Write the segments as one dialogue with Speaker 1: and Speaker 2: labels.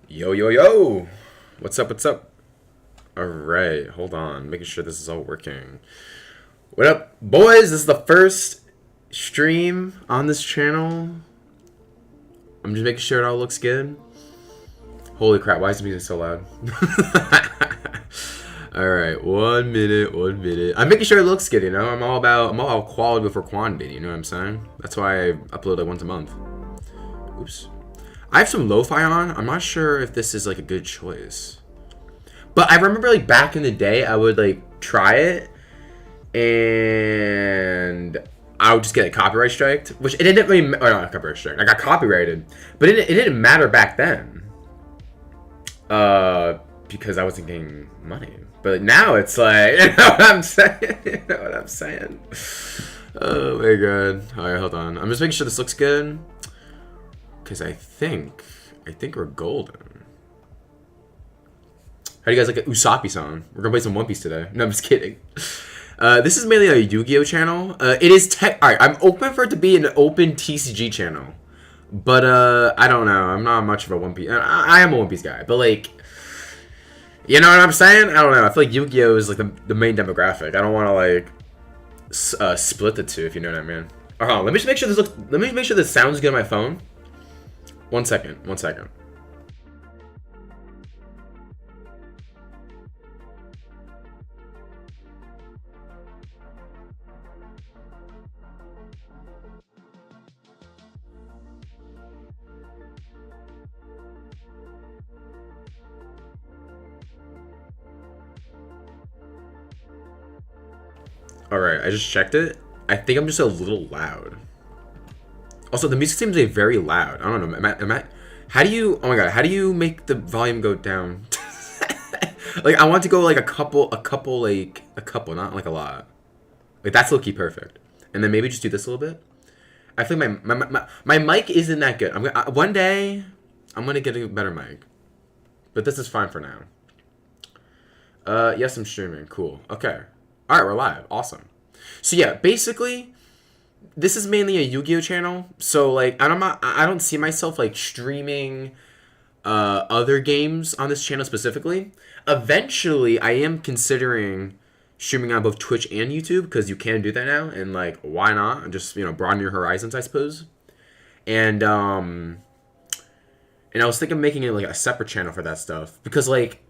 Speaker 1: Yo, yo, yo! What's up, what's up? Alright, hold on. Making sure this is all working. What up, boys? This is the first stream on this channel. I'm just making sure it all looks good. Holy crap, why is the music so loud? Alright, 1 minute, 1 minute. I'm making sure it looks good, you know? I'm all about quality before quantity, you know what I'm saying? That's why I upload like once a month. Oops. I have some lo-fi on. I'm not sure if this is like a good choice. But I remember like back in the day, I would like try it and I would just get a copyright striked, which it didn't really, or not copyright striked. I got copyrighted, but it didn't matter back then. Because I wasn't getting money. But now it's like, you know what I'm saying? You know what I'm saying? Oh my god. Alright, hold on. I'm just making sure this looks good. Because I think we're golden. How do you guys like an Usopp song? We're gonna play some One Piece today. No, I'm just kidding. This is mainly a Yu-Gi-Oh channel. It is tech. Alright, I'm open for it to be an open TCG channel. But, I don't know. I'm not much of a One Piece. I am a One Piece guy. But, like, you know what I'm saying? I don't know. I feel like Yu-Gi-Oh is, like, the main demographic. I don't want to, like, split the two, if you know what I mean. Alright, let me just make sure let me make sure this sounds good on my phone. 1 second. 1 second. Alright, I just checked it. I think I'm just a little loud. Also, the music seems to be very loud. I don't know. Am I how do you, oh my god, how do you make the volume go down? Like, I want to go like a couple, not like a lot. Like, that's low-key perfect. And then maybe just do this a little bit. I feel like my mic isn't that good. One day, I'm gonna get a better mic. But this is fine for now. Yes, I'm streaming. Cool. Okay. Alright, we're live. Awesome. So yeah, basically, this is mainly a Yu-Gi-Oh channel. So like, I don't see myself like streaming other games on this channel specifically. Eventually, I am considering streaming on both Twitch and YouTube because you can do that now, and like, why not? Just, you know, broaden your horizons, I suppose. And I was thinking of making it like a separate channel for that stuff because like,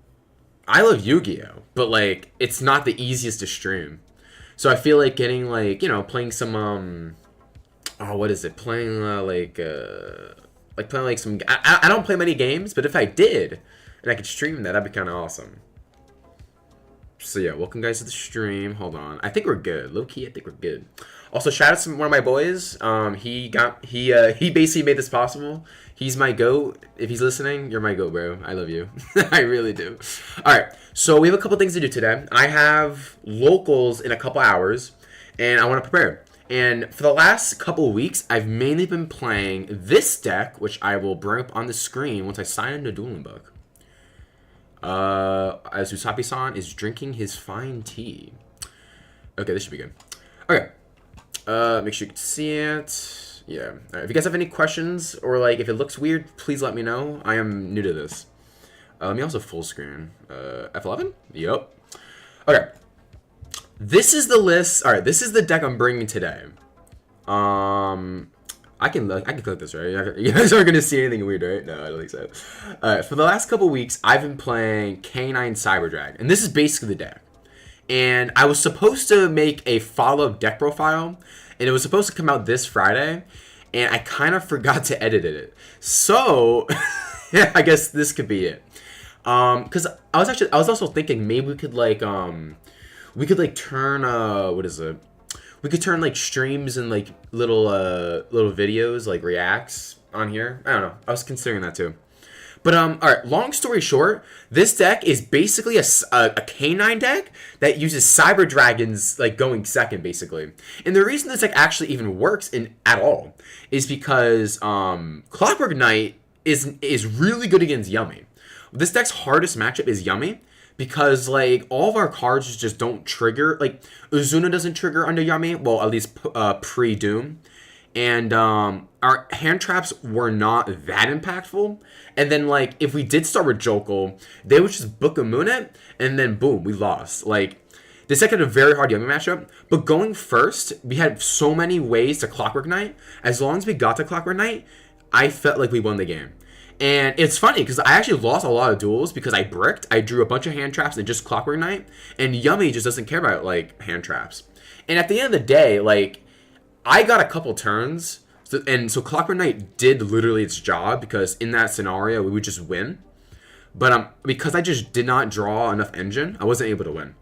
Speaker 1: I love Yu-Gi-Oh, but like, it's not the easiest to stream. So I feel like getting like, you know, playing some oh, what is it? Playing playing like some. I don't play many games, but if I did and I could stream that, that'd be kind of awesome. So yeah, welcome guys to the stream. Hold on, I think we're good. Low key, I think we're good. Also, shout out to one of my boys. He basically made this possible. He's my goat. If he's listening, you're my goat, bro. I love you. I really do. All right, so we have a couple things to do today. I have locals in a couple hours, and I want to prepare. And for the last couple of weeks, I've mainly been playing this deck, which I will bring up on the screen once I sign in the dueling book. As Usopp-san is drinking his fine tea. Okay, this should be good. Okay. Make sure you can see it. Yeah. Right. If you guys have any questions or like if it looks weird, please let me know. I am new to this. Let me also full screen. F11? Yup. Okay. This is the list. All right. This is the deck I'm bringing today. I can click this, right? You guys aren't gonna see anything weird, right? No, I don't think so. All right. For the last couple weeks, I've been playing K9 Cyber Drag, and this is basically the deck. And I was supposed to make a follow-up deck profile, and it was supposed to come out this Friday, and I kind of forgot to edit it. So, yeah, I guess this could be it. Because I was also thinking maybe we could turn what is it? We could turn like streams and like little videos like reacts on here. I don't know. I was considering that too. But all right, long story short, this deck is basically a K9 deck that uses Cyber Dragons like going second, basically. And the reason this deck actually even works at all is because Clockwork Knight is really good against Yummy. This deck's hardest matchup is Yummy because like all of our cards just don't trigger. Like Uzuna doesn't trigger under Yummy, well at least pre-Doom. and our hand traps were not that impactful. And then like if we did start with Jokul, they would just book a moon it, and then boom, we lost. Like this deck had a very hard Yummy matchup, but going first, we had so many ways to Clockwork Knight. As long as we got to Clockwork Knight, I felt like we won the game. And it's funny because I actually lost a lot of duels because I bricked. I drew a bunch of hand traps and just Clockwork Knight, and Yummy just doesn't care about like hand traps. And at the end of the day, like I got a couple turns, so Clockwork Knight did literally its job because in that scenario we would just win. But because I just did not draw enough engine, I wasn't able to win.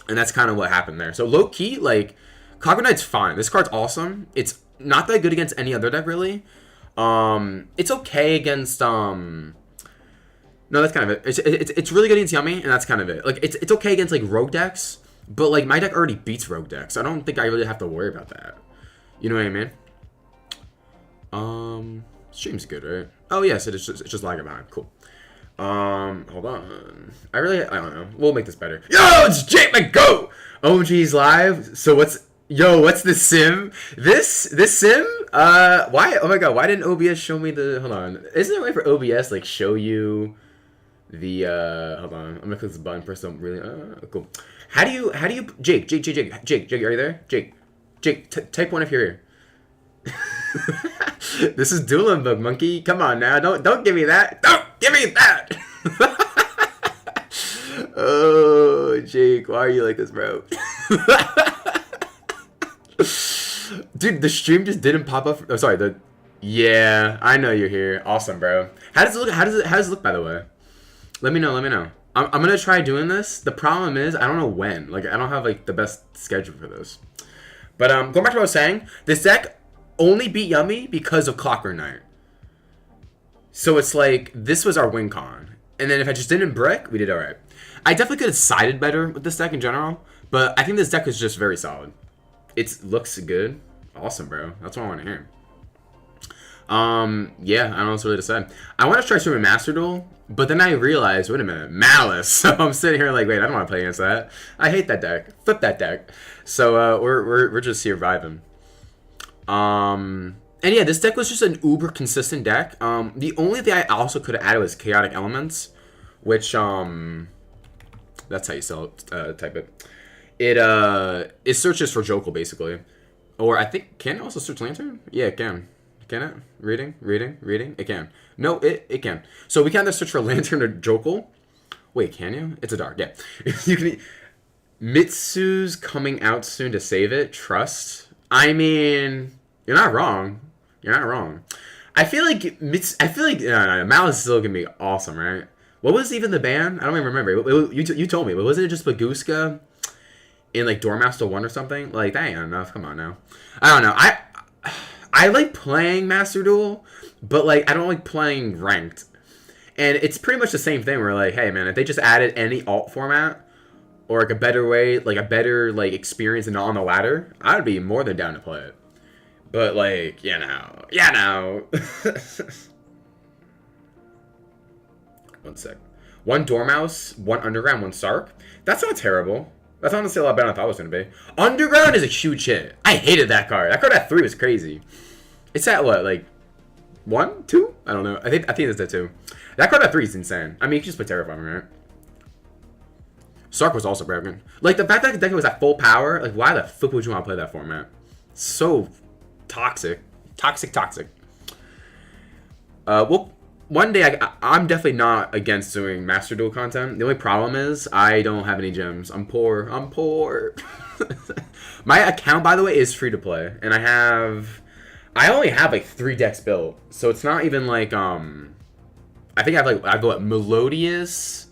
Speaker 1: And that's kind of what happened there. So low key, like Clockwork Knight's fine. This card's awesome. It's not that good against any other deck really. It's okay against no, that's kind of it. It's really good against Yummy, and that's kind of it. Like it's okay against like rogue decks, but like my deck already beats rogue decks, so I don't think I really have to worry about that. You know what I mean? Stream's good, right? Oh yes, it's just lagging behind. Cool. Hold on. I don't know. We'll make this better. Yo, it's Jake McGo! OMG's live. So what's this sim? This sim? Why? Oh my god, why didn't OBS show me the, hold on. Isn't there a way for OBS, like, show you the, hold on. I'm gonna click this button for some really, cool. How do you, Jake, are you there? Jake, type one if you're here. This is Dueling Book, monkey. Come on now, don't give me that. Don't give me that. Oh, Jake, why are you like this, bro? Dude, the stream just didn't pop up. Oh, sorry. Yeah, I know you're here. Awesome, bro. How does it look? How does it look, by the way? Let me know. I'm gonna try doing this. The problem is I don't know when. Like I don't have like the best schedule for this. But going back to what I was saying, this deck only beat Yummy because of Clockwork Knight. So it's like this was our win con. And then if I just didn't brick, we did all right. I definitely could have sided better with this deck in general, but I think this deck is just very solid. It looks good. Awesome, bro. That's what I want to hear. Yeah, I don't know what's really to say. I want to try swimming Master Duel, but then I realized, wait a minute, Malice. So I'm sitting here like, wait, I don't want to play against that. I hate that deck. Flip that deck. So we're just here vibing. And yeah, this deck was just an uber consistent deck. The only thing I also could have added was Chaotic Elements, which that's how you type it. It searches for Jokul basically, or I think can it also search Lantern? Yeah, it can. Can it? Reading. It can. No, it can. So we can either search for Lantern or Jokul. Wait, can you? It's a dark. Yeah, you can. Mitsu's coming out soon to save it. Trust. I mean, you're not wrong. I feel like Malice is still gonna be awesome, right? What was even the ban? I don't even remember. You told me, but wasn't it just Baguska in like Dormaster 1 or something? Like that ain't enough. Come on now. I don't know. I like playing Master Duel, but like I don't like playing ranked. And it's pretty much the same thing. We're like, hey man, if they just added any alt format or like a better way, like a better like experience and on the ladder, I'd be more than down to play it. But like, you know. One sec. 1 Dormouse, 1 Underground, 1 Sark. That's not terrible. That's honestly a lot better than I thought it was going to be. Underground is a huge hit. I hated that card. That card at 3 was crazy. It's at what, like 1, 2? I don't know. I think it's at 2. That card at 3 is insane. I mean, you can just play Terrifying, right? Sark was also broken. Like, the fact that the deck was at full power, like, why the flip would you want to play that format? So toxic. Toxic. Well, one day, I'm definitely not against doing Master Duel content. The only problem is I don't have any gems. I'm poor. My account, by the way, is free to play. And I only have like 3 decks built. So it's not even like, I think I've got Melodious,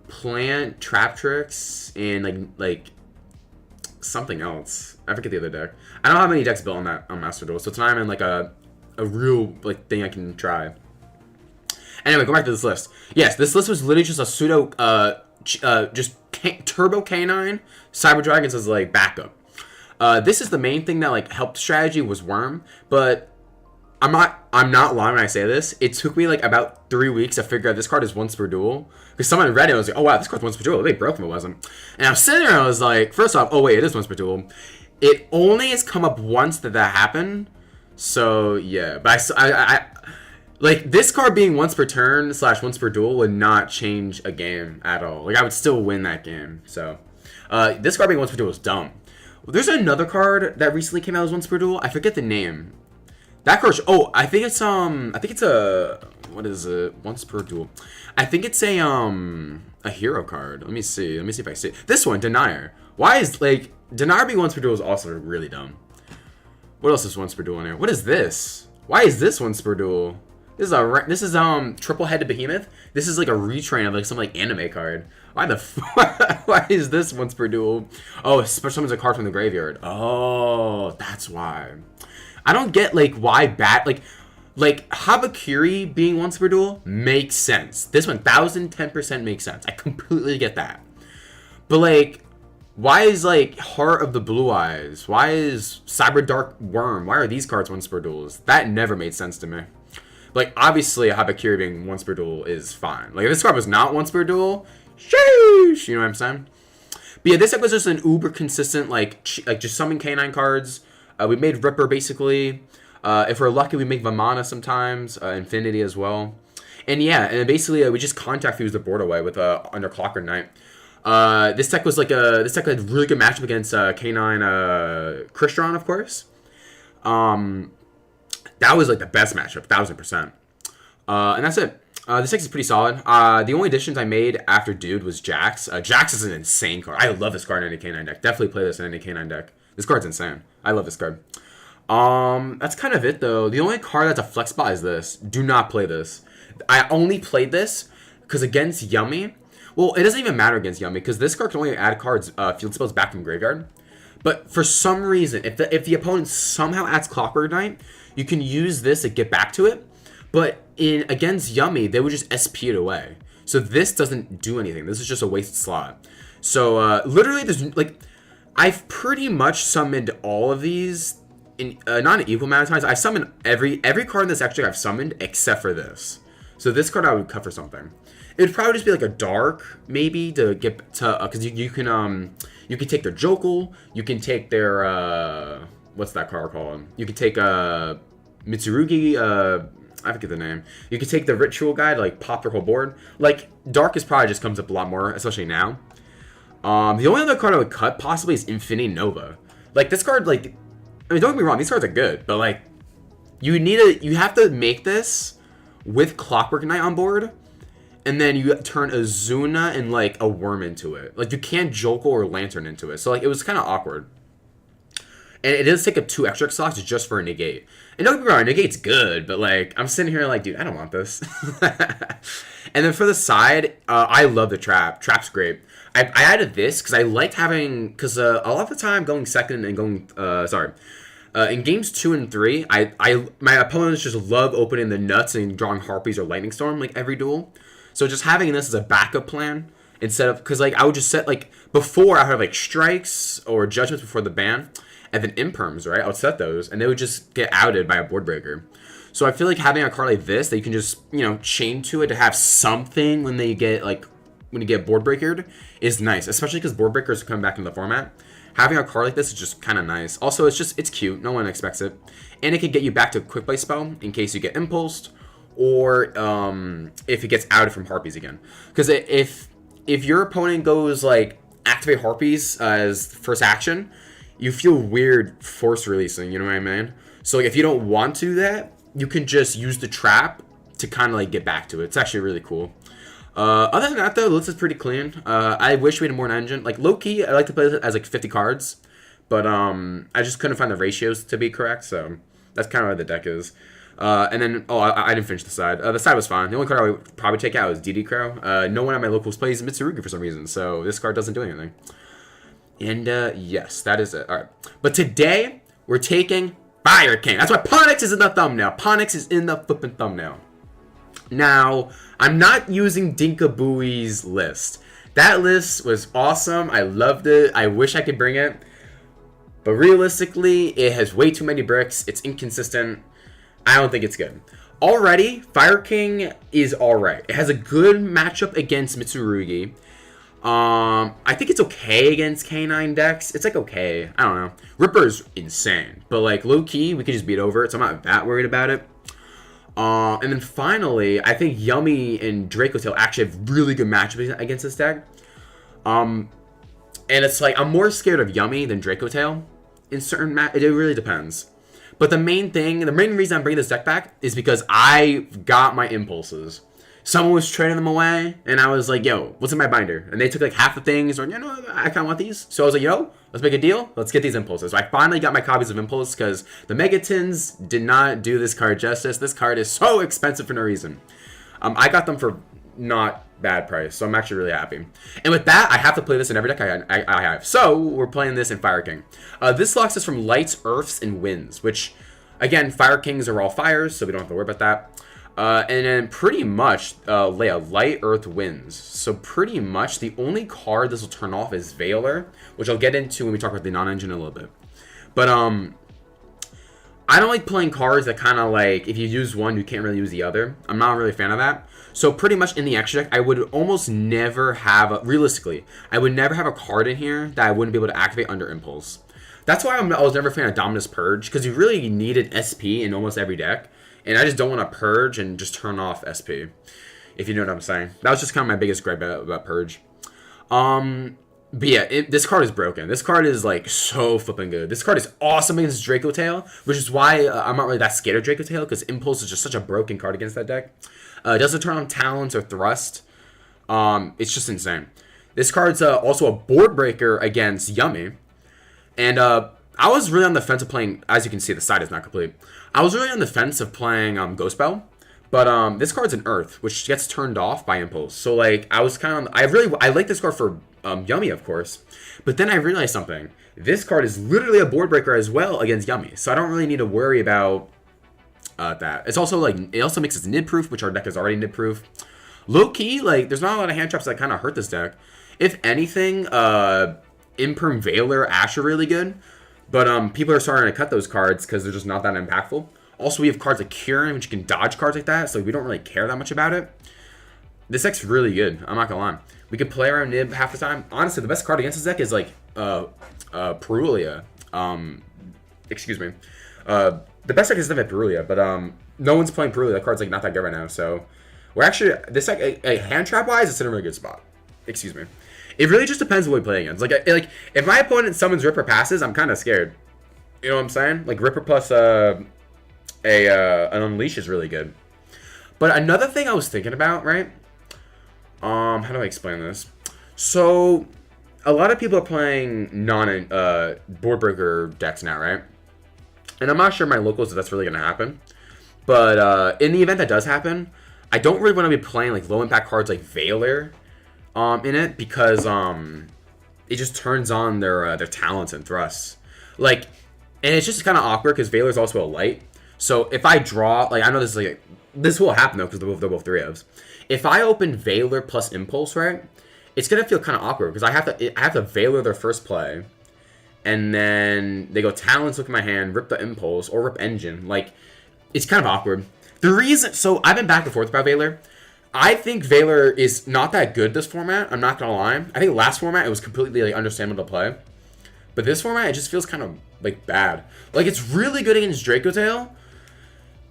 Speaker 1: Plant, Trap Tricks, and like something else. I forget the other deck. I don't have any decks built on Master Duel. So it's not even like a real like thing I can try. Anyway, go back to this list. Yes, this list was literally just a pseudo, Turbo Canine, Cyber Dragons as like backup. This is the main thing that like helped strategy was Worm, but I'm not lying when I say this. It took me like about 3 weeks to figure out this card is once per duel. Because someone read it and was like, oh wow, this card's once per duel. They broke if it wasn't. And I was sitting there and I was like, first off, oh wait, it is once per duel. It only has come up once that happened. So yeah, but I like this card being once per turn slash once per duel would not change a game at all. Like I would still win that game. So this card being once per duel is dumb. There's another card that recently came out as once per duel. I forget the name. That card. Oh, I think it's a what is it? Once per duel. I think it's a hero card. Let me see. Let me see if I see it. This one, Denier. Why is like Denier being once per duel is also really dumb. What else is once per duel in here? What is this? Why is this once per duel? This is triple headed behemoth. This is like a retrain of like some like anime card. Why the why is this once per duel? Oh, special summons a card from the graveyard. Oh, that's why. I don't get like why like Habakiri being once per duel makes sense. This 1010% makes sense. I completely get that. But like, why is like Heart of the Blue Eyes? Why is Cyber Dark Worm? Why are these cards once per duels? That never made sense to me. Like, obviously, Habakiri being once per duel is fine. Like, if this card was not once per duel, sheesh, you know what I'm saying? But yeah, this deck was just an uber consistent, like just summon K9 cards. We made Ripper, basically. If we're lucky, we make Vamana sometimes. Infinity as well. And yeah, and basically, we just contact fuse the board away with under Clockwork Knight. This deck had a really good matchup against K9 Crystron, of course. That was like the best matchup, 1000%. And that's it. This deck is pretty solid. The only additions I made after Dude was Jax. Jax is an insane card. I love this card in any K9 deck. Definitely play this in any K9 deck. This card's insane. I love this card. That's kind of it though. The only card that's a flex spot is this. Do not play this. I only played this because against Yummy. Well, it doesn't even matter against Yummy because this card can only add cards, field spells back from graveyard. But for some reason, if the opponent somehow adds Clockwork Knight, you can use this to get back to it. But against Yummy, they would just SP it away. So this doesn't do anything. This is just a wasted slot. So literally, there's like, I've pretty much summoned all of these in not an equal amount of times. I summoned every card in this extra I've summoned except for this. So this card I would cut for something. It would probably just be like a dark maybe to get to because you can take their Jokel, you can take their what's that card called? You can take Mitsurugi, I forget the name. You can take the ritual guy to like pop their whole board. Like dark is probably just comes up a lot more, especially now. The only other card I would cut possibly is Infinity Nova. Like this card, like I mean, don't get me wrong, these cards are good, but like you have to make this with Clockwork Knight on board, and then you turn Azuna and like a worm into it. Like you can't Jokel or Lantern into it. So like it was kind of awkward. And it does take up 2 extra slots just for a negate. And don't get me wrong, negate's good, but like I'm sitting here like, dude, I don't want this. And then for the side, I love the trap. Trap's great. I added this because I liked having because a lot of the time going second and going in games 2 and 3, my opponents just love opening the nuts and drawing Harpies or Lightning Storm like every duel. So just having this as a backup plan instead of because like I would just set like before I would have like strikes or judgments before the ban. And then imperms, right? I would set those, and they would just get outed by a board breaker. So I feel like having a card like this that you can just, chain to it to have something when you get board breakered is nice, especially because board breakers are coming back into the format. Having a card like this is just kind of nice. Also, it's cute. No one expects it, and it could get you back to a quick play spell in case you get impulsed, or if it gets outed from Harpies again. Because if your opponent goes like activate Harpies as first action, you feel weird force releasing, you know what I mean? So like, if you don't want to do that, you can just use the trap to kind of like get back to it. It's actually really cool. Other than that though, the list is pretty clean. I wish we had more an engine. Like low key, I like to play this as like 50 cards, but I just couldn't find the ratios to be correct. So that's kind of what the deck is. And then I didn't finish the side. The side was fine. The only card I would probably take out is DD Crow. No one at my locals plays Mitsurugi for some reason, so this card doesn't do anything. And yes, that is it. All right. But today, we're taking Fire King. That's why Ponix is in the thumbnail. Ponix is in the flipping thumbnail. Now, I'm not using Dinkabui's list. That list was awesome. I loved it. I wish I could bring it. But realistically, it has way too many bricks. It's inconsistent. I don't think it's good. Already, Fire King is alright. It has a good matchup against Mitsurugi. I think it's okay against K9 decks. It's like okay. I don't know. Ripper's insane, but like low key, we could just beat over it, so I'm not that worried about it. And then finally, I think Yummy and Dracotail actually have really good matchups against this deck. And it's like I'm more scared of Yummy than Dracotail in certain it really depends. But the main reason I'm bringing this deck back is because I got my impulses. Someone was trading them away, and I was like, yo, what's in my binder? And they took like half the things, or, you know, I kind of want these. So I was like, yo, let's make a deal. Let's get these impulses. So I finally got my copies of Impulse because the Megatins did not do this card justice. This card is so expensive for no reason. I got them for not bad price, so I'm actually really happy. And with that, I have to play this in every deck I have. So we're playing this in Fire King. This locks us from Lights, Earths, and Winds, which, again, Fire Kings are all fires, so we don't have to worry about that. And then pretty much Leia, Light, Earth, Winds. So pretty much the only card this will turn off is Veiler, which I'll get into when we talk about the non-engine in a little bit. But I don't like playing cards that kind of like, if you use one, you can't really use the other. I'm not really a fan of that. So pretty much in the extra deck, I would almost never have, realistically, I would never have a card in here that I wouldn't be able to activate under Impulse. That's why I was never a fan of Dominus Purge, because you really needed SP in almost every deck. And I just don't want to Purge and just turn off SP, if you know what I'm saying. That was just kind of my biggest gripe about Purge. But yeah, this card is broken. This card is like so flipping good. This card is awesome against Dracotail, which is why I'm not really that scared of Dracotail, because Impulse is just such a broken card against that deck. It doesn't turn on Talons or Thrust. It's just insane. This card's also a board breaker against Yummy. And I was really on the fence of playing, as you can see, the side is not complete. I was really on the fence of playing Ghost Bell, but this card's an Earth, which gets turned off by Impulse. So like I was kind of, I like this card for Yummy, of course, but then I realized something. This card is literally a board breaker as well against Yummy, so I don't really need to worry about that. It's also like, it also makes it nib proof, which our deck is already nib proof. Low key, like there's not a lot of hand traps that kind of hurt this deck. If anything, Imperm Veiler, Ash are really good. But people are starting to cut those cards because they're just not that impactful. Also, we have cards like Kieran, which can dodge cards like that, so we don't really care that much about it. This deck's really good, I'm not gonna lie. We could play around Nib half the time. Honestly, the best card against this deck is like Perulia. Excuse me. The best deck is definitely Perulia, but no one's playing Perulia. That card's like not that good right now, so we're actually, this deck, a hand trap wise, it's in a really good spot. Excuse me. It really just depends what we play against. Like if my opponent summons Ripper passes, I'm kind of scared. You know what I'm saying? Like Ripper plus an Unleash is really good. But another thing I was thinking about, right? How do I explain this? So a lot of people are playing board breaker decks now, right? And I'm not sure my locals if that's really gonna happen. But in the event that does happen, I don't really want to be playing like low impact cards like Veiler in it, because it just turns on their talents and thrusts. Like, and it's just kind of awkward because Veiler's also a light. So if I draw, like, I know this is like, this will happen though because they're both 3-ofs. If I open Veiler plus Impulse, right, it's gonna feel kind of awkward because I have to Veiler their first play, and then they go Talons, look at my hand, rip the Impulse or rip Engine. Like, it's kind of awkward. The reason, so I've been back and forth about Veiler. I think Veiler is not that good this format. I'm not gonna lie. I think last format it was completely like understandable to play, but this format it just feels kind of like bad. Like it's really good against Dracotail,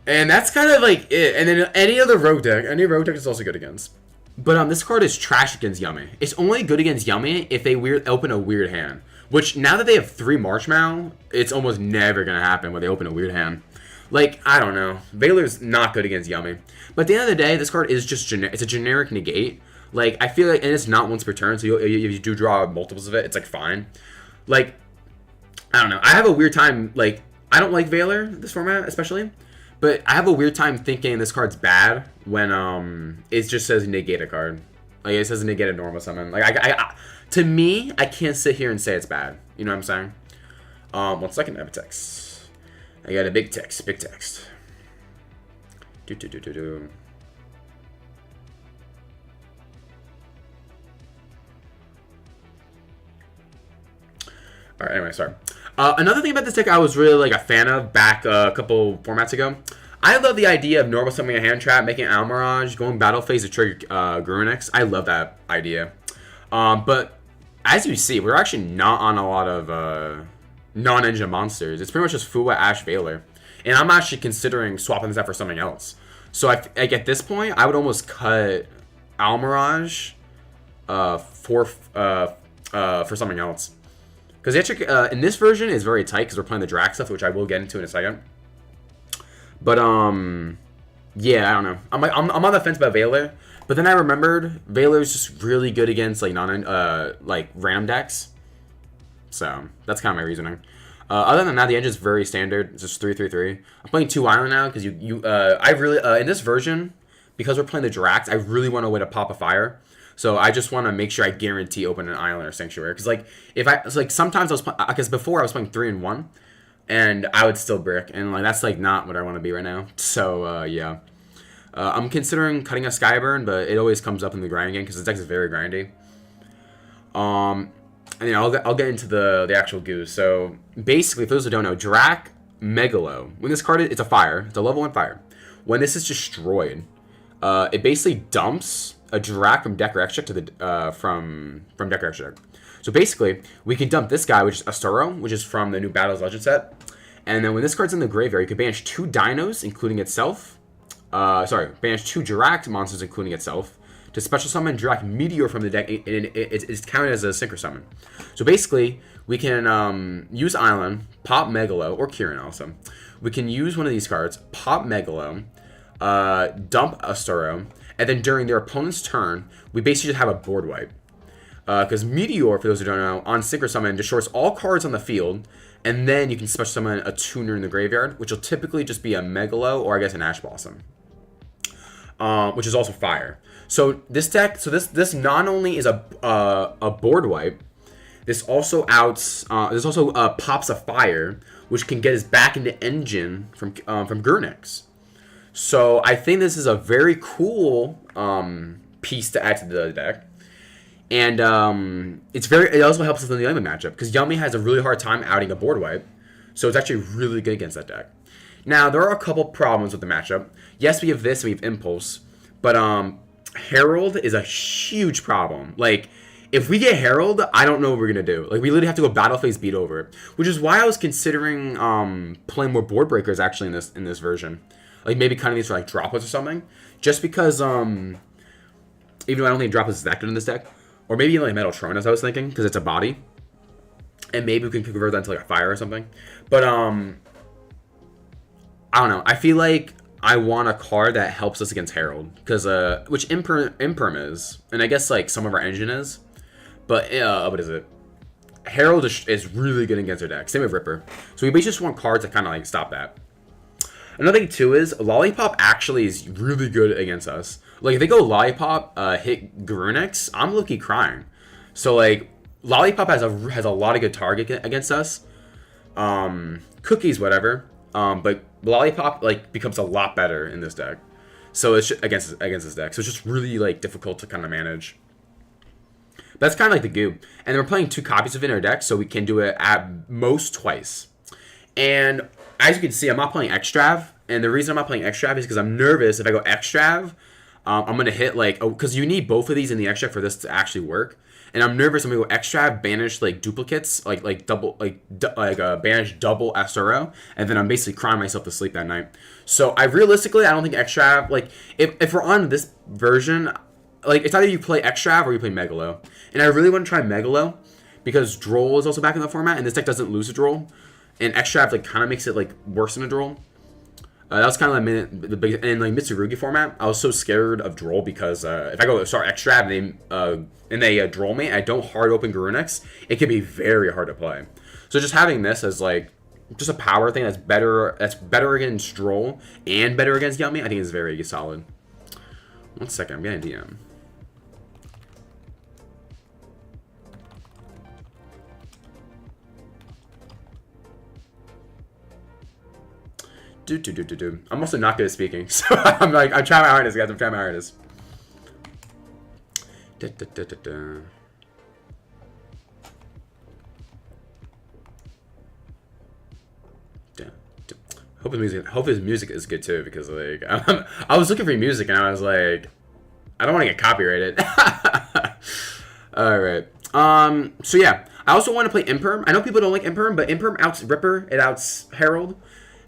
Speaker 1: and that's kind of like it. And then any rogue deck is also good against. But this card is trash against Yummy. It's only good against Yummy if they open a weird hand. Which now that they have 3 Marshmallow, it's almost never gonna happen when they open a weird hand. Like, I don't know. Veiler's not good against Yummy. But at the end of the day, this card is just it's a generic negate. Like, I feel like, and it's not once per turn, so if you do draw multiples of it, it's like fine. Like, I don't know. I have a weird time, like, I don't like Veiler, this format, especially. But I have a weird time thinking this card's bad when it just says negate a card. Like, it says negate a normal summon. Like, to me, I can't sit here and say it's bad. You know what I'm saying? 1 second, I have a text. I got a big text. Alright, anyway, sorry. Another thing about this deck I was really like a fan of back a couple formats ago. I love the idea of normal summoning a hand trap, making Almirage, going battle phase to trigger Grunex. I love that idea. But as you see, we're actually not on a lot of non-engine monsters. It's pretty much just Fuwa, Ash, Valor. And I'm actually considering swapping this out for something else. So like at this point, I would almost cut Almirage for something else. Because the Electric, in this version is very tight because we're playing the Drac stuff, which I will get into in a second. But yeah, I don't know. I'm on the fence about Valor, but then I remembered Valor is just really good against like like random decks. So that's kind of my reasoning. Other than that, the engine's very standard. It's just 3-3-3. I'm playing 2 island now because I really in this version, because we're playing the Drax, I really want a way to pop a fire. So I just want to make sure I guarantee open an island or sanctuary. Because like sometimes I was because before I was playing 3-1, and I would still brick, and like that's like not what I want to be right now. So yeah, I'm considering cutting a Skyburn, but it always comes up in the grinding game because the deck is very grindy. And you know, I'll get into the actual goo. So basically, for those who don't know, Drac Megalo. When this card it's a fire, it's a level 1 fire. When this is destroyed, it basically dumps a Drac from deck or extra to the from deck or extra. So basically, we can dump this guy, which is Asturo, which is from the new Battles Legend set. And then when this card's in the graveyard, you can banish 2 dinos, including itself. Banish 2 Drac monsters, including itself. To special summon Drac Meteor from the deck, it's counted as a synchro summon. So basically, we can use Island, pop Megalo, or Kieran also. We can use one of these cards, pop Megalo, dump Asturo, and then during their opponent's turn, we basically just have a board wipe. Because Meteor, for those who don't know, on Synchro Summon, destroys all cards on the field, and then you can special summon a tuner in the graveyard, which will typically just be a Megalo, or I guess an Ash Blossom. Which is also fire. So this deck, this not only is a board wipe, this also pops a fire, which can get us back into engine from Gurnix. So I think this is a very cool piece to add to the deck, and it also helps us in the Yumi matchup because Yumi has a really hard time outing a board wipe, so it's actually really good against that deck. Now there are a couple problems with the matchup. Yes, we have this, we have Impulse, but Herald is a huge problem. Like, if we get Herald, I don't know what we're gonna do. Like, we literally have to go battle phase beat over it, which is why I was considering playing more board breakers actually in this version. Like maybe cutting these for like droplets or something, just because even though I don't think droplets is that good in this deck, or maybe even like Metaltron as I was thinking because it's a body, and maybe we can convert that into like a fire or something. But I don't know. I feel like I want a card that helps us against Herald, because which Imperm is, and I guess like some of our engine is, but what is it? Herald is really good against our deck. Same with Ripper. So we basically just want cards that kind of like stop that. Another thing too is Lollipop actually is really good against us. Like if they go Lollipop, hit Grunix, I'm low-key crying. So like Lollipop has a lot of good target against us. Cookies, whatever. But Lollipop like becomes a lot better in this deck. So it's just, against this deck. So it's just really like difficult to kind of manage. But that's kind of like the goo. And we're playing 2 copies of it in our deck, so we can do it at most twice. And as you can see, I'm not playing Extrav, and the reason I'm not playing Extrav is because I'm nervous if I go Extrav, I'm going to hit like, because you need both of these in the Extrav for this to actually work. And I'm nervous I'm going to go Extrav, banish like duplicates, banish double SRO, and then I'm basically crying myself to sleep that night. So I don't think Extrav, like if we're on this version, like it's either you play Extrav or you play Megalo. And I really want to try Megalo because Droll is also back in the format, and this deck doesn't lose a Droll. And Extrav like kind of makes it like worse than a Droll. That was kind of like the big, and like Mitsurugi format. I was so scared of Droll because if I go start Extrav and they Droll me, and I don't hard open Garunix, it can be very hard to play. So just having this as like just a power thing that's better against Droll and better against Yummy, I think is very solid. 1 second, I'm getting a DM. I'm also not good at speaking, so I'm trying my hardest, guys. I'm trying my hardest. Hope his music is good too, because like I was looking for music and I was like, I don't want to get copyrighted. All right. So yeah, I also want to play Imperm. I know people don't like Imperm, but Imperm outs Ripper. It outs Herald.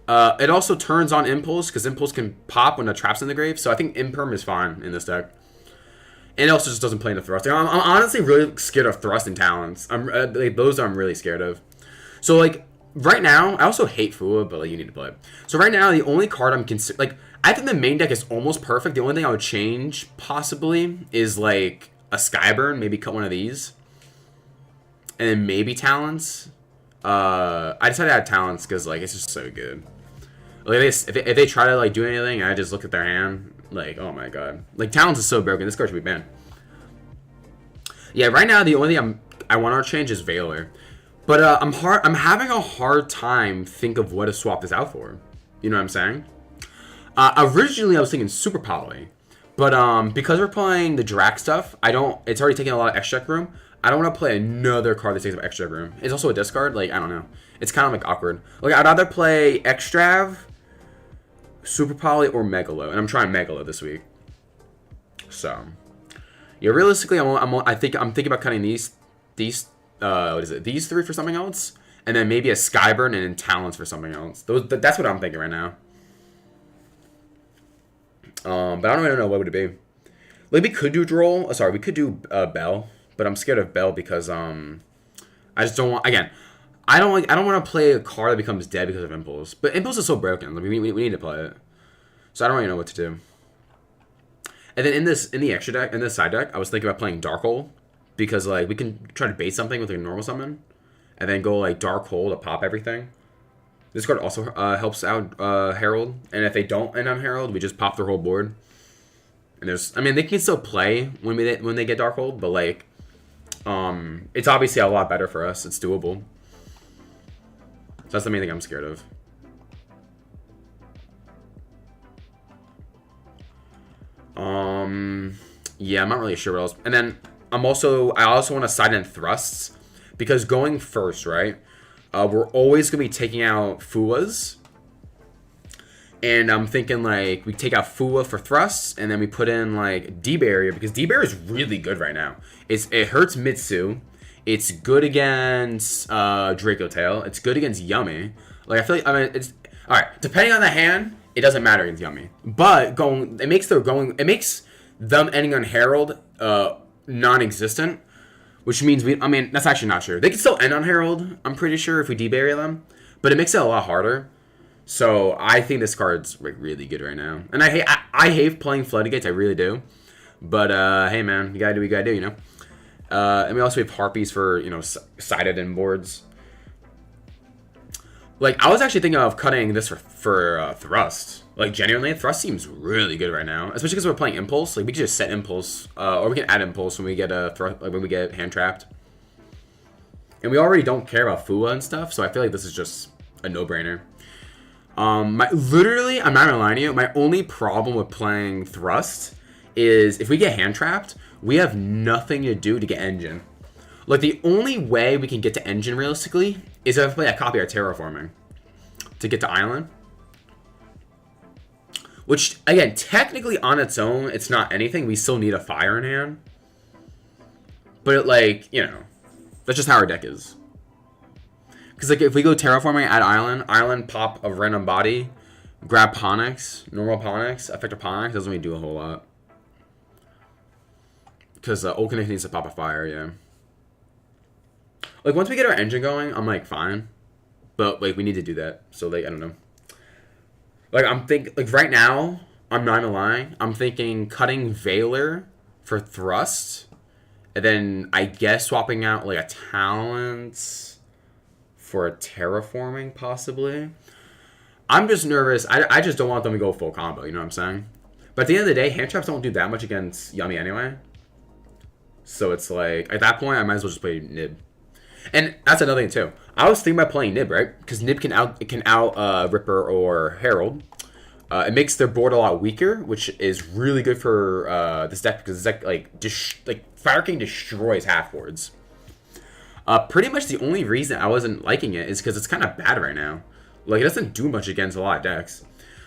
Speaker 1: It also turns on Impulse because Impulse can pop when the trap's in the grave. So I think Imperm is fine in this deck. And it also just doesn't play into Thrust. I'm honestly really scared of Thrust and Talons. Those I'm really scared of. So like right now, I also hate Fua, but like you need to play it. So right now, the only card I'm like I think the main deck is almost perfect. The only thing I would change possibly is like a Skyburn, maybe cut one of these, and then maybe Talons. I decided to add Talons because like it's just so good. Like if they try to like do anything, I just look at their hand. Like, oh my god. Like, Talons is so broken. This card should be banned. Yeah, right now, the only thing I want to change is Veiler. But I'm having a hard time think of what to swap this out for. You know what I'm saying? Originally, I was thinking Super Poly. But because we're playing the Drac stuff, it's already taking a lot of extra room. I don't want to play another card that takes up extra room. It's also a discard. Like, I don't know. It's kind of like awkward. Like, I'd either play Extrav, Super Poly, or Megalo, and I'm trying Megalo this week. So, yeah, realistically, I'm thinking about cutting these what is it? These three for something else, and then maybe a Skyburn and then Talons for something else. That's what I'm thinking right now. But I don't really know what would it be. Like we could do Droll. Sorry, we could do Bell, but I'm scared of Bell because I just don't want. Again, I don't want to play a card that becomes dead because of Impulse. But Impulse is so broken. Like, we need to play it. So I don't really know what to do. And then in the extra deck, in this side deck, I was thinking about playing Darkhold because like we can try to bait something with a normal summon, and then go like Darkhold to pop everything. This card also helps out Herald, and if they don't end on Herald, we just pop their whole board. And they can still play when they get Darkhold, but like, it's obviously a lot better for us. It's doable. So that's the main thing I'm scared of. Yeah, I'm not really sure what else. And then I also want to side in thrusts because going first, right? We're always gonna be taking out Fuas. And I'm thinking like we take out Fua for thrusts, and then we put in like D-Barrier because D-Barrier is really good right now. It hurts Mitsu. It's good against Draco Tail. It's good against Yummy. Like I mean it's alright. Depending on the hand, it doesn't matter against Yummy. But it makes them ending on Herald non-existent. Which means that's actually not true. They can still end on Herald, I'm pretty sure, if we D-Barrier them. But it makes it a lot harder. So I think this card's like really good right now. And I hate playing Floodgates, I really do. But hey man, you gotta do what you gotta do, you know? And we also have Harpies for, you know, sided in boards. Like, I was actually thinking of cutting this for Thrust. Like, genuinely, Thrust seems really good right now. Especially because we're playing Impulse. Like, we can just set Impulse. Or we can add Impulse when we get when we get hand trapped. And we already don't care about Fua and stuff, so I feel like this is just a no-brainer. Literally, I'm not gonna lie to you, my only problem with playing Thrust is if we get hand trapped, we have nothing to do to get Engine. Like, the only way we can get to Engine realistically is if I play a copy of Terraforming to get to Island. Which, again, technically on its own, it's not anything. We still need a Fire in hand. But, like, you know, that's just how our deck is. Because, like, if we go Terraforming at Island pop a random body, grab Ponyx, normal Ponyx, effective Ponyx, doesn't really do a whole lot. Because Oaken needs to pop a Fire, yeah. Like, once we get our engine going, I'm, like, fine. But, like, we need to do that. So, like, I don't know. Like, like, right now, I'm not gonna lie, I'm thinking cutting Veiler for Thrust. And then, I guess, swapping out, like, a Talent for a Terraforming, possibly. I'm just nervous. I just don't want them to go full combo, you know what I'm saying? But at the end of the day, hand traps don't do that much against Yummy anyway. So it's like, at that point, I might as well just play Nib. And that's another thing too. I was thinking about playing Nib, right? Because Nib can out Ripper or Herald. It makes their board a lot weaker, which is really good for this deck because this deck like Fire King destroys half boards. Pretty much the only reason I wasn't liking it is because it's kind of bad right now. Like, it doesn't do much against a lot of decks.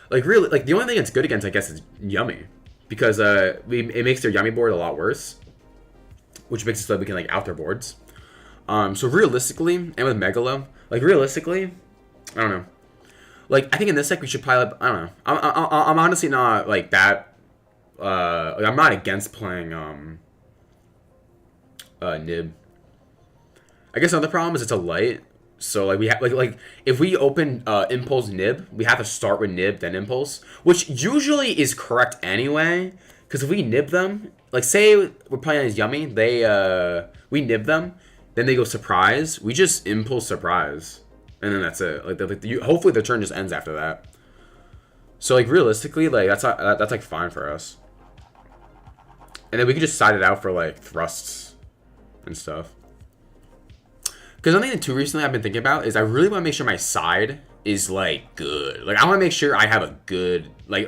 Speaker 1: Like, really, like the only thing it's good against, I guess, is Yummy, because it makes their Yummy board a lot worse. which makes it so that we can like out their boards. So realistically, and with Megalo, like realistically, I don't know. Like I think in this deck we should probably, I don't know. I'm honestly not like that. Like, I'm not against playing Nib. I guess another problem is it's a light. So like we have like if we open Impulse Nib, we have to start with Nib then Impulse, which usually is correct anyway. Because if we nib them, like say we're playing as Yummy, we nib them, then they go Surprise. We just Impulse Surprise, and then that's it. Hopefully the turn just ends after that. So like realistically, like that's like fine for us. And then we can just side it out for like thrusts and stuff. Because something too recently I've been thinking about is I really want to make sure my side is like good. Like I want to make sure I have a good I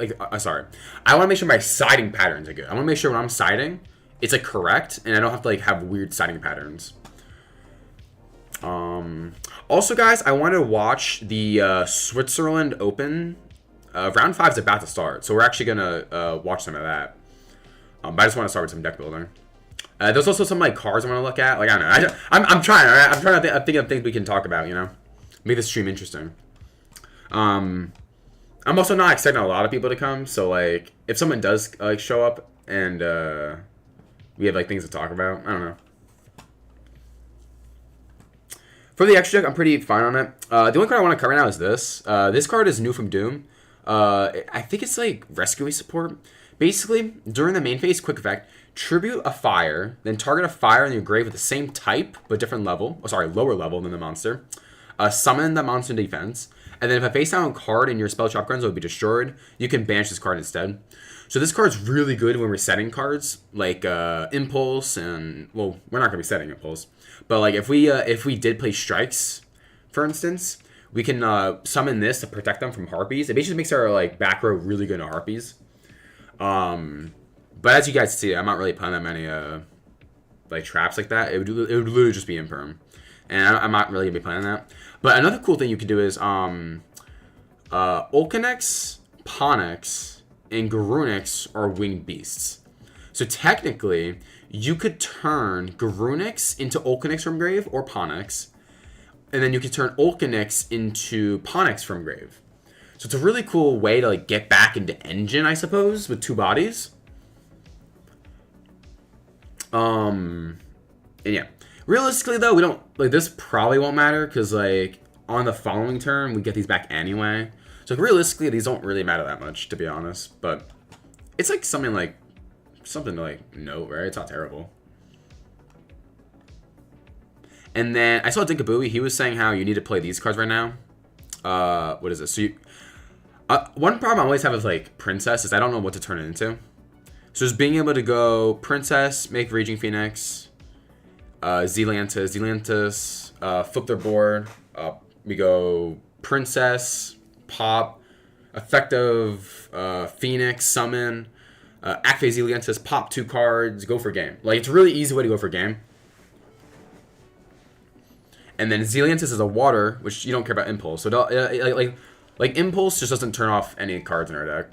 Speaker 1: want to make sure my siding patterns are good. I want to make sure when I'm siding, it's like correct and I don't have to like have weird siding patterns. Also, guys, I wanted to watch the Switzerland Open. Round 5 is about to start, so we're actually gonna watch some of that. But I just want to start with some deck building. There's also some like cards I want to look at. Like I don't know. I'm trying. All right? I'm trying to think of things we can talk about. You know, make the stream interesting. I'm also not expecting a lot of people to come. So like, if someone does like show up and we have like things to talk about, I don't know. For the extra deck, I'm pretty fine on it. The only card I want to cover now is this. This card is new from Doom. I think it's like rescue support. Basically, during the main phase, quick effect. Tribute a fire, then target a fire in your grave with the same type but different level. Oh, sorry, lower level than the monster. Summon the monster in defense, and then if a face down card in your spell trap cards will be destroyed, you can banish this card instead. So this card's really good when we're setting cards like Impulse and well, we're not gonna be setting Impulse, but like if we did play Strikes, for instance, we can summon this to protect them from Harpies. It basically makes our like back row really good to Harpies. But as you guys see, I'm not really playing that many like traps like that. It would literally just be Imperm, and I'm not really gonna be playing that. But another cool thing you could do is Ulcanex, Ponix, and Garunix are winged beasts. So technically, you could turn Garunix into Ulcanex from grave or Ponix, and then you could turn Ulcanex into Ponix from grave. So it's a really cool way to like get back into engine, I suppose, with two bodies. And yeah, realistically though, we don't like this. Probably won't matter because like on the following turn we get these back anyway. So realistically, these don't really matter that much, to be honest. But it's like something to like note, right? It's not terrible. And then I saw Deckbuilding. He was saying how you need to play these cards right now. What is this? So you. One problem I always have with like Princess is I don't know what to turn it into. So just being able to go Princess, make Raging Phoenix, Zelantis, flip their board. We go Princess, pop, effective Phoenix, summon, activate Zelantis, pop 2 cards, go for game. Like it's a really easy way to go for game. And then Zelantis is a water, which you don't care about Impulse. So like Impulse just doesn't turn off any cards in our deck.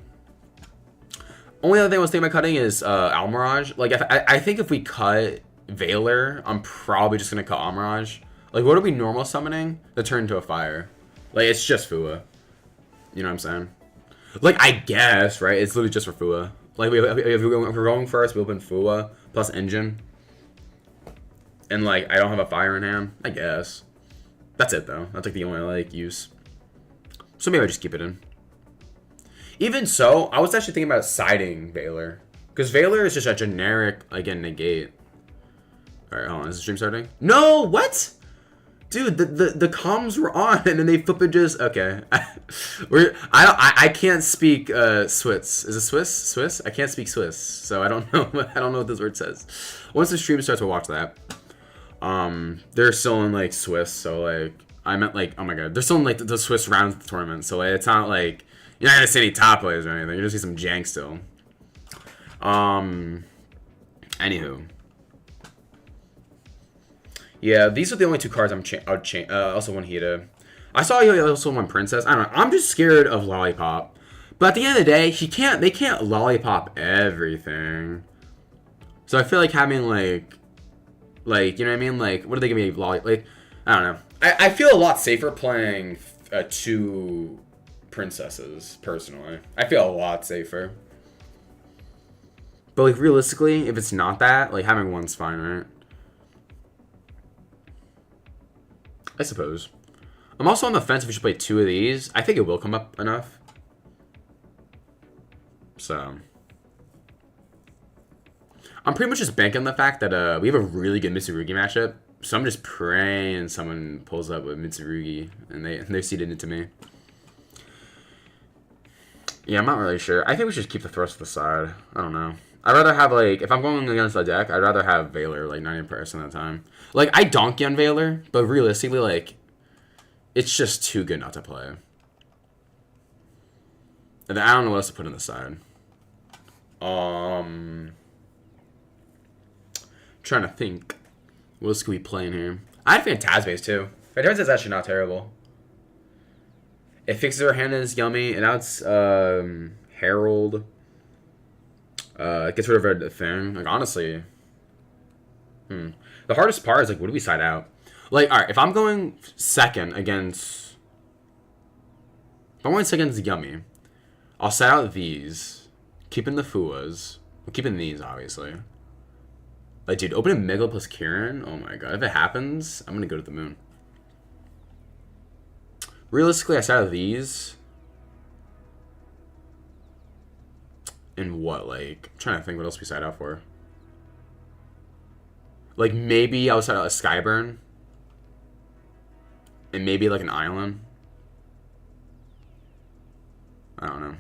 Speaker 1: Only other thing I was thinking about cutting is Almirage. Like I think if we cut Veiler, I'm probably just gonna cut Almirage. Like what are we normal summoning to turn into a fire? Like it's just Fua. You know what I'm saying? Like I guess, right? It's literally just for Fua. Like if we're going first, we open Fua plus engine. And like I don't have a fire in hand. I guess. That's it though. That's like the only like use. So maybe I just keep it in. Even so, I was actually thinking about siding Veiler. Because Veiler is just a generic, again, negate. Alright, hold on. Is the stream starting? No! What? Dude, the comms were on and then they flip and just... Okay. I can't speak Swiss. Is it Swiss? I can't speak Swiss. So I don't know. I don't know what this word says. Once the stream starts, we'll watch that. They're still in, like, Swiss. So, like... I meant, like... Oh, my God. They're still in, like, the Swiss round of the tournament. So, like, it's not, like... You're not gonna see any top plays or anything. You're gonna see some jank still. Anywho. Yeah, these are the only 2 cards I would change. Also one Hida. I saw you also one Princess. I don't know. I'm just scared of Lollipop. But at the end of the day, they can't Lollipop everything. So I feel like having like Like, you know what I mean? Like, what are they gonna be like? I don't know. I feel a lot safer playing two princesses personally. I feel a lot safer. But like realistically, if it's not that, like having one's fine, right? I suppose. I'm also on the fence if we should play two of these. I think it will come up enough. So I'm pretty much just banking on the fact that we have a really good Mitsurugi matchup. So I'm just praying someone pulls up with Mitsurugi and they're seeded into me. Yeah, I'm not really sure. I think we should keep the thrust to the side. I don't know. I'd rather have, like, if I'm going against a deck, I'd rather have Valor, like, 90% of the time. Like, I donkey on Valor, but realistically, like, it's just too good not to play. And I don't know what else to put on the side. Trying to think. What else could we play in here? I had Phantasmes, too. Phantasmes is actually not terrible. It fixes her hand and it's yummy. And now it's, Herald. Gets rid of her thing. Like, honestly. The hardest part is, like, what do we side out? Like, alright, if I'm going second against... If I'm going second against Yummy, I'll side out these. Keeping the Fuas. We're keeping these, obviously. Like, dude, opening Mega plus Kieran? Oh my god. If it happens, I'm gonna go to the moon. Realistically, I side out these. And what, like... I'm trying to think what else we side out for. Like, maybe I'll side out a Skyburn. And maybe, like, an Island. I don't know.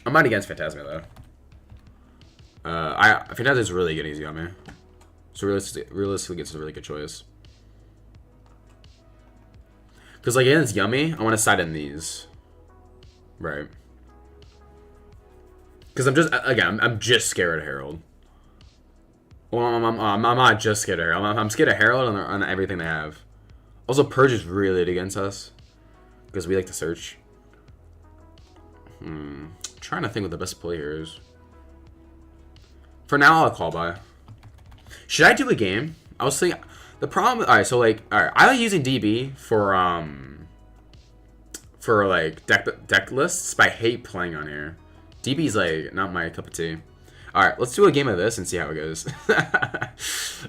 Speaker 1: I'm not against Phantasma, though. Phantasma is really good easy on me. So realistically, it's a really good choice. Because, like, against Yummy, I want to side in these. Right. Because I'm just, again, I'm just scared of Herald. Well, I'm not just scared of Herald. I'm scared of Herald on everything they have. Also, Purge is really good against us. Because we like to search. Trying to think what the best play here is. For now, I'll call by. Should I do a game? I was thinking... The problem... Alright, so, like... Alright, I like using DB for, like, deck lists, but I hate playing on here. DB's, like, not my cup of tea. Alright, let's do a game of this and see how it goes.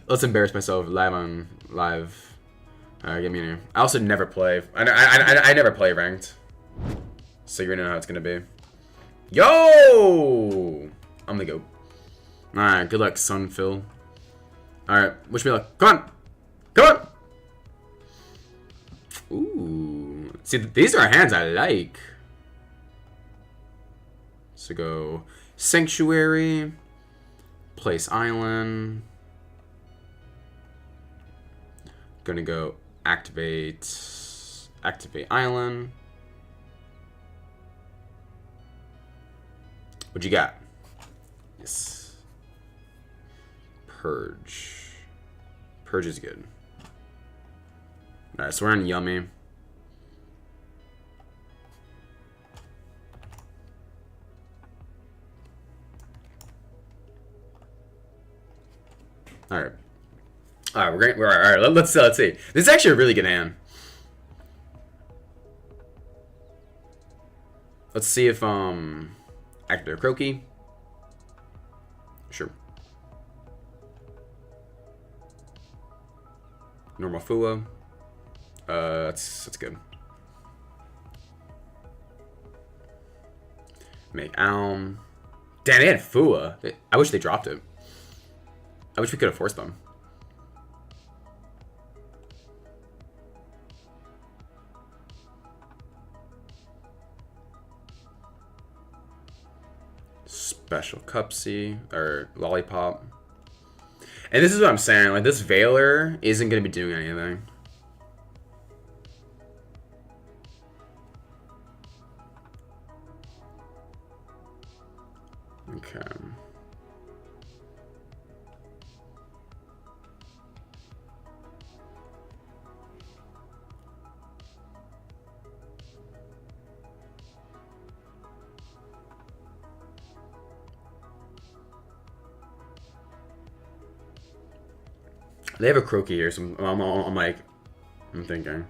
Speaker 1: Let's embarrass myself live. Alright, get me in here. I also never play. I never play ranked. So you're gonna know how it's gonna be. Yo! I'm gonna go. Alright, good luck, son Phil. Alright, wish me luck. Come on! Come on! Ooh. See, these are hands I like. So go Sanctuary. Place Island. Gonna go activate Island. What you got? Yes. Purge. Purge is good. Alright, so we're on Yummy. Alright. Alright, alright, let's see. This is actually a really good hand. Let's see if Actor Croaky. Sure. Normal Fua. That's good. Make Alm. Damn, they had Fua. I wish they dropped it. I wish we could have forced them. Special Cupsy or Lollipop. And this is what I'm saying, like this Valor isn't gonna be doing anything. Okay. They have a croaky here, so I'm like, I'm thinking.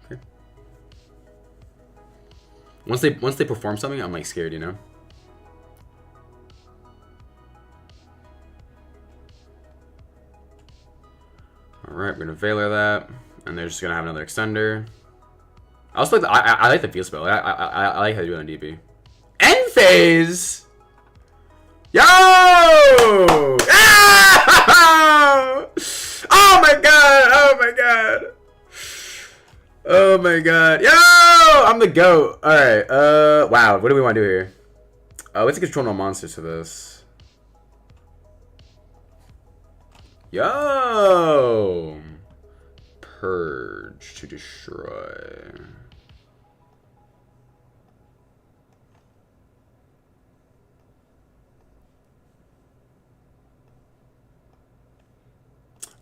Speaker 1: Okay. Once they perform something, I'm like scared, you know. All right, we're gonna Valor that, and they're just gonna have another extender. I also like I like the field spell. I like how you do it on DP. End phase. Yo! Ah! Oh my god! Oh my god! Oh my god! Yo! I'm the GOAT. All right. Wow. What do we want to do here? Let's control no monsters for this. Yo! Purge to destroy.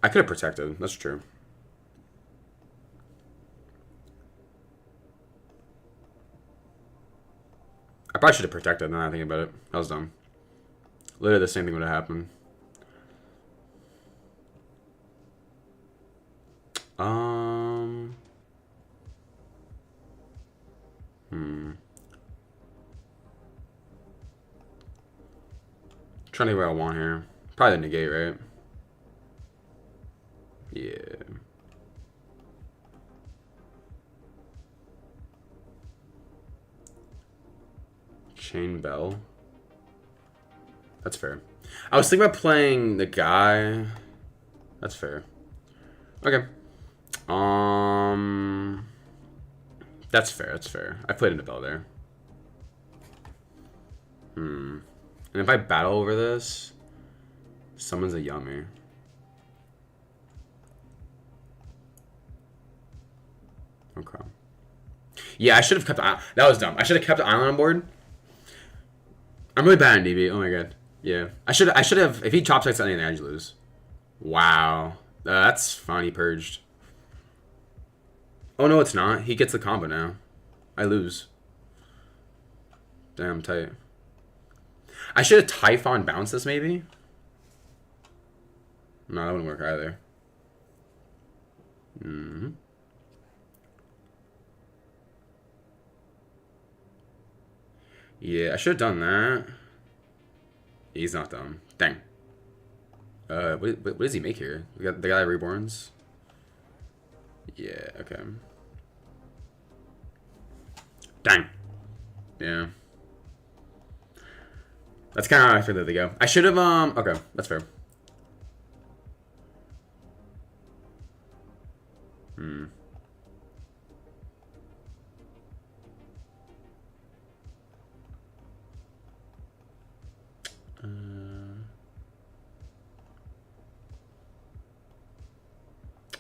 Speaker 1: I could have protected. That's true. I probably should have protected now that I think about it. That was dumb. Literally the same thing would have happened. Trying to think what I want here. Probably the negate, right? Yeah. Chain Bell. That's fair. I was thinking about playing the guy. That's fair. Okay. That's fair. That's fair. I played in the Bell there. And if I battle over this, someone's a yummy. Okay. Yeah, I should have kept the, that was dumb. I should have kept the island on board. I'm really bad in DB. Oh my god. Yeah. I should have if he chop sites anything, I just lose. Wow. That's funny purged. Oh no, it's not. He gets the combo now. I lose. Damn tight. I should have Typhon bounced this maybe. No, that wouldn't work either. Yeah, I should have done that. He's not dumb. Dang. What does he make here? We got the guy reborns. Yeah. Okay. Dang. Yeah. That's kind of how I figured they go. I should have Okay, that's fair.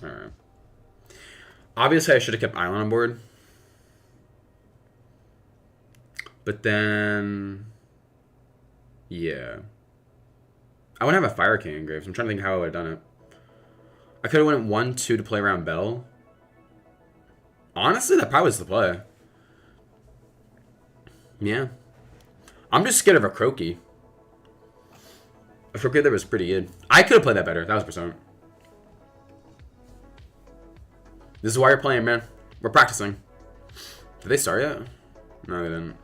Speaker 1: Alright. Obviously, I should have kept Island on board. But then... Yeah. I wouldn't have a Fire King in Graves. I'm trying to think how I would have done it. I could have went 1-2 to play around Bell. Honestly, that probably was the play. Yeah. I'm just scared of a Croaky. A Croaky that was pretty good. I could have played that better. That was percent. This is why you're playing, man. We're practicing. Did they start yet? No, they didn't.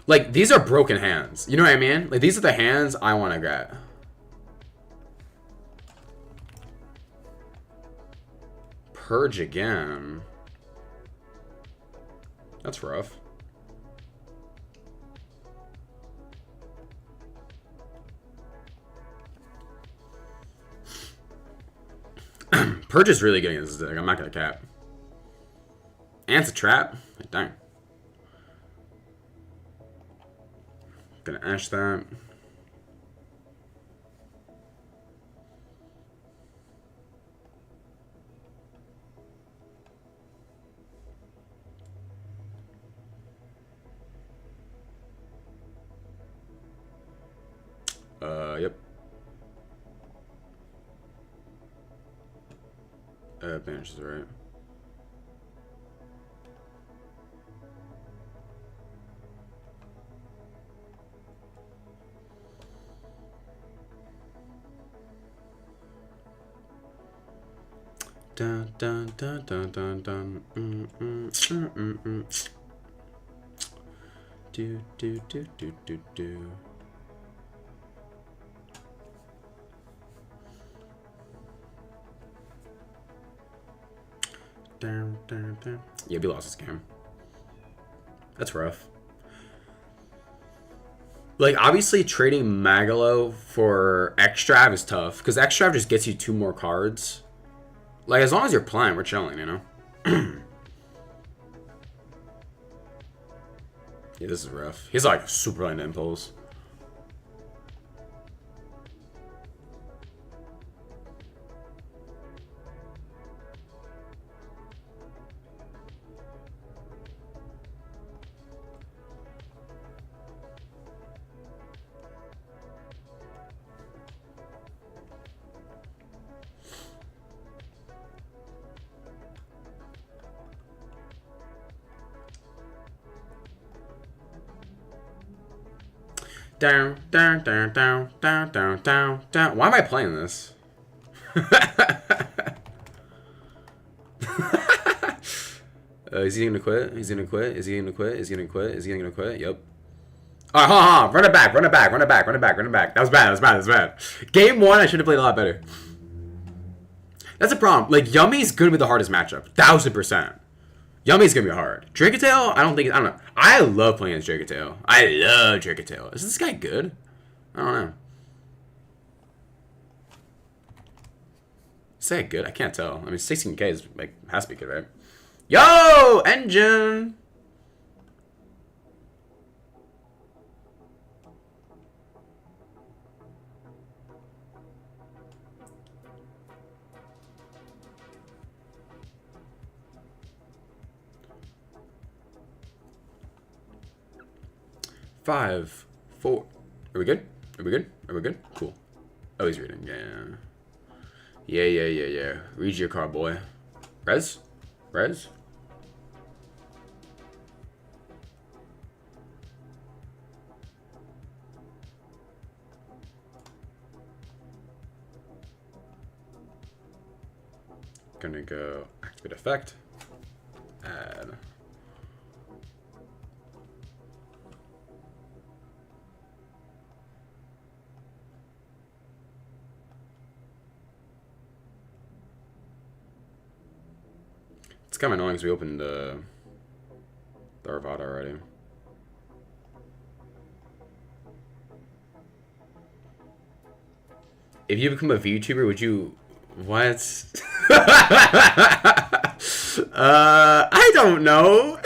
Speaker 1: Like, these are broken hands. You know what I mean? Like, these are the hands I want to get. Purge again. That's rough. Purge is really good against this deck. I'm not going to cap. And it's a trap. Like, dang. Gonna ash that. Yep. Banish is right. Dun, dun, dun, dun, dun, dun. Do, do, do, do, do, do. Dun, dun, dun. Yeah, we lost this game. That's rough. Like, obviously, trading Magalo for Extrav is tough, because Extrav just gets you 2 more cards. Like, as long as you're playing, we're chilling, you know? Yeah, this is rough. He's, like, super into impulse. Down, down, down, down, down, down, down, down. Why am I playing this? Is he gonna quit? He's gonna quit? Is he gonna quit? Is he gonna quit? Is he gonna quit? Yep. Alright, hold on. Run it back, run it back, run it back, run it back, run it back. That was bad, that was bad, that was bad. Game 1, I should have played a lot better. That's a problem. Like, Yummy's gonna be the hardest matchup. 1000%. Yummy's gonna be hard. Dragatail, I don't know. I love playing as Dragatail. I love Dragatail. Is this guy good? I don't know. Is that good? I can't tell. I mean, 16k is, like, has to be good, right? Yo! Engine! Five, 4. Are we good? Are we good? Are we good? Cool. Oh, he's reading. Yeah. Yeah. Read your card, boy. Res? Res? Gonna go activate effect. Add. It's kind of annoying because we opened the Arvada already. If you become a VTuber, would you... What? I don't know.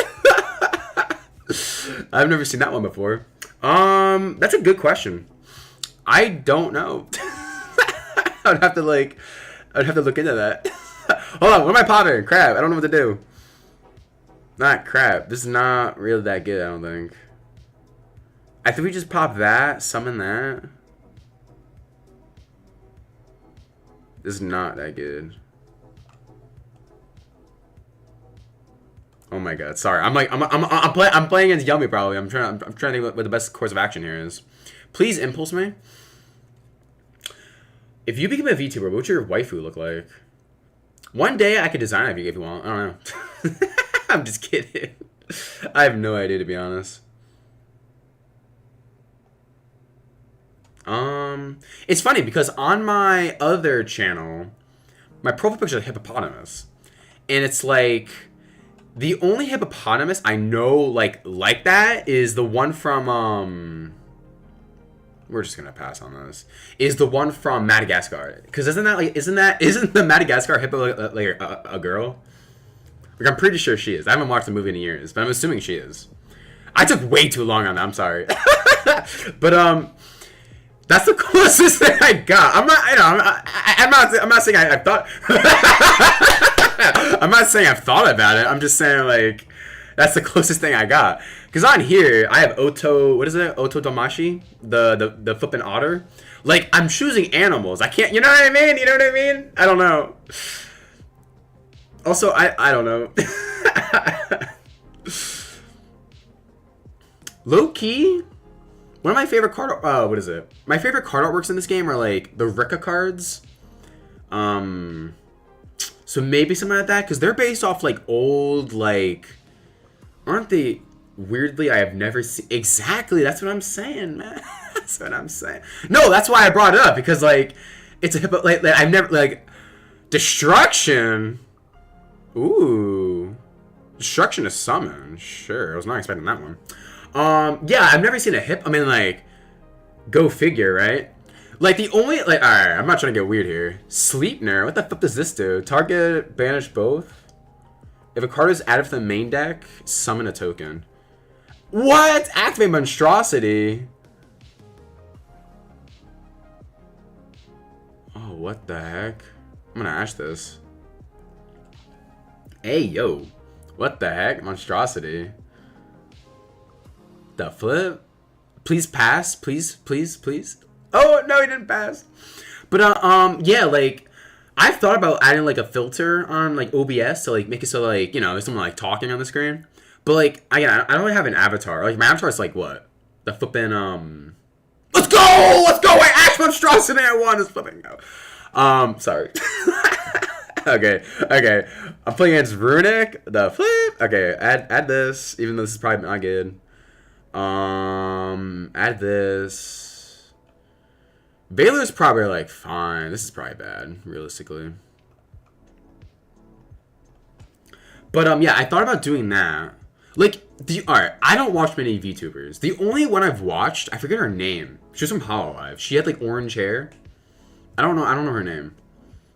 Speaker 1: I've never seen that one before. That's a good question. I don't know. I'd have to look into that. Hold on, what am I popping? Crap, I don't know what to do. Not crap. This is not really that good, I don't think. I think we just pop that, summon that. This is not that good. Oh my god, sorry. I'm playing against Yummy probably. I'm trying to think what the best course of action here is. Please impulse me. If you become a VTuber, what would your waifu look like? One day I could design it if you want. I don't know. I'm just kidding. I have no idea, to be honest. It's funny because on my other channel, my profile picture is a hippopotamus, and it's like the only hippopotamus I know like that is the one from We're just gonna pass on this. Is the one from Madagascar? Because isn't the Madagascar hippo like a girl? Like I'm pretty sure she is. I haven't watched the movie in years, but I'm assuming she is. I took way too long on that. I'm sorry, but that's the closest thing I got. I'm not saying I thought. I'm not saying I've thought about it. I'm just saying like that's the closest thing I got. Because on here I have Oto. What is it? Oto Damashi, the flippin' otter. Like I'm choosing animals. I can't. You know what I mean? You know what I mean? I don't know. Also, I don't know. Low key. One of my favorite card what is it? My favorite card artworks in this game are like the Rika cards. So So maybe something like that, because they're based off like old, like, aren't they? Weirdly, I have never seen. Exactly, that's what I'm saying, man. That's what I'm saying. No, that's why I brought it up, because like it's a hippo. Like I've never like destruction. Ooh, destruction is summon. Sure, I was not expecting that one. Yeah, I've never seen a hip. I mean, like, go figure, right? Like the only like, all right, I'm not trying to get weird here. Sleipnir, what the fuck does this do? Target banish both. If a card is added from the main deck, summon a token. What? Activate monstrosity. Oh, what the heck? I'm gonna ash this. Hey, yo. What the heck? Monstrosity. The flip? Please pass. Please, please, please. Oh, no, he didn't pass. But, yeah, like, I've thought about adding, like, a filter on, like, OBS to, like, make it so, like, you know, there's someone, like, talking on the screen. But, like, I don't really have an avatar. Like, my avatar is, like, what? The flipping, Let's go! Let's go! Wait, Ash Monstrosity I won is flipping go. Sorry. Okay. I'm playing against Runic. The flip. Okay, add this, even though this is probably not good. Add this. Valor's probably like fine. This is probably bad, realistically. But yeah, I thought about doing that. Like alright, I don't watch many VTubers. The only one I've watched, I forget her name. She was from Hololive. She had like orange hair. I don't know her name.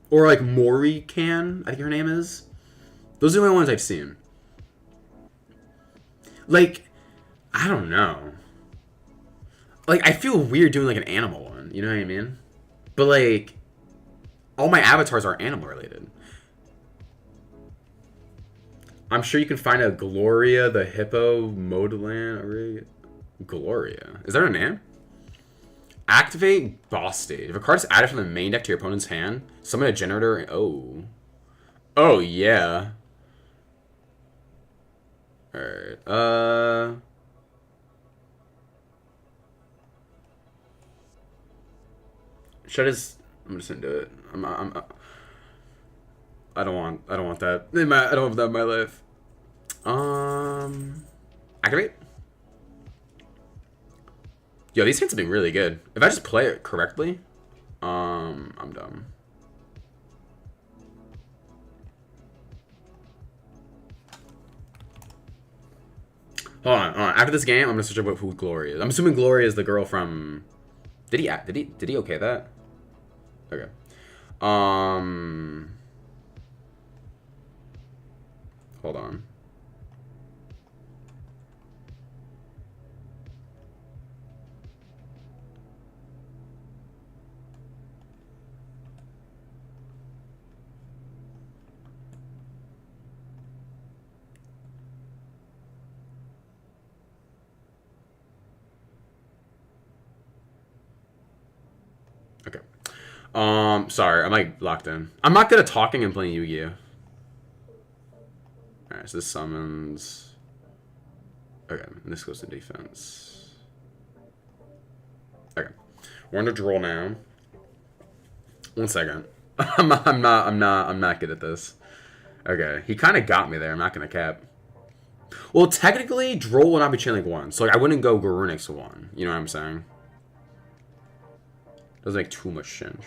Speaker 1: Or like Mori Can, I think her name is. Those are the only ones I've seen. Like, I don't know. Like, I feel weird doing like an animal one, you know what I mean? But like, all my avatars are animal related. I'm sure you can find a Gloria the Hippo Modelan. Gloria. Is that her name? Activate boss stage. If a card is added from the main deck to your opponent's hand, summon a generator. Oh. Oh, yeah. Alright. Should I just... I'm just gonna do it. I don't want that. I don't want that in my life. Activate. Yo, these hits have been really good. If I just play it correctly, I'm dumb. Hold on. After this game, I'm gonna search up who Gloria is. I'm assuming Gloria is the girl from. Did he okay that? Okay. Hold on. Okay. Sorry, I'm like locked in. I'm not good at talking and playing Yu-Gi-Oh. Alright, so this summons. Okay, and this goes to defense. Okay. We're under draw now. 1 second. I'm not good at this. Okay. He kinda got me there, I'm not gonna cap. Well, technically, Droll will not be channeling 1. So like I wouldn't go Garunix to 1. You know what I'm saying? Doesn't make too much sense.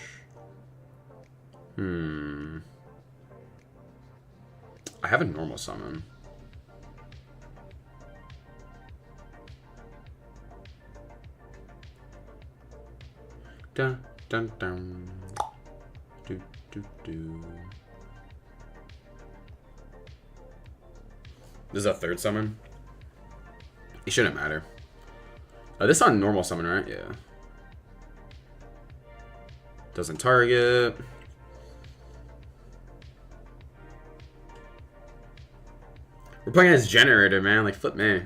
Speaker 1: I have a normal summon. Dun dun dun. Do do do. This is a third summon. It shouldn't matter. This is on normal summon, right? Yeah. Doesn't target. We're playing as generator, man. Like, flip me.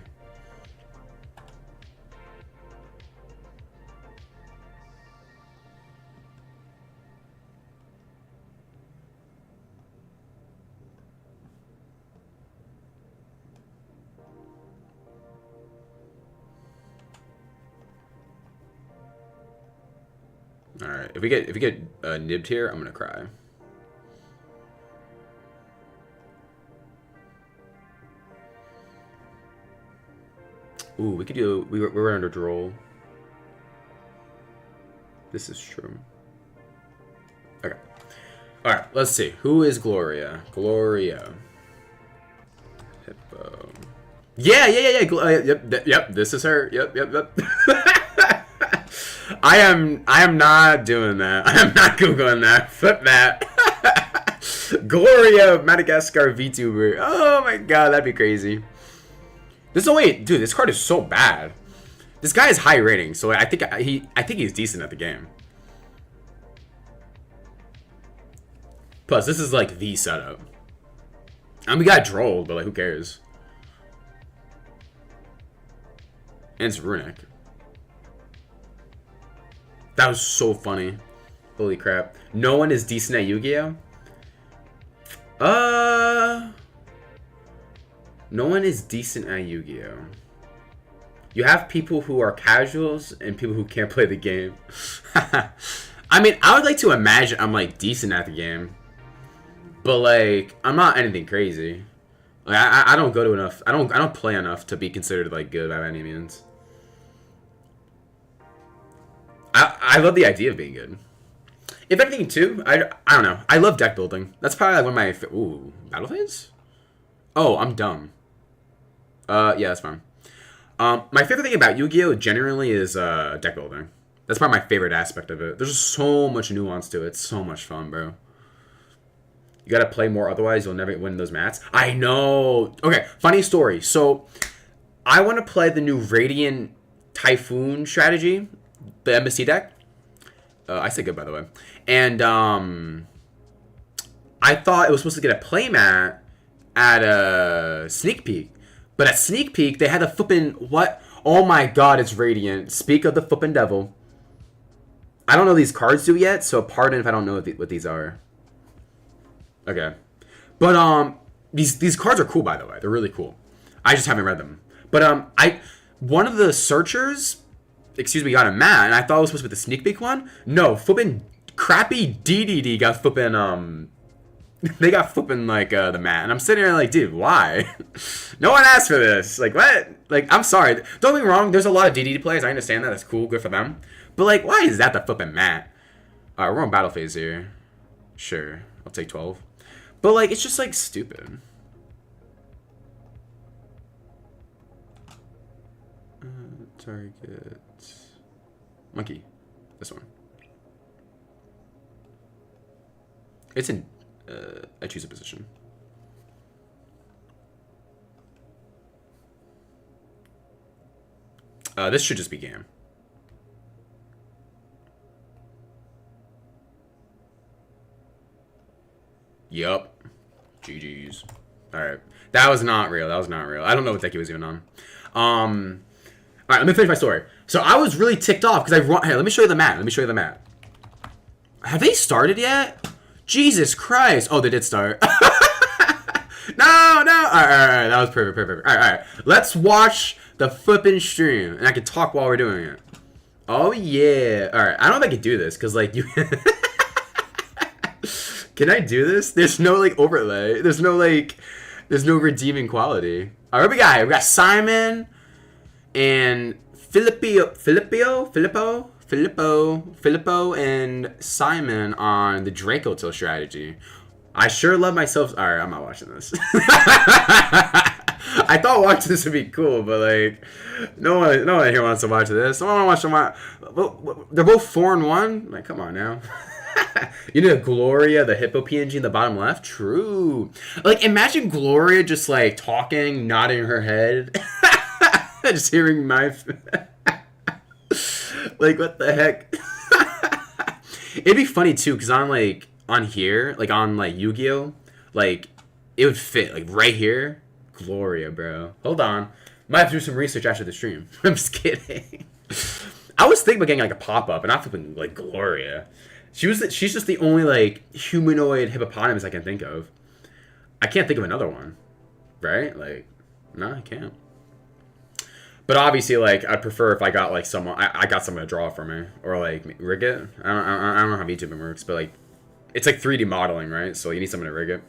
Speaker 1: All right. If we get nibbed here, I'm gonna cry. Ooh, we could do. We're under droll. This is true. Okay. All right. Let's see. Who is Gloria? Gloria. Hippo. Yeah. Yep. This is her. Yep. I am not doing that. I am not googling that. Flip that. Gloria, Madagascar VTuber. Oh my god, that'd be crazy. This wait, dude. This card is so bad. This guy is high rating, so I think he's decent at the game. Plus, this is like the setup. And we got drolled, but like, who cares? And it's runic. That was so funny. Holy crap. No one is decent at Yu-Gi-Oh? No one is decent at Yu-Gi-Oh. You have people who are casuals and people who can't play the game. I mean, I would like to imagine I'm like decent at the game. But like, I'm not anything crazy. Like, I don't go to enough. I don't play enough to be considered like good by any means. I love the idea of being good. If anything, too, I don't know. I love deck building. That's probably like one of my... Ooh, battle phase? Oh, I'm dumb. Yeah, that's fine. My favorite thing about Yu-Gi-Oh! Generally is deck building. That's probably my favorite aspect of it. There's just so much nuance to it. It's so much fun, bro. You gotta play more, otherwise you'll never win those mats. I know! Okay, funny story. So, I want to play the new Radiant Typhoon strategy. The Embassy deck. I said good, by the way. And I thought it was supposed to get a playmat at a Sneak Peek. But at Sneak Peek, they had a flippin' what? Oh my god, it's Radiant. Speak of the flippin' devil. I don't know these cards do yet, so pardon if I don't know what these are. Okay. But these cards are cool, by the way. They're really cool. I just haven't read them. But one of the searchers... Excuse me, got a mat, and I thought it was supposed to be the Sneak Peek one. No, flippin' crappy DDD got flippin' they got flippin' like the mat, and I'm sitting there like, dude, why? No one asked for this. Like, what? Like, I'm sorry. Don't get me wrong. There's a lot of DDD players. I understand that. That's cool. Good for them. But like, why is that the flippin' mat? All right, we're on battle phase here. Sure, I'll take 12. But like, it's just like stupid. Target. Monkey. This one. It's in... I choose a position. This should just be Gam. Yup. GG's. Alright. That was not real. That was not real. I don't know what deck he was even on. Alright, let me finish my story. So I was really ticked off because Hey, let me show you the mat. Let me show you the mat. Have they started yet? Jesus Christ. Oh, they did start. No. Alright. That was perfect. Alright. Let's watch the flippin' stream. And I can talk while we're doing it. Oh, yeah. Alright. I don't know if I can do this because, like, you... Can I do this? There's no, like, overlay. There's no redeeming quality. Alright, we got Simon... And Filippo and Simon on the Draco Till strategy. I sure love myself. Alright, I'm not watching this. I thought watching this would be cool, but like, no one here wants to watch this. Someone wants to watch. They're both 4-1. Like, come on now. You know Gloria, the Hippo PNG in the bottom left? True. Like, imagine Gloria just like talking, nodding her head. Just hearing my... Like, what the heck? It'd be funny, too, because on here, like, on, like, Yu-Gi-Oh!, like, it would fit, like, right here. Gloria, bro. Hold on. Might have to do some research after the stream. I'm just kidding. I was thinking about getting, like, a pop-up, and not flipping, like, Gloria. She's just the only, like, humanoid hippopotamus I can think of. I can't think of another one. Right? Like, no, I can't. But obviously, like, I'd prefer if I got, like, someone... I got someone to draw for me. Or, like, rig it. I don't know how VTubing works, but, like... It's, like, 3D modeling, right? So you need someone to rig it.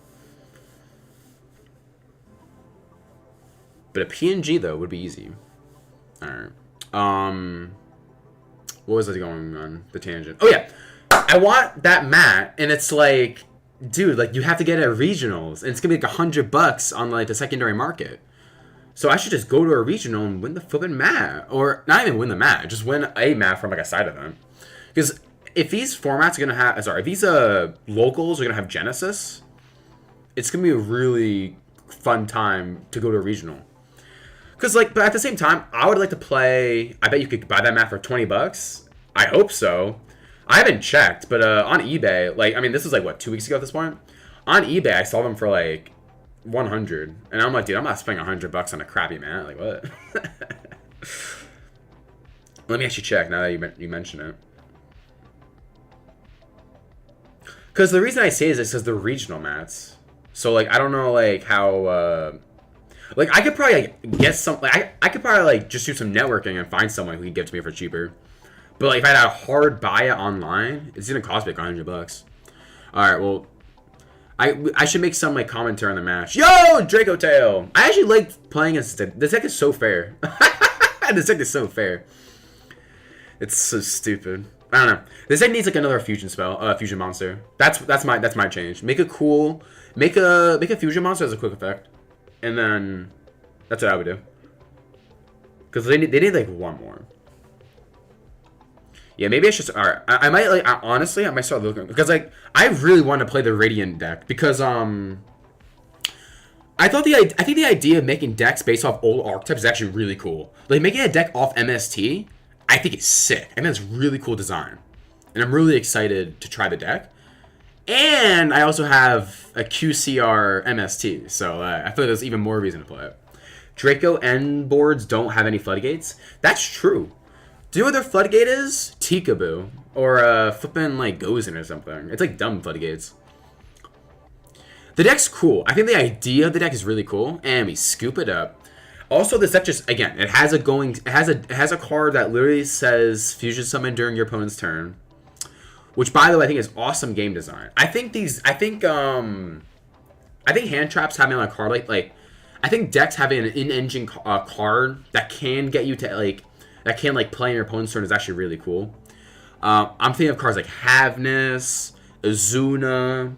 Speaker 1: But a PNG, though, would be easy. All right. What was I going on the tangent? Oh yeah, I want that mat, and it's like, dude, like you have to get it at regionals, and it's gonna be like $100 on like the secondary market. So I should just go to a regional and win the flipping mat, or not even win the mat, just win a mat from like a side event. Because if these formats are gonna have, sorry, if these locals are gonna have Genesis, it's gonna be a really fun time to go to a regional. Because, like, but at the same time, I would like to play. I bet you could buy that map for $20. I hope so. I haven't checked, but on eBay, like, I mean, this was like what, 2 weeks ago at this point. On eBay, I saw them for like 100, and I'm like, dude, I'm not spending $100 on a crappy map. Like, what? Let me actually check now that you mention it. Because the reason I say is because they're regional mats. So like, I don't know like how. Like, I could probably like, get some... Like, I could probably, like, just do some networking and find someone who can give it to me for cheaper. But, like, if I had a hard buy it online, it's going to cost me, like, $100. Alright, well... I should make some, like, commentary on the match. Yo! Draco Tail! I actually like playing as... This deck is so fair. This deck is so fair. It's so stupid. I don't know. This deck needs, like, another fusion spell. Fusion monster. That's my change. Make a cool... Make a fusion monster as a quick effect. And then, that's what I would do. Because they need like one more. Yeah, maybe I should. All right, I might like. Honestly, I might start looking because like I really want to play the Radiant deck because I think the idea of making decks based off old archetypes is actually really cool. Like making a deck off MST, I think it's sick. I think that's really cool design, and I'm really excited to try the deck. And I also have a QCR MST, so I feel like there's even more reason to play it. Draco end boards don't have any floodgates. That's true. Do you know what their floodgate is? Tikaboo. Or flipping like Gozen or something. It's like dumb floodgates. The deck's cool. I think the idea of the deck is really cool, and we scoop it up. Also, this deck just, again, it has a card that literally says Fusion Summon during your opponent's turn. Which, by the way, I think is awesome game design. I think hand traps having a card like I think decks having an in-engine card that can get you to that can play in your opponent's turn is actually really cool. I'm thinking of cards like Havness, Azuna.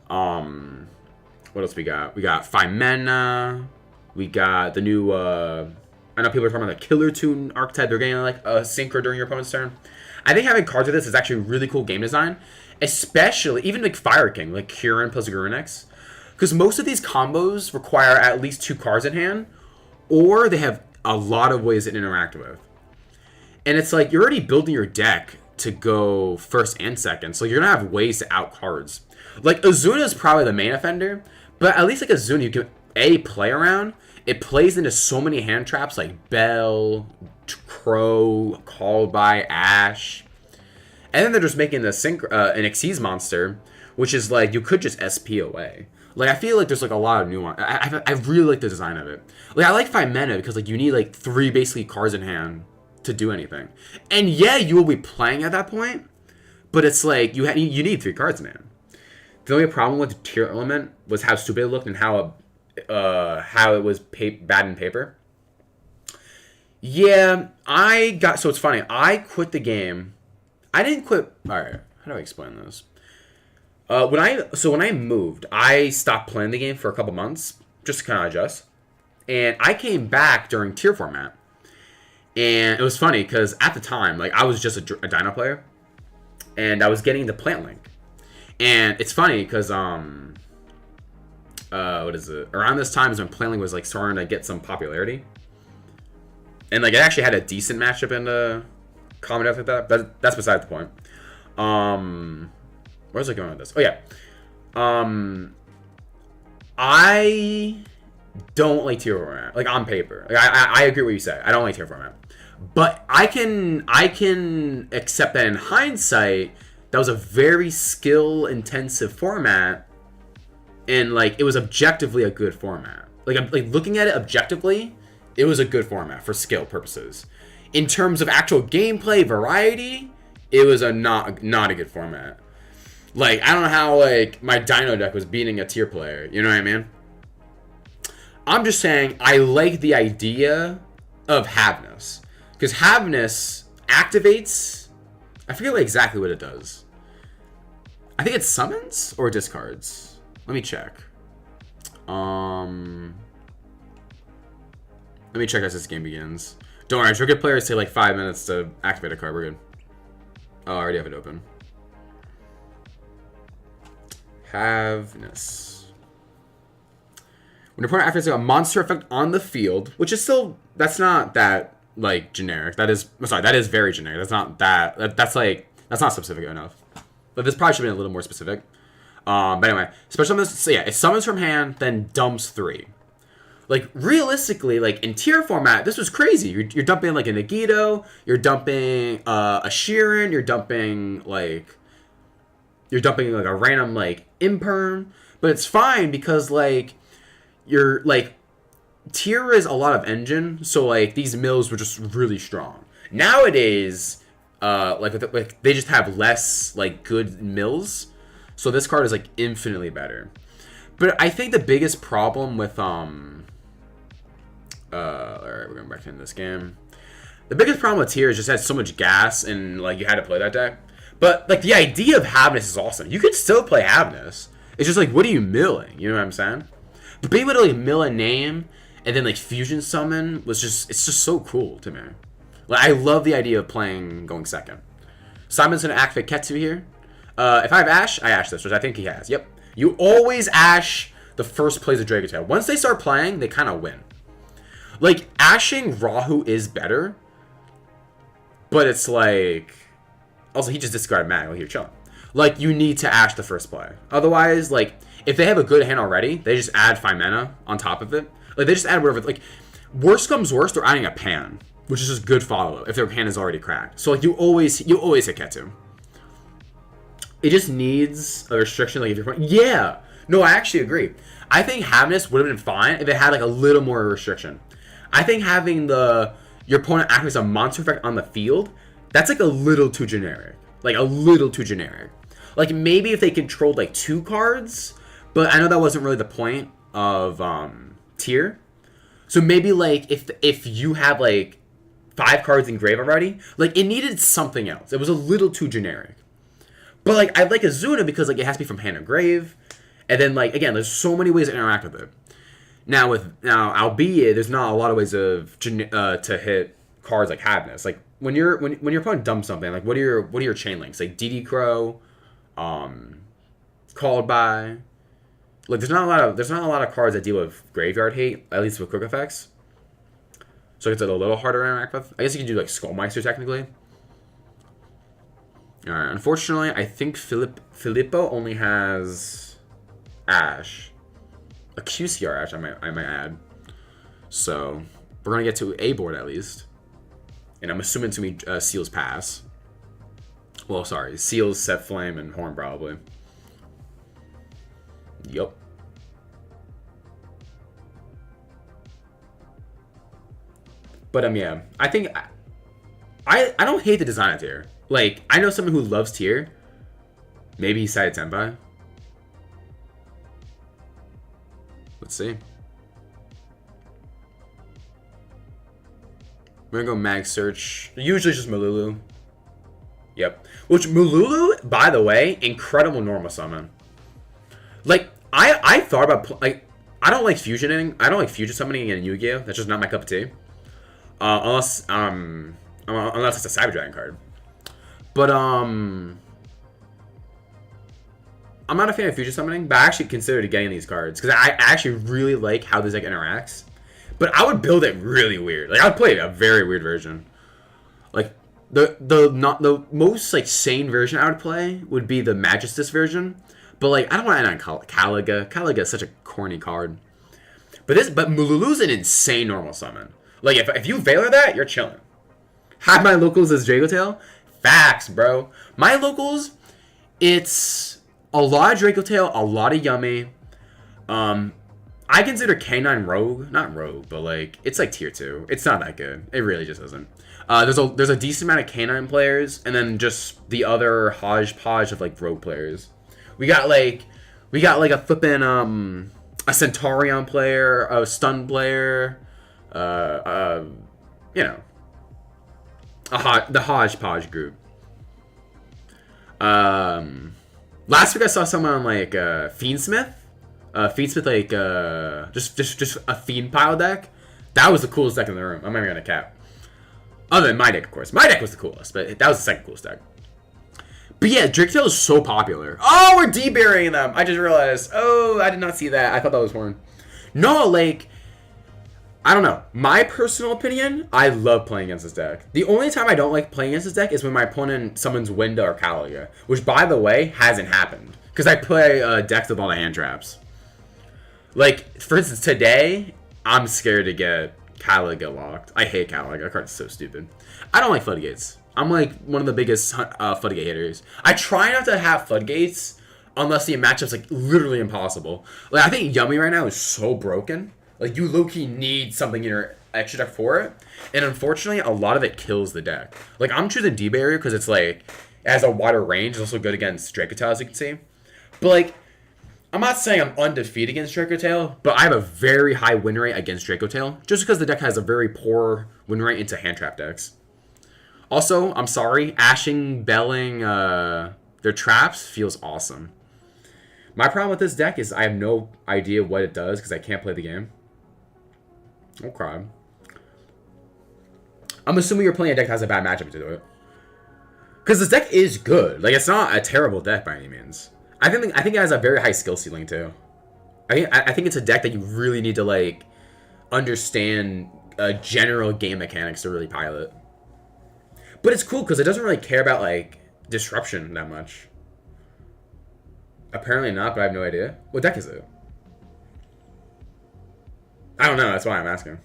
Speaker 1: What else we got? We got Phimena. We got the new. I know people are talking about the Killer Tune archetype. They're getting like a synchro during your opponent's turn. I think having cards like this is actually really cool game design, especially even like Fire King, like Kieran plus Gurunex, because most of these combos require at least 2 cards in hand, or they have a lot of ways to interact with. And it's like you're already building your deck to go first and second, so you're gonna have ways to out cards. Like Azuna is probably the main offender, but at least like Azuna, you can play around. It plays into so many hand traps like Bell, Crow, Called by, Ash. And then they're just making an Xyz monster, which is like, you could just SP away. Like, I feel like there's like a lot of nuance. I really like the design of it. Like, I like Phimena because like you need like 3 basically cards in hand to do anything. And yeah, you will be playing at that point, but it's like, you need 3 cards in hand. The only problem with the tier element was how stupid it looked and how it was bad in paper. Yeah, so it's funny. I quit the game. I didn't quit. All right, how do I explain this? When I moved, I stopped playing the game for a couple months just to kind of adjust, and I came back during tier format. And it was funny because at the time, like I was just a Dino player, and I was getting the Plant Link. And it's funny because what is it? Around this time is when Plant Link was like starting to get some popularity. And like it actually had a decent matchup in the common death like that. But that's beside the point. Where's I going with this? Oh yeah. I don't like tier format. Like on paper. Like I agree with what you say. I don't like tier format. But I can accept that in hindsight, that was a very skill intensive format. And like it was objectively a good format. Like looking at it objectively, it was a good format for skill purposes. In terms of actual gameplay variety, it was not a good format. Like I don't know how like my Dino deck was beating a tier player. You know what I mean? I'm just saying I like the idea of Havness. Because Havness activates... I forget exactly what it does. I think it summons or discards. Let me check. Let me check as this game begins. Don't worry, trigger players take like 5 minutes to activate a card. We're good. Oh, I already have it open. Havness. When opponent activates a monster effect on the field, which is still, that's not that like generic. That is, I'm sorry, that is very generic. That's not that. That's like, that's not specific enough. But this probably should be a little more specific. But anyway, special summons. So yeah, it summons from hand, then dumps 3. Like realistically, like in tier format, this was crazy. You're dumping like a Nagito, you're dumping a Sheeran, you're dumping like a random like Imperm, but it's fine because like you're like tier is a lot of engine, so like these mills were just really strong. Nowadays, like they just have less like good mills, so this card is like infinitely better. But I think the biggest problem with alright, we're going back into this game. The biggest problem with tier is just had so much gas and like you had to play that deck. But like the idea of Havness is awesome. You could still play Havness. It's just like, what are you milling? You know what I'm saying? But being able to like mill a name and then like fusion summon was just, it's just so cool to me. Like I love the idea of going second. Simon's gonna activate Ketsu here. If I have Ash, I Ash this, which I think he has. Yep. You always Ash the first plays of Dragon Tail. Once they start playing, they kind of win. Like, ashing Rahu is better, but it's like... Also, he just discarded Mag while you're chilling. Like, you need to ash the first play. Otherwise, like, if they have a good hand already, they just add 5 mana on top of it. Like, they just add whatever... Like, worst comes worst, they're adding a Pan, which is just good follow-up if their hand is already cracked. So, like, you always hit Ketsu. It just needs a restriction, like, if you're... Yeah! No, I actually agree. I think Havness would have been fine if it had, like, a little more restriction. I think having your opponent act as a monster effect on the field, that's like a little too generic. Like a little too generic. Like maybe if they controlled like 2 cards, but I know that wasn't really the point of tier. So maybe like if you have like 5 cards in grave already, like it needed something else. It was a little too generic. But like I like Azuna because like it has to be from hand or grave, and then like again, there's so many ways to interact with it. Now, albeit there's not a lot of ways of to hit cards like Havness. Like when your opponent dumps something, like what are your chain links? Like DD Crow, Called By. Like there's not a lot of cards that deal with graveyard hate, at least with quick effects. So it's a little harder to interact with. I guess you can do like Skullmeister technically. All right. Unfortunately, I think Filippo only has Ash. A QCR Ash, I might add. So we're gonna get to a board at least, and I'm assuming it's gonna be Seal's Pass. Well, sorry, Seal's Set Flame and Horn probably. Yup. But yeah, I think I don't hate the design of tier. Like I know someone who loves tier. Maybe he's Sai Tenpai. Let's see. We're gonna go mag search. Usually just Malulu. Yep. Which Malulu, by the way, incredible normal summon. Like I thought about like I don't like fusion summoning in Yu-Gi-Oh. That's just not my cup of tea. Unless it's a Cyber Dragon card. But I'm not a fan of fusion summoning, but I actually considered getting these cards because I actually really like how this deck interacts. But I would build it really weird. Like I would play a very weird version. Like the most like sane version I would play would be the Magistus version. But like I don't want to end on Caliga. Caliga is such a corny card. But Mululu's an insane normal summon. Like if you Veiler that, you're chilling. Have my locals as Drago Tail? Facts, bro. My locals, it's a lot of Draco Tail, a lot of Yummy. I consider K9 Rogue, not Rogue, but like it's like tier 2. It's not that good. It really just isn't. There's a decent amount of K9 players, and then just the other hodgepodge of like Rogue players. We got like a flippin' a Centaurion player, a Stun player, you know, the hodgepodge group. Last week I saw someone on like Fiendsmith. Fiendsmith like just a Fiend pile deck. That was the coolest deck in the room. I'm not even gonna cap. Other than my deck, of course. My deck was the coolest, but that was the second coolest deck. But yeah, Drake-tail is so popular. Oh, we're deburying them. I just realized. Oh, I did not see that. I thought that was Horn. No, like, I don't know. My personal opinion, I love playing against this deck. The only time I don't like playing against this deck is when my opponent summons Winda or Caliga, which, by the way, hasn't happened. Because I play decks with all the hand traps. Like, for instance, today, I'm scared to get Caliga locked. I hate Caliga. That card's so stupid. I don't like Floodgates. I'm like one of the biggest Floodgate haters. I try not to have Floodgates unless the matchup's like literally impossible. Like I think Yummy right now is so broken. Like you low-key need something in your extra deck for it. And unfortunately, a lot of it kills the deck. Like I'm choosing D-Barrier because it's like, it has a wider range. It's also good against Dracotail, as you can see. But like, I'm not saying I'm undefeated against Dracotail, but I have a very high win rate against Dracotail. Just because the deck has a very poor win rate into hand trap decks. Also, I'm sorry, ashing, belling their traps feels awesome. My problem with this deck is I have no idea what it does because I can't play the game. Oh, crap. I'm assuming you're playing a deck that has a bad matchup to do it. Because this deck is good. Like, it's not a terrible deck by any means. I think it has a very high skill ceiling, too. I think it's a deck that you really need to, like, understand general game mechanics to really pilot. But it's cool because it doesn't really care about, like, disruption that much. Apparently not, but I have no idea. What deck is it? I don't know, that's why I'm asking.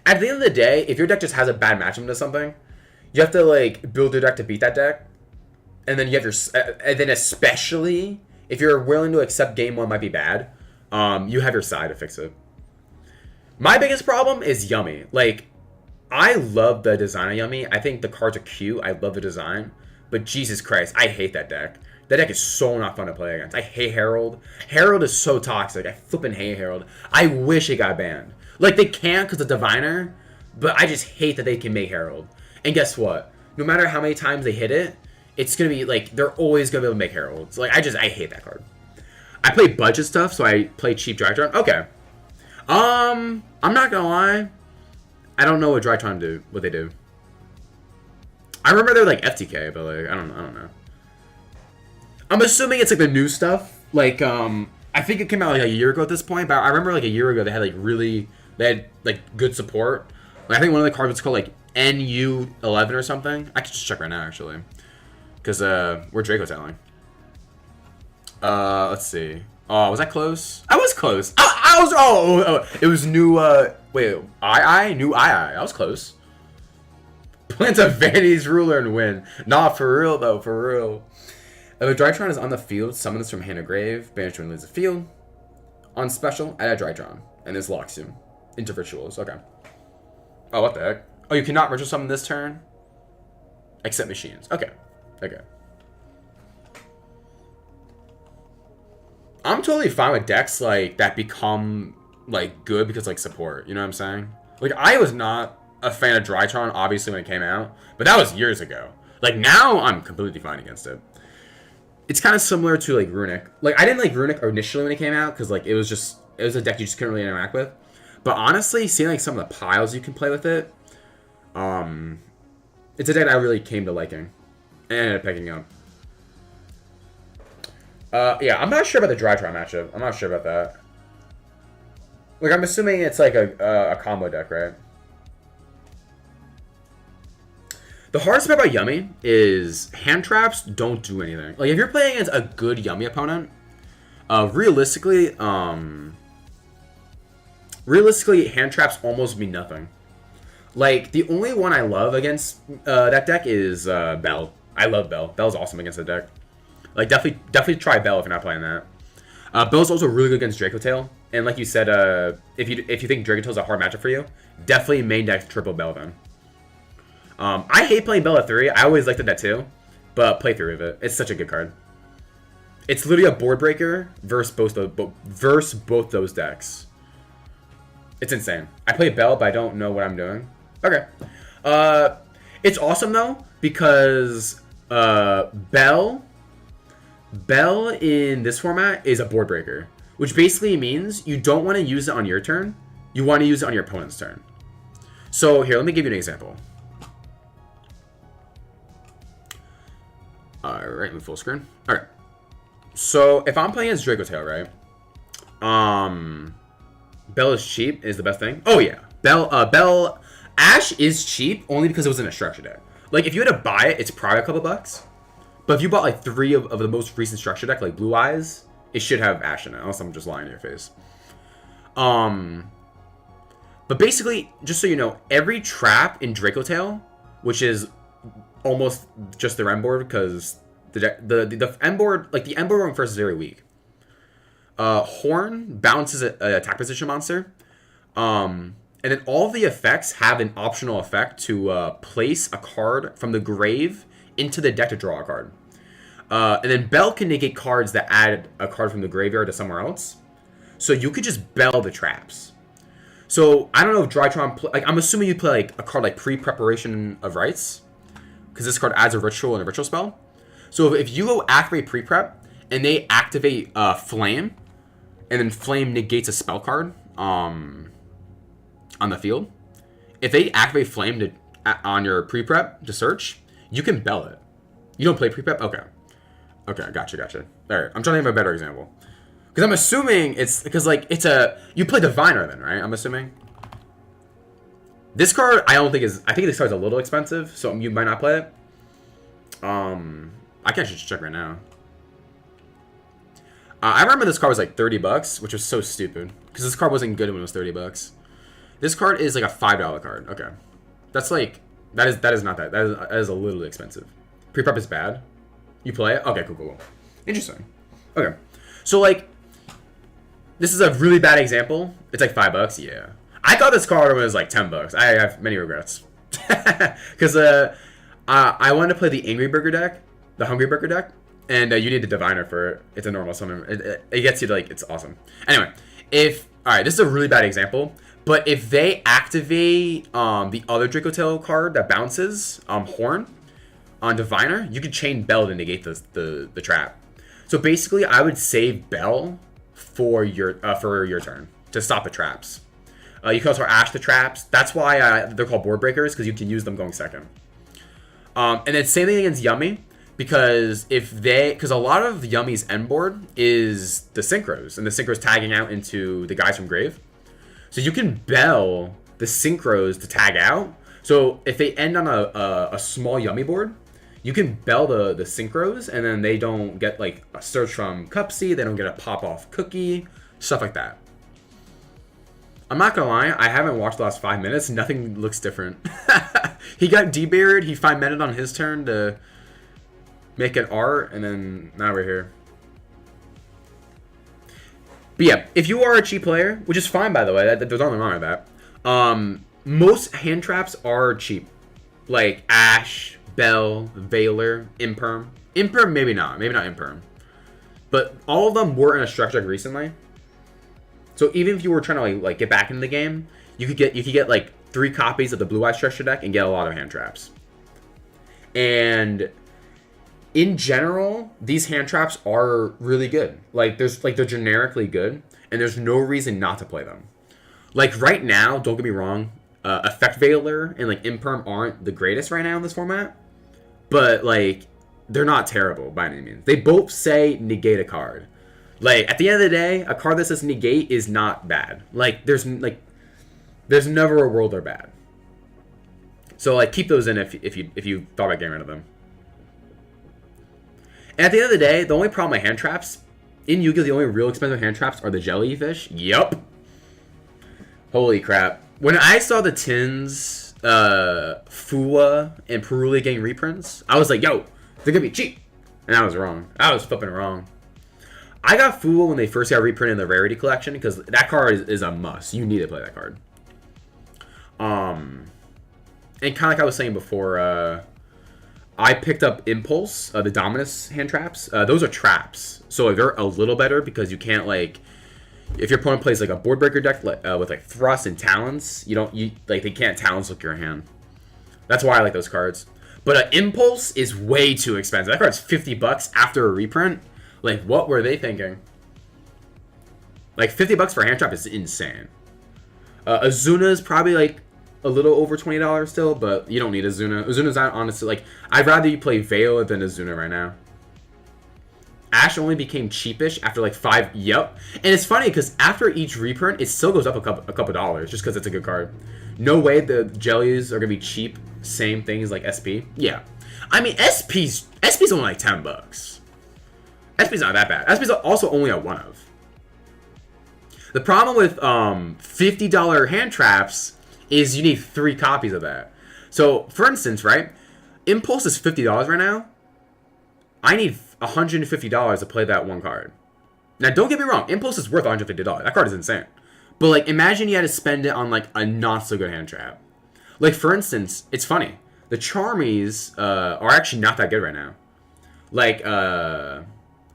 Speaker 1: At the end of the day, if your deck just has a bad matchup into something, you have to, like, build your deck to beat that deck. And then you have your... and then especially, if you're willing to accept game one might be bad, you have your side to fix it. My biggest problem is Yummy. Like... I love the design of Yummy. I think the cards are cute. I love the design. But Jesus Christ, I hate that deck. That deck is so not fun to play against. I hate Herald. Herald is so toxic. I flippin' hate Herald. I wish it got banned. Like, they can't because of Diviner, but I just hate that they can make Herald. And guess what? No matter how many times they hit it, it's going to be, like, they're always going to be able to make Heralds. Like, I hate that card. I play budget stuff, so I play cheap Drytron. Okay. I'm not going to lie. I don't know what Drytron do, what they do. I remember they're like FTK, but like I don't know. I'm assuming it's like the new stuff. Like I think it came out like a year ago at this point, but I remember like a year ago they had like good support. Like I think one of the cards was called like NU11 or something. I can just check right now actually, because we're Draco telling. Let's see. Oh, was that close? I was close. I was. Oh, it was new. Wait, new II. I was close. Plant a Vanity's Ruler and win. Nah, for real though, for real. If a Drytron is on the field, summon this from hand or grave, banish when it leaves the field. On special, add a Drytron, and this locks you into rituals. Okay. Oh, what the heck? Oh, you cannot ritual summon this turn, except machines. Okay. Okay. I'm totally fine with decks like that become like good because like support. You know what I'm saying? Like I was not a fan of Drytron obviously when it came out, but that was years ago. Like now I'm completely fine against it. It's kind of similar to like Runic. Like I didn't like Runic initially when it came out because like it was a deck you just couldn't really interact with. But honestly, seeing like some of the piles you can play with it, it's a deck I really came to liking and ended up picking up. Yeah, I'm not sure about the Drytron matchup. I'm not sure about that. Like, I'm assuming it's like a combo deck, right? The hardest part about Yummy is hand traps don't do anything. Like, if you're playing against a good Yummy opponent, realistically, hand traps almost mean nothing. Like, the only one I love against that deck is Bell. I love Bell. Bell's awesome against the deck. Like, definitely try Bell if you're not playing that. Bell's also really good against Dracotail. And like you said, if you think Dracotail's a hard matchup for you, definitely main deck triple Bell then. I hate playing Bell at 3. I always liked that too. But play through with it. It's such a good card. It's literally a board breaker versus both those decks. It's insane. I play Bell, but I don't know what I'm doing. Okay. Uh, it's awesome though because Bell in this format is a board breaker, which basically means you don't want to use it on your turn. You want to use it on your opponent's turn. So here, let me give you an example. Alright, move full screen. Alright. So if I'm playing as Draco Tail, right? Bell is cheap is the best thing. Oh yeah. Bell Ash is cheap only because it was in a structure deck. Like if you had to buy it, it's probably a couple bucks. But if you bought like 3 of the most recent structure deck, like Blue Eyes, it should have Ash in it, unless I'm just lying to your face. But basically, just so you know, every trap in Draco Tail, which is almost just their end board, because the end board, like the end board going first is very weak. Horn bounces an attack position monster. And then all of the effects have an optional effect to place a card from the grave into the deck to draw a card. And then Bell can negate cards that add a card from the graveyard to somewhere else. So you could just Bell the traps. So I don't know if Drytron, like I'm assuming you play like a card like Pre-Preparation of Rites, because this card adds a ritual and a ritual spell. So if you go activate Pre-Prep and they activate Flame, and then Flame negates a spell card on the field, if they activate Flame on your Pre-Prep to search, you can Bell it. You don't play Pre-Prep? Okay. Okay, gotcha. All right, I'm trying to think of a better example. Because I'm assuming it's because like you play Diviner then, right? I'm assuming. This card I don't think is. I think this card's a little expensive, so you might not play it. I can just check right now. I remember this card was like $30, which was so stupid because this card wasn't good when it was $30. This card is like a $5 card. Okay, that's like that is not that. That is a little expensive. Pre-prep is bad. You play it? Okay, cool. Interesting. Okay, so like. This is a really bad example. It's like $5. Yeah. I thought this card was like $10. I have many regrets. Because I wanted to play the Angry Burger deck, the Hungry Burger deck, and you need the Diviner for it. It's a normal summon. It gets you to like, it's awesome. Anyway, alright, this is a really bad example, but if they activate the other Draco Tail card that bounces, Horn, on Diviner, you can chain Bell to negate the trap. So basically, I would save Bell for your turn to stop the traps. You can also Ash the traps. That's why they're called board breakers, because you can use them going second. And then same thing against Yummy, because a lot of Yummy's end board is the Synchros, and the Synchros tagging out into the guys from Grave. So you can Bell the Synchros to tag out. So if they end on a small Yummy board, you can Bell the Synchros, and then they don't get like a search from Cupsy, they don't get a pop-off cookie, stuff like that. I'm not gonna lie, I haven't watched the last 5 minutes, nothing looks different. He got D-Beard, he 5-minute on his turn to make an art, and then now we're here. But yeah, if you are a cheap player, which is fine by the way, there's nothing wrong with that, most hand traps are cheap. Like Ash, Bell, Veiler, Imperm. Imperm, maybe not Imperm. But all of them were in a structure deck recently. So even if you were trying to like get back into the game, you could get like 3 copies of the Blue Eye structure deck and get a lot of hand traps. And in general, these hand traps are really good. Like they're generically good, and there's no reason not to play them. Like right now, don't get me wrong, Effect Veiler and like Imperm aren't the greatest right now in this format. But, like, they're not terrible by any means. They both say negate a card. Like, at the end of the day, a card that says negate is not bad. Like, there's never a world they're bad. So, like, keep those in if you thought about getting rid of them. And at the end of the day, the only problem with hand traps, in Yu-Gi-Oh! The only real expensive hand traps are the jellyfish. Yup. Holy crap. When I saw the tins... Fua and Perulia getting reprints, I was like, yo, they're gonna be cheap. And I was wrong. I was flipping wrong. I got Fua when they first got reprinted in the Rarity Collection, because that card is a must. You need to play that card. And kind of like I was saying before, I picked up Impulse, the Dominus hand traps. Those are traps. So they're a little better because you can't like... If your opponent plays like a board breaker deck with like thrust and talents, you like they can't talents look your hand. That's why I like those cards. But Impulse is way too expensive. That card's $50 after a reprint. Like, what were they thinking? Like, $50 for a hand trap is insane. Azuna is probably like a little over $20 still, but you don't need Azuna. Azuna's not honestly like, I'd rather you play Veil than Azuna right now. Ash only became cheapish after like 5. Yep. And it's funny because after each reprint, it still goes up a couple dollars just because it's a good card. No way the jellies are gonna be cheap. Same things like SP. Yeah. I mean, SP's only like $10. SP's not that bad. SP's also only a 1 of. The problem with $50 hand traps is you need 3 copies of that. So, for instance, right? Impulse is $50 right now. I need $150 to play that one card. Now, don't get me wrong. Impulse is worth $150. That card is insane. But, like, imagine you had to spend it on, like, a not-so-good hand trap. Like, for instance, it's funny. The Charmies are actually not that good right now. Like, I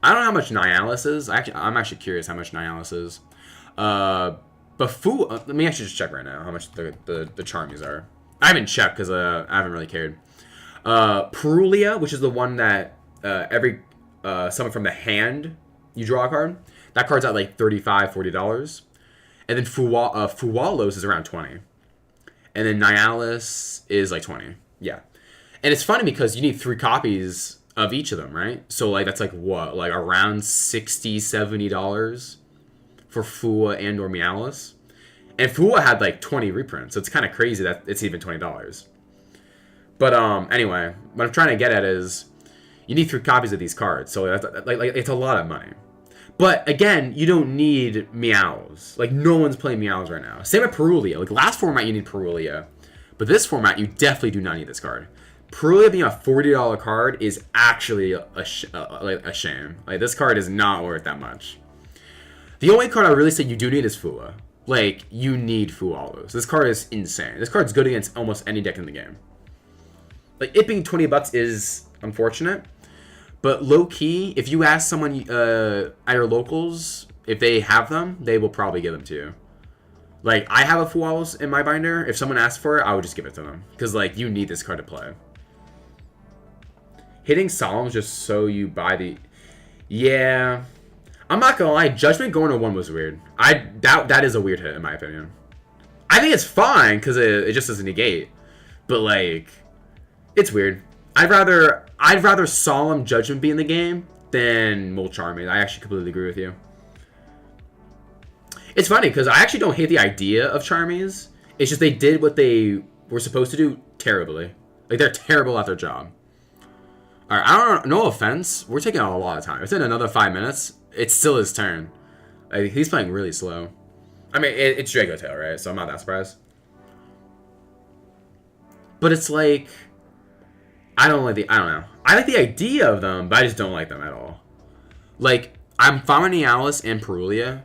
Speaker 1: don't know how much Nihilus is. I'm actually curious how much Nihilus is. But let me actually just check right now how much the Charmies are. I haven't checked because I haven't really cared. Perulia, which is the one that every summon from the hand you draw a card. That card's at like $35, $40. And then Fuwalos is around 20. And then Nihilus is like 20. Yeah. And it's funny because you need 3 copies of each of them, right? So like that's like what? Like around $60, $70 for Fua and or Meowless. And Fua had like 20 reprints, so it's kind of crazy that it's even $20. But anyway, what I'm trying to get at is you need 3 copies of these cards, so that's, like it's a lot of money. But again, you don't need Meows. Like no one's playing Meows right now. Same with Perulia. Like last format you need Perulia, but this format you definitely do not need this card. Perulia being a $40 card is actually a shame. Like this card is not worth that much. The only card I really say you do need is Fua. Like, you need Fualos. This card is insane. This card's good against almost any deck in the game. Like, it being $20 is unfortunate. But low-key, if you ask someone at your locals if they have them, they will probably give them to you. Like, I have a Fualos in my binder. If someone asks for it, I would just give it to them. Because, like, you need this card to play. Hitting Solemn just so you buy the... Yeah... I'm not gonna lie, Judgment going to 1 was weird. That is a weird hit in my opinion. I think it's fine because it just doesn't negate, but like, it's weird. I'd rather Solemn Judgment be in the game than Molt Charming. I actually completely agree with you. It's funny because I actually don't hate the idea of Charmies. It's just they did what they were supposed to do terribly. Like they're terrible at their job. All right, no offense, we're taking a lot of time. It's in another 5 minutes. It's still his turn. Like, he's playing really slow. I mean, it's Drago Tail, right? So I'm not that surprised. But it's like, I don't know. I like the idea of them, but I just don't like them at all. Like, I'm fine with Nialis and Perulia.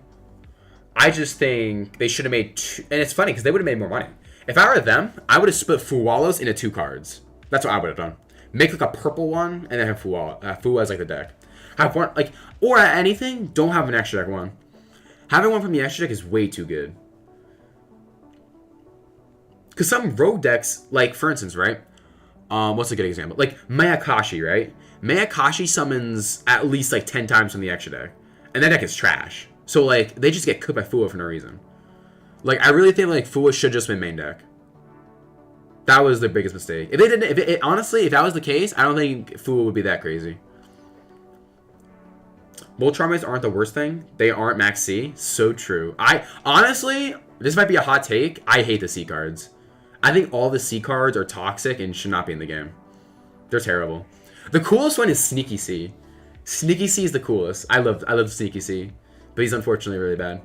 Speaker 1: I just think they should have made two, and it's funny because they would have made more money. If I were them, I would have split Fuwalos into 2 cards. That's what I would have done. Make like a purple one, and then have Fuwa as like the deck. Have one, like, or anything, don't have an extra deck one. Having one from the extra deck is way too good. Because some rogue decks, like, for instance, right? What's a good example? Like, Mayakashi, right? Mayakashi summons at least, like, 10 times from the extra deck. And that deck is trash. So, like, they just get cooked by Fuwa for no reason. Like, I really think, like, Fuwa should just been main deck. That was their biggest mistake. If they didn't, honestly, if that was the case, I don't think Fuwa would be that crazy. Molt Charmers aren't the worst thing. They aren't max C. So true. Honestly, this might be a hot take. I hate the C cards. I think all the C cards are toxic and should not be in the game. They're terrible. The coolest one is Sneaky C. Sneaky C is the coolest. I love Sneaky C, but he's unfortunately really bad.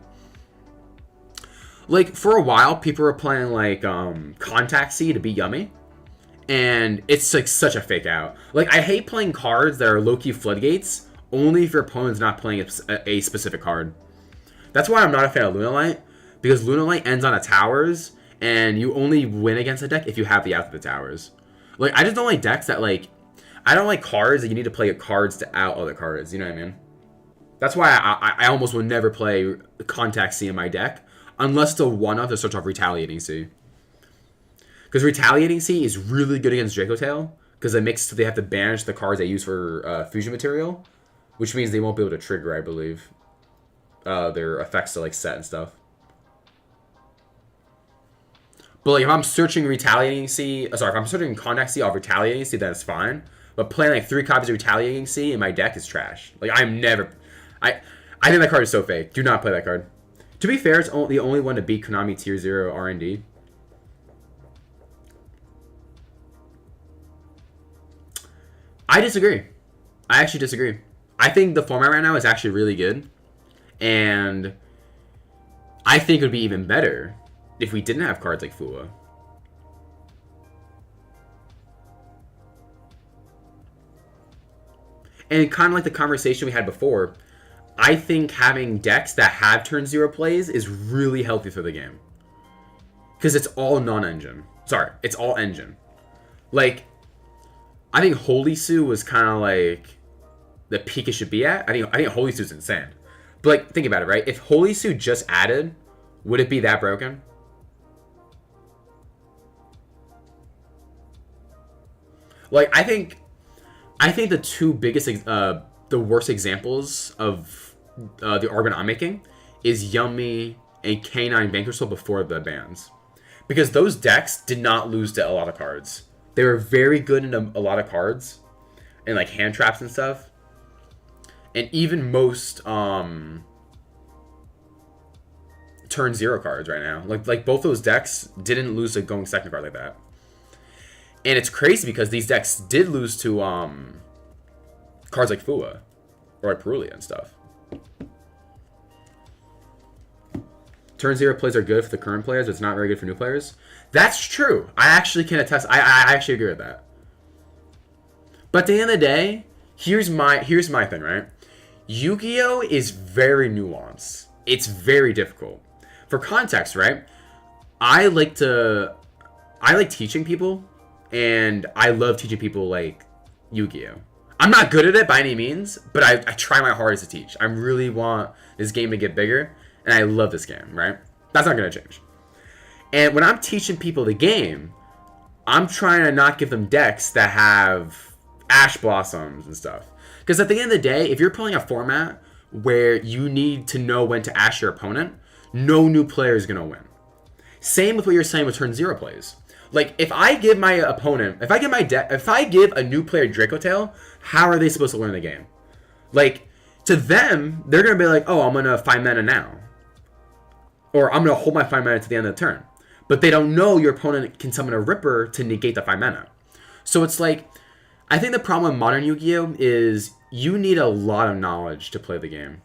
Speaker 1: Like, for a while, people were playing, like, Contact C to be yummy. And it's, like, such a fake out. Like, I hate playing cards that are low-key floodgates only if your opponent's not playing a specific card. That's why I'm not a fan of Lunalight, because Lunalight ends on a towers, and you only win against a deck if you have the out of the towers. Like, I just don't like decks that, like... I don't like cards that you need to play cards to out other cards, you know what I mean? That's why I almost would never play Contact C in my deck unless it's a one-off to search off Retaliating C. Because Retaliating C is really good against Draco Tail because it makes so they have to banish the cards they use for fusion material, which means they won't be able to trigger, I believe, their effects to like set and stuff. But like if I'm searching Retaliating C, if I'm searching Contact C off Retaliating C, then it's fine. But playing like 3 copies of Retaliating C in my deck is trash. Like I'm never, I think that card is so fake. Do not play that card. To be fair, it's the only one to beat Konami Tier 0 R&D. I disagree. I actually disagree. I think the format right now is actually really good. And I think it would be even better if we didn't have cards like Fua. And kind of like the conversation we had before, I think having decks that have turn 0 plays is really healthy for the game. Because it's all non-engine. Sorry, it's all engine. Like, I think Holy Sue was kind of like the peak it should be at. I think Holy Sue's insane. But like, think about it, right? If Holy Sue just added, would it be that broken? Like, I think the two biggest, the worst examples of the argument I'm making is Yummy and K9 Vanquisher before the bans. Because those decks did not lose to a lot of cards. They were very good in a lot of cards. And like hand traps and stuff. And even most turn 0 cards right now. Like both those decks didn't lose to going second card like that. And it's crazy because these decks did lose to cards like Fua or like Perulia and stuff. Turn 0 plays are good for the current players, but it's not very good for new players. That's true. I actually can attest. I actually agree with that. But at the end of the day, here's my thing, right? Yu-Gi-Oh! Is very nuanced. It's very difficult. For context, right? I like teaching people, and I love teaching people like Yu-Gi-Oh! I'm not good at it by any means, but I try my hardest to teach. I really want this game to get bigger, and I love this game, right? That's not going to change. And when I'm teaching people the game, I'm trying to not give them decks that have Ash Blossoms and stuff. Because at the end of the day, if you're playing a format where you need to know when to Ash your opponent, no new player is going to win. Same with what you're saying with turn 0 plays. Like, if I give my opponent, if I give a new player Draco Tail, how are they supposed to learn the game? Like, to them, they're going to be like, oh, I'm going to 5 mana now. Or I'm going to hold my 5 mana to the end of the turn. But they don't know your opponent can summon a Ripper to negate the 5 mana. So it's like, I think the problem with modern Yu-Gi-Oh! Is you need a lot of knowledge to play the game.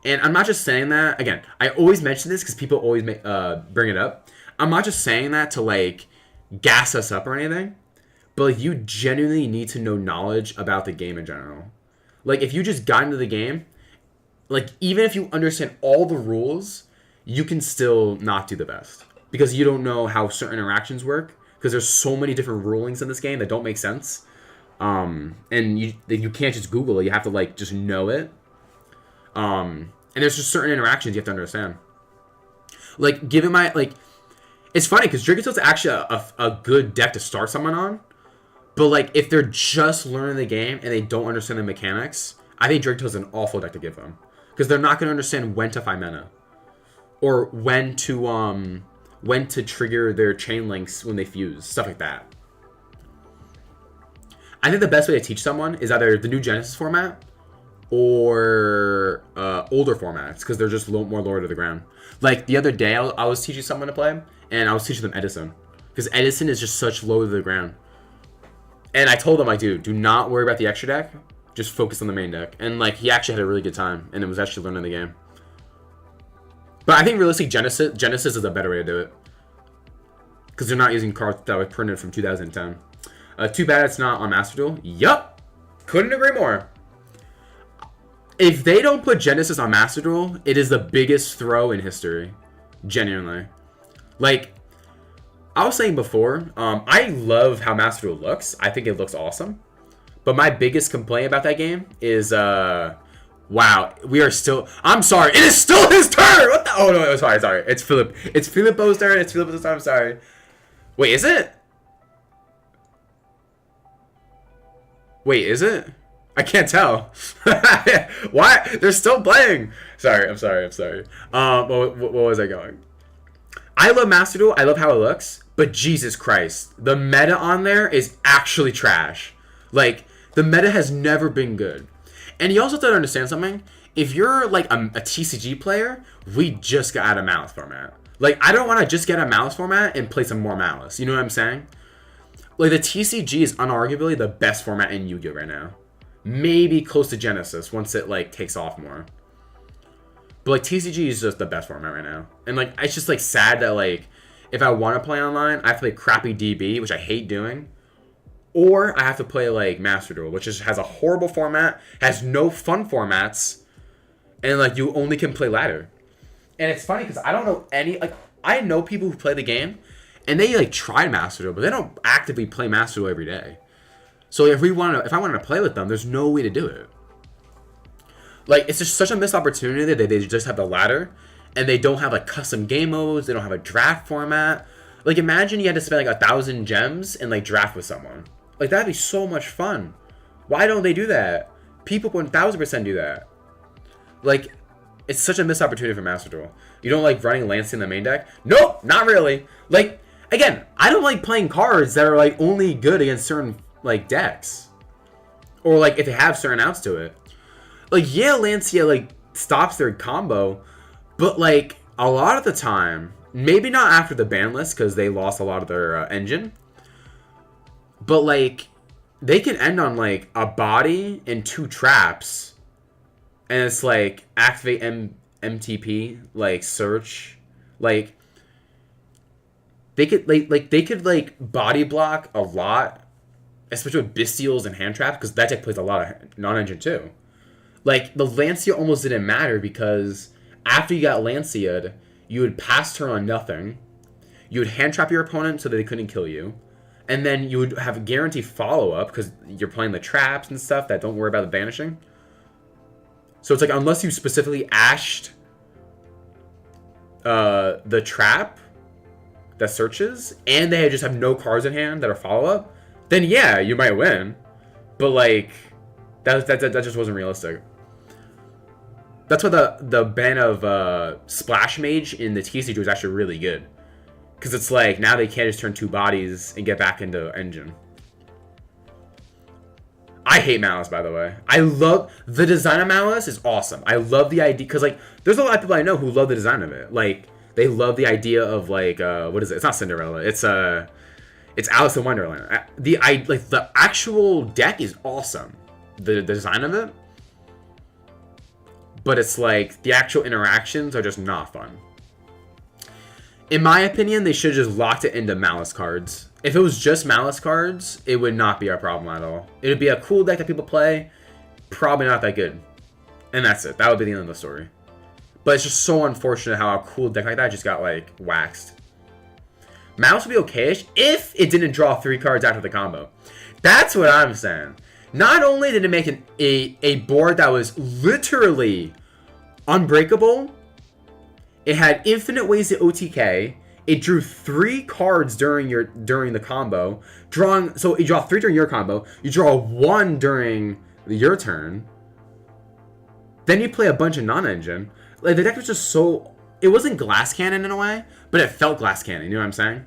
Speaker 1: And I'm not just saying that, again, I always mention this because people always bring it up. I'm not just saying that to, like, gas us up or anything, but like, you genuinely need to know knowledge about the game in general. Like, if you just got into the game, like, even if you understand all the rules, you can still not do the best because you don't know how certain interactions work, because there's so many different rulings in this game that don't make sense. And you can't just Google it. You have to, like, just know it. And there's just certain interactions you have to understand. Like, given my, like, it's funny because Dragon's actually a good deck to start someone on. But, like, if they're just learning the game and they don't understand the mechanics, I think Dragon's an awful deck to give them. Because they're not going to understand when to 5 mana. Or when to trigger their chain links when they fuse. Stuff like that. I think the best way to teach someone is either the new Genesis format or older formats, because they're just more lower to the ground. Like, the other day, I was teaching someone to play, and I was teaching them Edison. Because Edison is just such low to the ground. And I told him, like, dude, do not worry about the extra deck. Just focus on the main deck. And, like, he actually had a really good time, and it was actually learning the game. But I think realistically, Genesis is a better way to do it. Because they're not using cards that were printed from 2010. Too bad it's not on Master Duel. Yup. Couldn't agree more. If they don't put Genesis on Master Duel, it is the biggest throw in history. Genuinely. Like, I was saying before, I love how Master Duel looks. I think it looks awesome. But my biggest complaint about that game is Wow, we are still. I'm sorry. It is still his turn. What the? Oh no, sorry. It's Philip. It's Filippo's turn. It's Filippo's turn. I'm sorry. Wait, is it? Wait, is it? I can't tell. Why? They're still playing. Sorry. I'm sorry. What was I going? I love Master Duel. I love how it looks. But Jesus Christ, the meta on there is actually trash. Like, the meta has never been good. And you also have to understand something. If you're like a TCG player, we just got out of Malice format. Like, I don't want to just get a Malice format and play some more Malice. You know what I'm saying? Like, the TCG is unarguably the best format in Yu-Gi-Oh! Right now. Maybe close to Genesis once it, like, takes off more. But, like, TCG is just the best format right now. And, like, it's just, like, sad that, like, if I want to play online, I have to play crappy DB, which I hate doing. Or I have to play, like, Master Duel, which just has a horrible format, has no fun formats, and, like, you only can play ladder. And it's funny because I don't know any, like, I know people who play the game, and they, like, try Master Duel, but they don't actively play Master Duel every day. So if I wanted to play with them, there's no way to do it. Like, it's just such a missed opportunity that they just have the ladder, and they don't have, like, custom game modes, they don't have a draft format. Like, imagine you had to spend, like, 1,000 gems and, like, draft with someone. Like, that'd be so much fun. Why don't they do that? People 1,000% do that. Like, it's such a missed opportunity for Master Duel. You don't like running Lancey in the main deck? Nope, not really. Like, again, I don't like playing cards that are, like, only good against certain, like, decks. Or, like, if they have certain outs to it. Like, yeah, Lancia, like, stops their combo, but, like, a lot of the time, maybe not after the ban list, because they lost a lot of their engine, but, like, they can end on, like, a body and 2 traps, and it's, like, activate MTP, like, search, like, they could, like, body block a lot, especially with Bestials and hand traps, because that deck plays a lot of non-engine, too. Like, the Lancia almost didn't matter, because after you got Lancia'd, you would pass turn on nothing, you would hand trap your opponent so that they couldn't kill you, and then you would have a guaranteed follow-up, because you're playing the traps and stuff that don't worry about the banishing. So it's like, unless you specifically ashed the trap that searches, and they just have no cards in hand that are follow-up, then yeah, you might win. But, like, that just wasn't realistic. That's why the ban of Splash Mage in the TCG was actually really good. Because it's like, now they can't just turn 2 bodies and get back into engine. I hate Malice, by the way. I love... The design of Malice is awesome. I love the idea... Because, like, there's a lot of people I know who love the design of it. Like, they love the idea of, like... what is it? It's not Cinderella. It's Alice in Wonderland. The actual deck is awesome. The design of it. But it's like, the actual interactions are just not fun. In my opinion, they should have just locked it into Malice cards. If it was just Malice cards, it would not be a problem at all. It would be a cool deck that people play, probably not that good. And that's it. That would be the end of the story. But it's just so unfortunate how a cool deck like that just got, like, waxed. Malice would be okay-ish if it didn't draw 3 cards after the combo. That's what I'm saying. Not only did it make a board that was literally unbreakable, it had infinite ways to OTK. It drew 3 cards during the combo. So you draw 3 during your combo. You draw 1 during your turn. Then you play a bunch of non-engine. Like, the deck was just so... It wasn't Glass Cannon in a way, but it felt Glass Cannon. You know what I'm saying?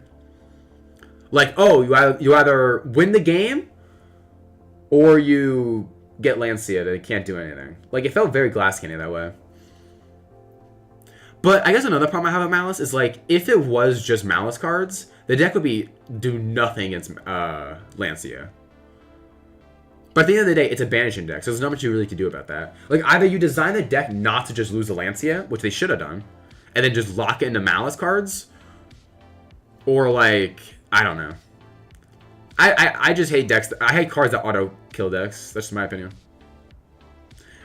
Speaker 1: Like, oh, you either win the game, or you get Lancia that can't do anything. Like, it felt very Glass Candy that way. But I guess another problem I have with Malice is, like, if it was just Malice cards, the deck would do nothing against Lancia. But at the end of the day, it's a banishing deck, so there's not much you really can do about that. Like, either you design the deck not to just lose the Lancia, which they should have done, and then just lock it into Malice cards, or, like, I don't know. I just hate decks. I hate cards that auto-kill decks. That's just my opinion.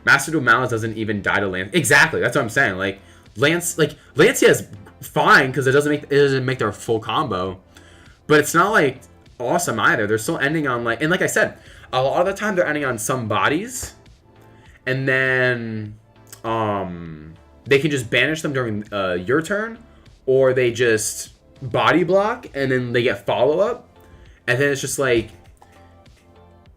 Speaker 1: Master Duel Malice doesn't even die to Lancia. Exactly, that's what I'm saying. Like, Lancia is fine because it doesn't make their full combo. But it's not, like, awesome either. They're still ending on, like... And like I said, a lot of the time they're ending on some bodies. and then they can just banish them during your turn, or they just body block and then they get follow up, and then it's just like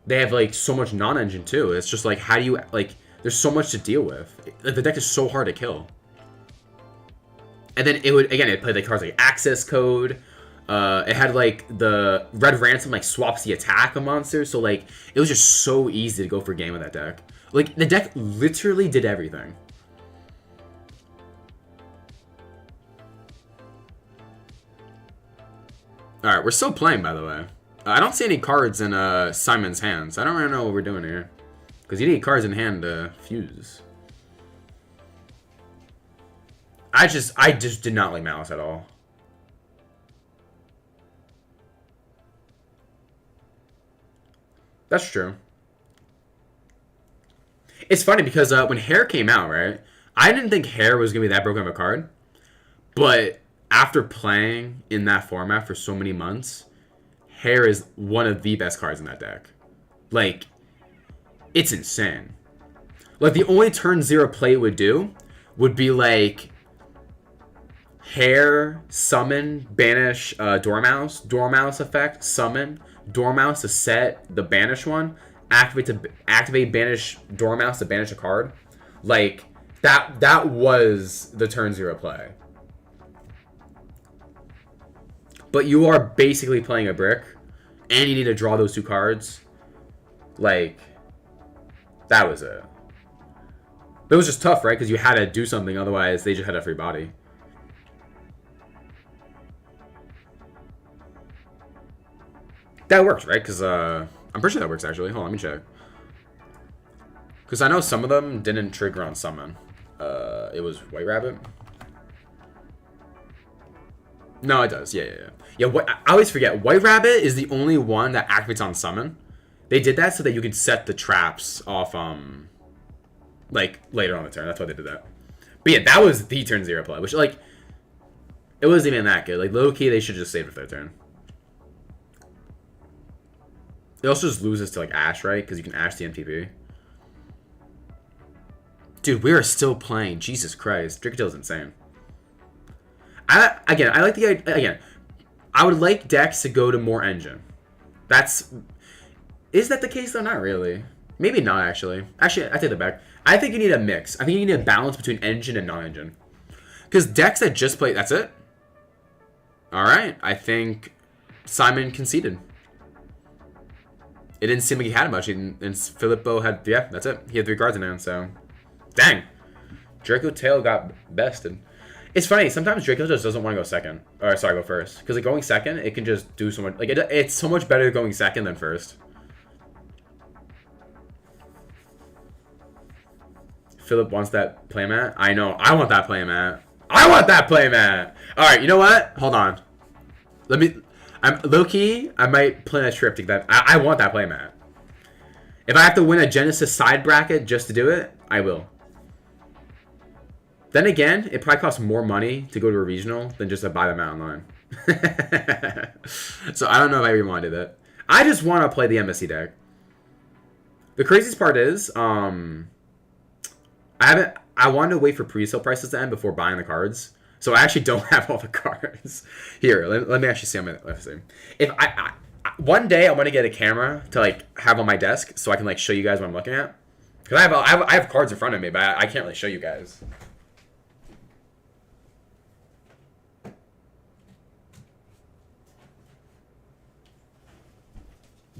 Speaker 1: they have like so much non-engine too. It's just like, how do you like? There's so much to deal with. Like, the deck is so hard to kill. And then it played like cards like Access Code. It had like the Red Ransom like swaps the attack of monsters, so like it was just so easy to go for a game with that deck. Like, the deck literally did everything. Alright, we're still playing, by the way. I don't see any cards in Simon's hands. I don't really know what we're doing here. Because you need cards in hand to fuse. I just did not like Malice at all. That's true. It's funny because when Hair came out, right? I didn't think Hair was going to be that broken of a card. But after playing in that format for so many months, Hair is one of the best cards in that deck. Like, it's insane. Like, the only turn 0 play it would do would be like Hair, summon, banish Dormouse, Dormouse effect, summon, Dormouse to set the banish one, activate banish Dormouse to banish a card. Like, that was the turn 0 play. But you are basically playing a brick, and you need to draw those 2 cards. Like, that was it. But it was just tough, right? Because you had to do something, otherwise they just had a free body. That works, right? Because I'm pretty sure that works, actually. Hold on, let me check. Because I know some of them didn't trigger on summon. It was White Rabbit. No, it does. Yeah. Yeah, I always forget. White Rabbit is the only one that activates on summon. They did that so that you could set the traps off, like, later on the turn. That's why they did that. But yeah, that was the turn 0 play, which, like, it wasn't even that good. Like, low-key, they should just save it for their turn. It also just loses to, like, Ash, right? Because you can Ash the MTP. Dude, we are still playing. Jesus Christ. Drickatil's insane. I like the idea. Again, I would like decks to go to more engine. Is that the case, though? Not really. Maybe not, actually. Actually, I take that back. I think you need a mix. I think you need a balance between engine and non-engine. Because decks that just play... That's it? Alright. I think Simon conceded. It didn't seem like he had much. And Filippo had... Yeah, that's it. He had 3 cards in hand, so... Dang. Draco Tail got bested. It's funny. Sometimes Draco just doesn't want to go second. Or, sorry, go first. Because, like, going second, it can just do so much... Like, it's so much better going second than first. Philip wants that playmat. I know. I want that playmat. I want that playmat! Alright, you know what? Hold on. I'm low-key, I might plan a trip to get that. I want that playmat. If I have to win a Genesis side bracket just to do it, I will. Then again, it probably costs more money to go to a regional than just to buy them out online. So I don't know if I even want to do that. I just want to play the MSC deck. The craziest part is, I wanted to wait for pre-sale prices to end before buying the cards. So I actually don't have all the cards. Here, let me actually see. Let's see. If I one day I want to get a camera to like have on my desk so I can like show you guys what I'm looking at. Because I have cards in front of me, but I can't really show you guys.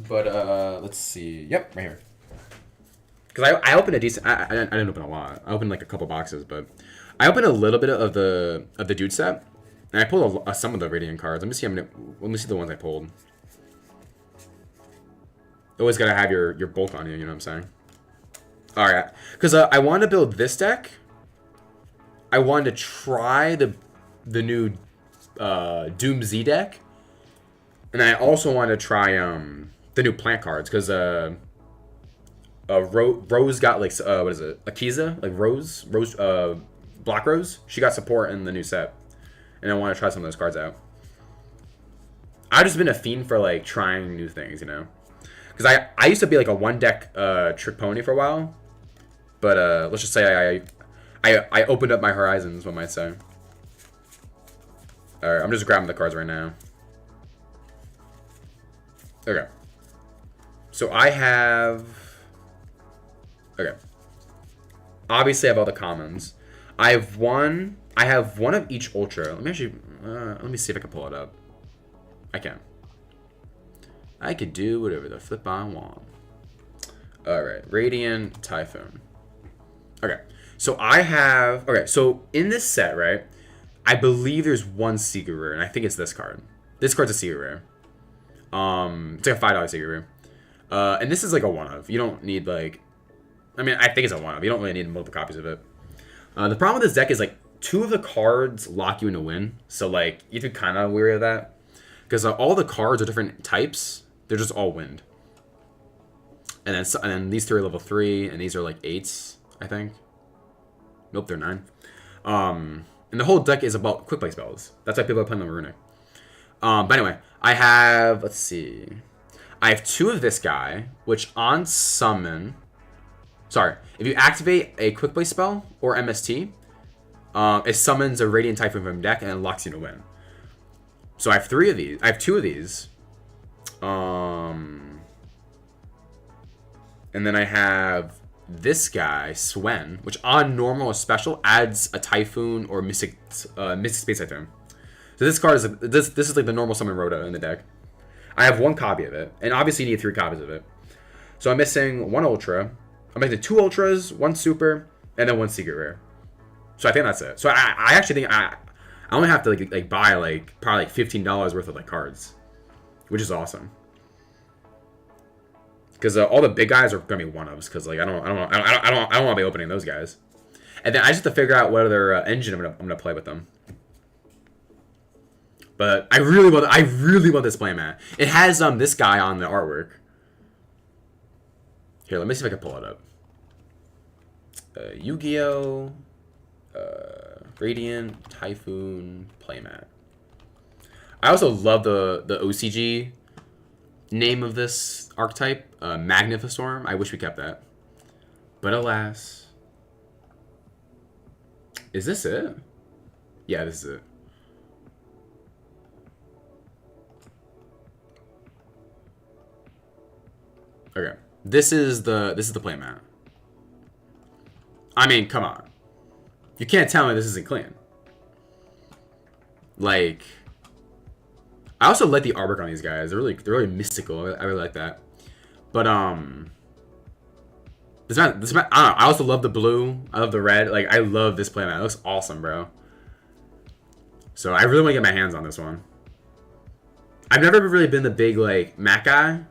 Speaker 1: But let's see. Yep, right here. Because I opened a decent... I didn't open a lot. I opened like a couple boxes, but... I opened a little bit of the dude set. And I pulled some of the Radiant cards. Let me see the ones I pulled. Always gotta have your bulk on you, you know what I'm saying? Alright. Because I wanted to build this deck. I wanted to try the new Doom Z deck. And I also wanted to try the new plant cards. Because... Rose got like what is it? Akiza, like Rose, Black Rose. She got support in the new set, and I want to try some of those cards out. I've just been a fiend for like trying new things, you know, because I used to be like a one deck trick pony for a while, But let's just say I opened up my horizons, one might say. Alright, I'm just grabbing the cards right now. Okay. So I have... Okay. Obviously I have all the commons. I have one of each ultra. Let me actually... let me see if I can pull it up. I can. I could do whatever the flip I want. Alright. Radiant Typhoon. Okay. So I have... Okay, so in this set, right? I believe there's one secret rare, and I think it's this card. This card's a secret rare. It's like a $5 secret rare. And this is like a one-of. You don't need like... I mean, I think it's a one-of. You don't really need multiple copies of it. The problem with this deck is like 2 of the cards lock you into win. So like you have to kind of wary of that. Because all the cards are different types. They're just all wind. And then these 3 are level 3, and these are like 8s, I think. Nope, they're 9. And the whole deck is about quick play spells. That's why people are playing the Runic. But anyway, I have... Let's see... I have 2 of this guy, which on summon... Sorry. If you activate a quick play spell or MST, it summons a Radiant Typhoon from deck and it locks you to win. So I have 3 of these. I have 2 of these. And then I have this guy, Swen, which on normal or special adds a Typhoon or Mystic Space Typhoon. So this card is this is like the normal summon Rhoda in the deck. I have 1 copy of it, and obviously you need 3 copies of it. So I'm missing 1 Ultra. I'm missing 2 Ultras, 1 Super, and then 1 Secret Rare. So I think that's it. So I actually think I only have to like buy like probably like $15 worth of like cards, which is awesome. Because all the big guys are gonna be one-ofs. Because like I don't want to be opening those guys. And then I just have to figure out what other engine I'm gonna play with them. But I really want this playmat. It has this guy on the artwork. Here, let me see if I can pull it up. Yu-Gi-Oh! Radiant Typhoon playmat. I also love the OCG name of this archetype, Magnificestorm. I wish we kept that. But alas. Is this it? Yeah, this is it. Okay. This is the playmat. I mean, come on. You can't tell me this isn't clean. Like, I also like the artwork on these guys. They're really mystical. I really like that. But this map, I don't know. I also love the blue. I love the red. Like, I love this playmat. It looks awesome, bro. So I really want to get my hands on this one. I've never really been the big like Mac guy,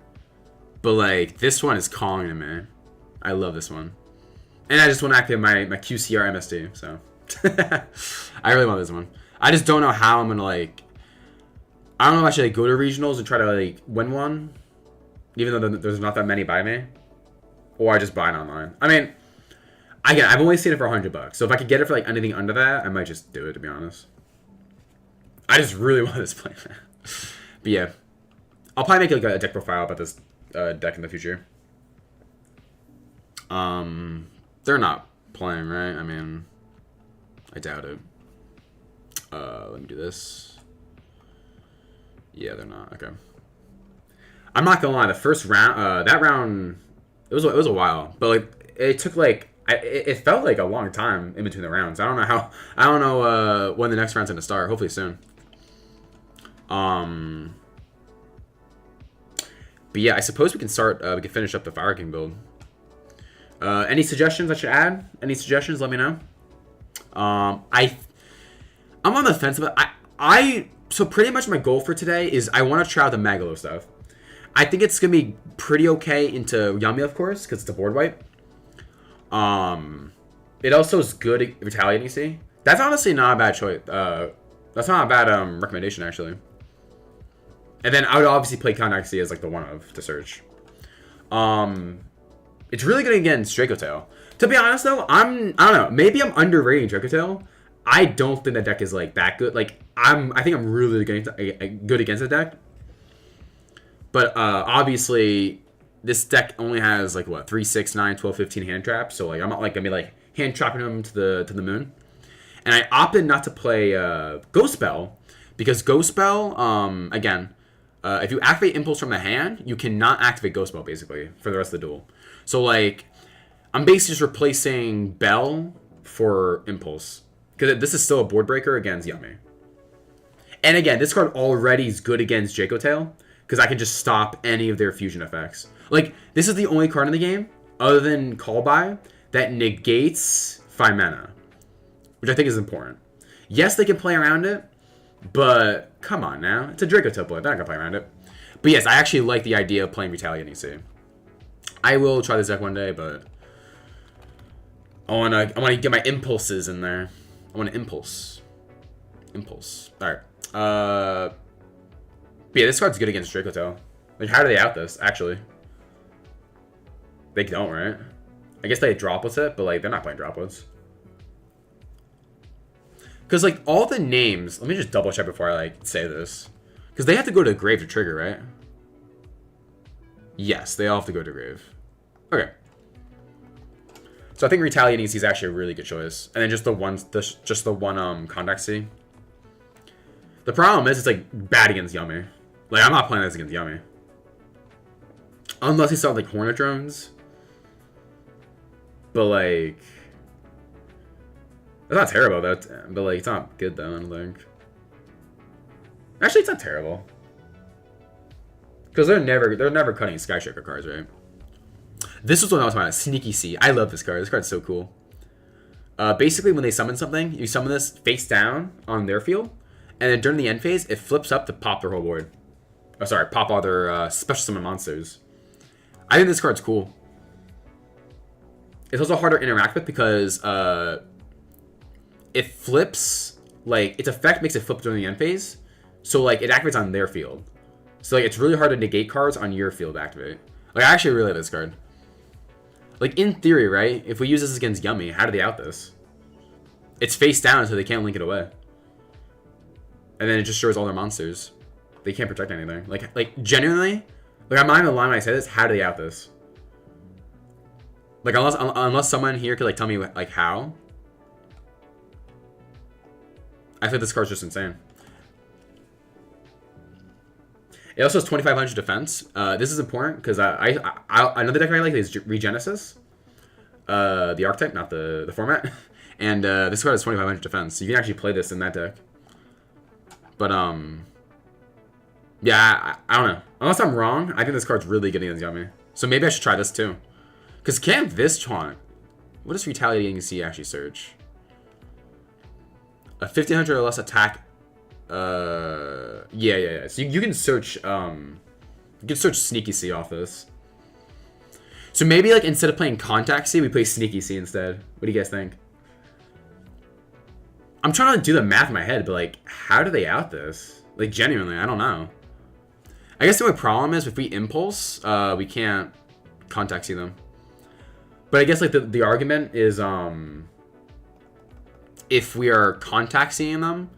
Speaker 1: but like this one is calling to me. I love this one. And I just want to activate my QCR MSD, so I really want this one. I just don't know how I'm gonna like. I don't know if I should like, go to regionals and try to like win one, even though there's not that many by me, or I just buy it online. I mean, I've only seen it for $100, so if I could get it for like anything under that, I might just do it. To be honest, I just really want this playmat. But yeah, I'll probably make like a deck profile about this deck in the future. They're not playing, right? I mean, I doubt it. Let me do this. Yeah, they're not. Okay. I'm not gonna lie. The first round, that round, it was a while, but like it took like it felt like a long time in between the rounds. I don't know when the next round's gonna start. Hopefully soon. But yeah, I suppose we can start. We can finish up the Fire King build. Any suggestions I should add? Any suggestions? Let me know. I'm on the fence about so pretty much my goal for today is I want to try out the Magalo stuff. I think it's gonna be pretty okay into Yami, of course, because it's a board wipe. It also is good at Retaliating. See, that's honestly not a bad choice. That's not a bad recommendation actually. And then I would obviously play Contact C as like the one of to search. It's really good against Draco Tail. To be honest though, I don't know. Maybe I'm underrating Draco Tail. I don't think that deck is like that good. Like I think I'm really good against the deck. But obviously, this deck only has like what 3, 6, 9, 12, 15 hand traps. So like I'm not like gonna be like hand trapping them to the moon. And I opted not to play Ghost Bell because Ghost Bell, again, if you activate Impulse from the hand, you cannot activate Ghost Bell basically for the rest of the duel. So like, I'm basically just replacing Bell for Impulse because this is still a board breaker against Yummy. And again, this card already is good against Jaco Tail because I can just stop any of their fusion effects. Like, this is the only card in the game, other than Call By, that negates 5 mana, which I think is important. Yes, they can play around it, but come on now. It's a Draco Tail boy. They're not going to play around it. But yes, I actually like the idea of playing Retaliating Sea. I will try this deck one day, but I wanna get my impulses in there. I want to impulse. Impulse. Alright. But yeah, this card's good against Draco Tail. Like, how do they out this, actually? They don't, right? I guess they droplets it, but like, they're not playing droplets. Because like, all the names... Let me just double check before I like say this. Because they have to go to the grave to trigger, right? Yes, they all have to go to grave. Okay. So I think Retaliating Sea is actually a really good choice. And then just the one Contact Sea. The problem is it's like bad against Yummy. Like, I'm not playing this against Yummy. Unless he saw like Hornet Drones. But like, it's not terrible though. But like, it's not good though, I don't think. Actually, it's not terrible. Because they're never cutting Sky Shaker cards, right? This is what I was talking about. Sneaky Sea. I love this card. This card's so cool. Basically, when they summon something, you summon this face down on their field, and then during the end phase, it flips up to pop their whole board. Oh, sorry, pop all their special summon monsters. I think this card's cool. It's also harder to interact with because it flips, like, its effect makes it flip during the end phase. So, like, it activates on their field. So, like, it's really hard to negate cards on your field to activate. Like, I actually really like this card. Like, in theory, right? If we use this against Yummy, how do they out this? It's face down so they can't link it away. And then it just shows all their monsters. They can't protect anything. Like genuinely, like, I'm not even lying when I say this. How do they out this? Like, unless someone here could like tell me like how. I think this card's just insane. It also has 2,500 defense. This is important because another deck I like is Regenesis. The archetype, not the format. And this card has 2,500 defense, so you can actually play this in that deck. But yeah, I don't know. Unless I'm wrong, I think this card's really good against Yummy. So maybe I should try this too. Because can't this taunt? What does Retaliating Sea actually search? A 1,500 or less attack. Yeah. So you can search Sneaky Sea off this. So maybe like instead of playing Contact Sea, we play Sneaky Sea instead. What do you guys think? I'm trying to do the math in my head, but like, how do they out this? Like, genuinely, I don't know. I guess the only problem is if we Impulse, we can't Contact Sea them. But I guess like the argument is if we are Contact Seeing them,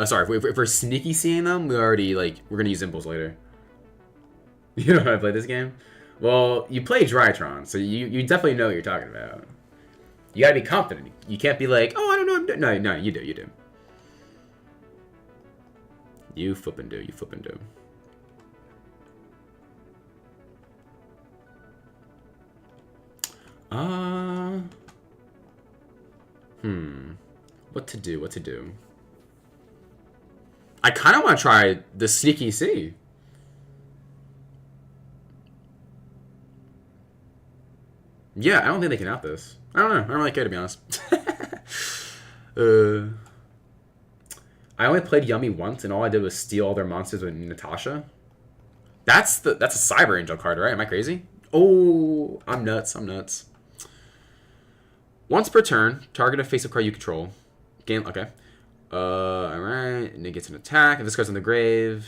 Speaker 1: sorry, if we're Sneaky Seeing them, we're gonna use Impulse later. You know how I play this game? Well, you play Drytron, so you definitely know what you're talking about. You gotta be confident. You can't be like, oh, I don't know. No, you do. You flippin' do. What to do? I kind of want to try the Sneaky Sea. Yeah, I don't think they can out this. I don't know. I don't really care, to be honest. I only played Yummy once, and all I did was steal all their monsters with Natasha. That's a Cyber Angel card, right? Am I crazy? Oh, I'm nuts. Once per turn, target a face-up card you control. Game. Okay. Alright. And it gets an attack. If this card's in the grave.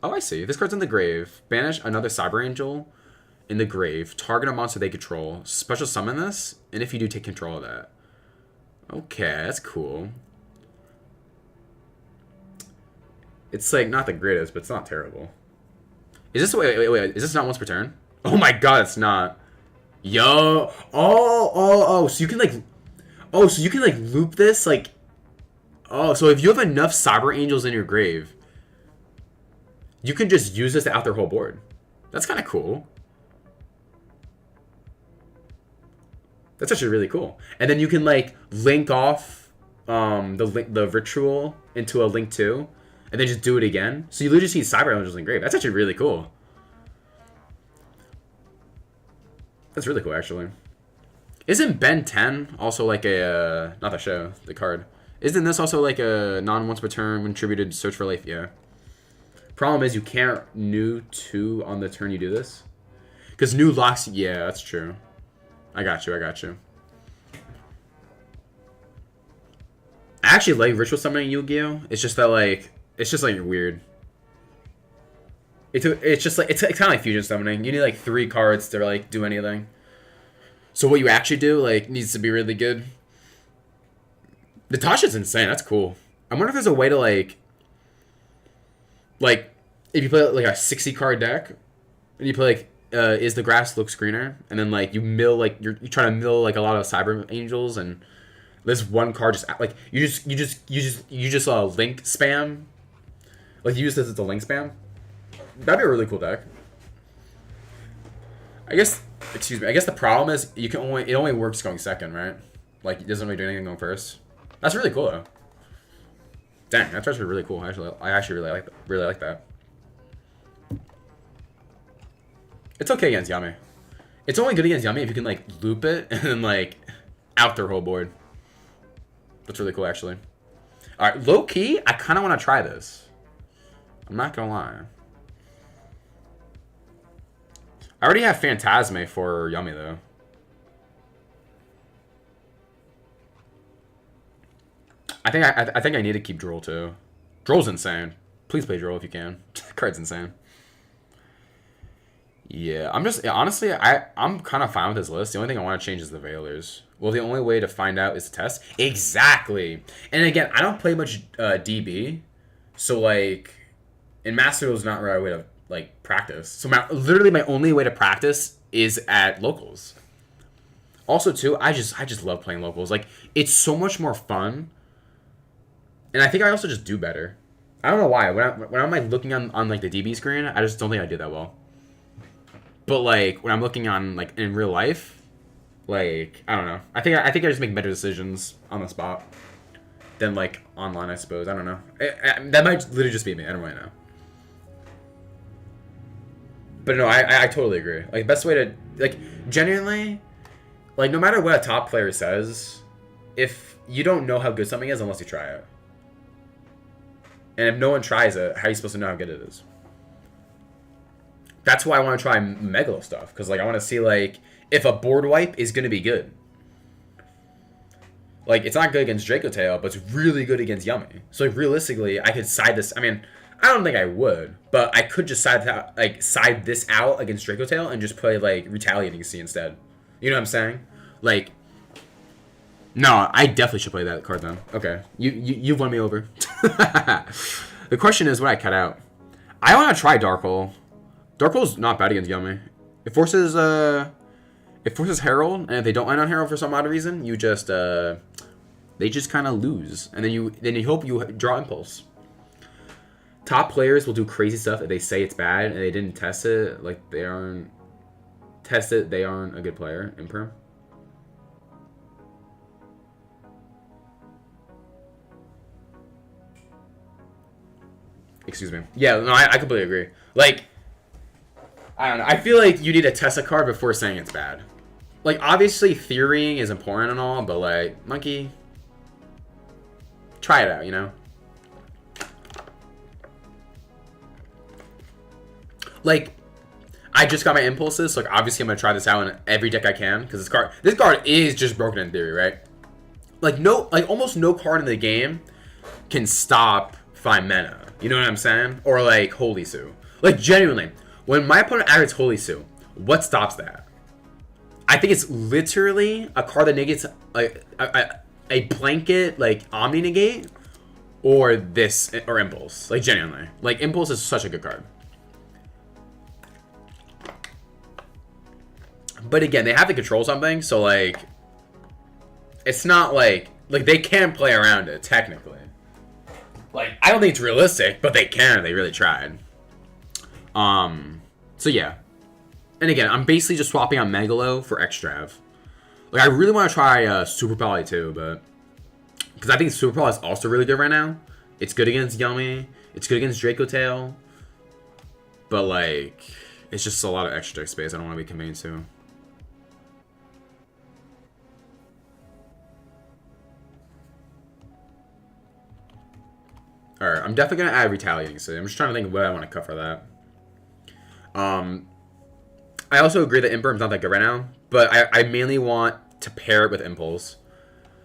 Speaker 1: Oh, I see. If this card's in the grave, banish another Cyber Angel in the grave. Target a monster they control. Special summon this. And if you do, take control of that. Okay, that's cool. It's like not the greatest, but it's not terrible. Is this wait? Is this not once per turn? Oh my god, it's not. Yo. Oh. So you can like. Oh, so you can like loop this like. Oh, so if you have enough Cyber Angels in your grave, you can just use this to out their whole board. That's kind of cool. That's actually really cool. And then you can like link off the ritual into a link 2, and then just do it again. So you literally see Cyber Angels in grave. That's actually really cool. That's really cool, actually. Isn't Ben 10 also like a not the show, the card? Isn't this also like a non-once per turn contributed Search for Life? Yeah. Problem is you can't new 2 on the turn you do this. Because new locks, yeah, that's true. I got you. I actually like ritual summoning Yu-Gi-Oh! It's just that like, it's just like weird. It's just like, it's kind of like fusion summoning. You need like 3 cards to like do anything. So what you actually do like needs to be really good. Natasha's insane. That's cool. I wonder if there's a way to like if you play like a 60 card deck and you play like is the grass look screener, and then like you mill like you try to mill like a lot of Cyber Angels, and this one card just like you just link spam, like you use this as a link spam. That'd be a really cool deck. I guess the problem is it only works going second, right? Like it doesn't really do anything going first. That's really cool though. Dang, that's actually really cool. I actually really like that. It's okay against Yami. It's only good against Yami if you can like loop it and then like out their whole board. That's really cool actually. Alright, low key, I kinda wanna try this. I'm not gonna lie. I already have Phantasme for Yami though. I think I need to keep Droll too. Droll's insane. Please play Droll if you can. Card's insane. Yeah, honestly, I'm kind of fine with this list. The only thing I want to change is the Veilers. Well, the only way to find out is to test. Exactly. And again, I don't play much DB, so like, in Master Duel's not the right way to like practice. So literally my only way to practice is at locals. Also, too, I just love playing locals. Like, it's so much more fun. And I think I also just do better. I don't know why. When I'm like looking on like the DB screen, I just don't think I do that well. But like when I'm looking on like in real life, like I don't know. I think I just make better decisions on the spot than like online. I suppose I don't know. That might literally just be me. I don't really know. But no, I totally agree. Like best way to like genuinely, like no matter what a top player says, if you don't know how good something is unless you try it. And if no one tries it, how are you supposed to know how good it is? That's why I want to try Megalo stuff. Because like, I want to see like if a board wipe is going to be good. Like, it's not good against Draco Tail, but it's really good against Yummy. So like, realistically, I could side this. I mean, I don't think I would. But I could just side this out against Draco Tail and just play like Retaliating Sea instead. You know what I'm saying? Like, no, I definitely should play that card then. Okay, you've won me over. The question is what I cut out. I want to try Dark Hole. Dark Hole's not bad against Yummy. It forces Herald, and if they don't land on Herald for some odd reason, you just they just kind of lose, and then you hope you draw Impulse. Top players will do crazy stuff if they say it's bad and they didn't test it. Like they aren't a good player. Imperm. Excuse me. Yeah, no, I completely agree. Like, I don't know. I feel like you need to test a card before saying it's bad. Like, obviously, theorying is important and all, but, like, Monkey, try it out, you know? Like, I just got my impulses, so, like, obviously I'm going to try this out in every deck I can, because this card is just broken in theory, right? Like, almost no card in the game can stop 5 mana. You know what I'm saying? Or like Holy Sue. Like genuinely, when my opponent activates Holy Sue, what stops that? I think it's literally a card that negates like a blanket like Omni negate or Impulse. Like genuinely. Like Impulse is such a good card. But again, they have to control something, so like, it's not like they can play around it technically. Like, I don't think it's realistic, but they can. They really tried. So yeah. And again, I'm basically just swapping out Megalo for Extrav. Like, I really want to try Super Poly too, but because I think Super Poly is also really good right now. It's good against Yummy. It's good against Draco Tail. But like, it's just a lot of extra deck space I don't want to be committing to. Alright, I'm definitely going to add Retaliating City. I'm just trying to think of what I want to cut for that. I also agree that Imperm's not that good right now, but I mainly want to pair it with Impulse.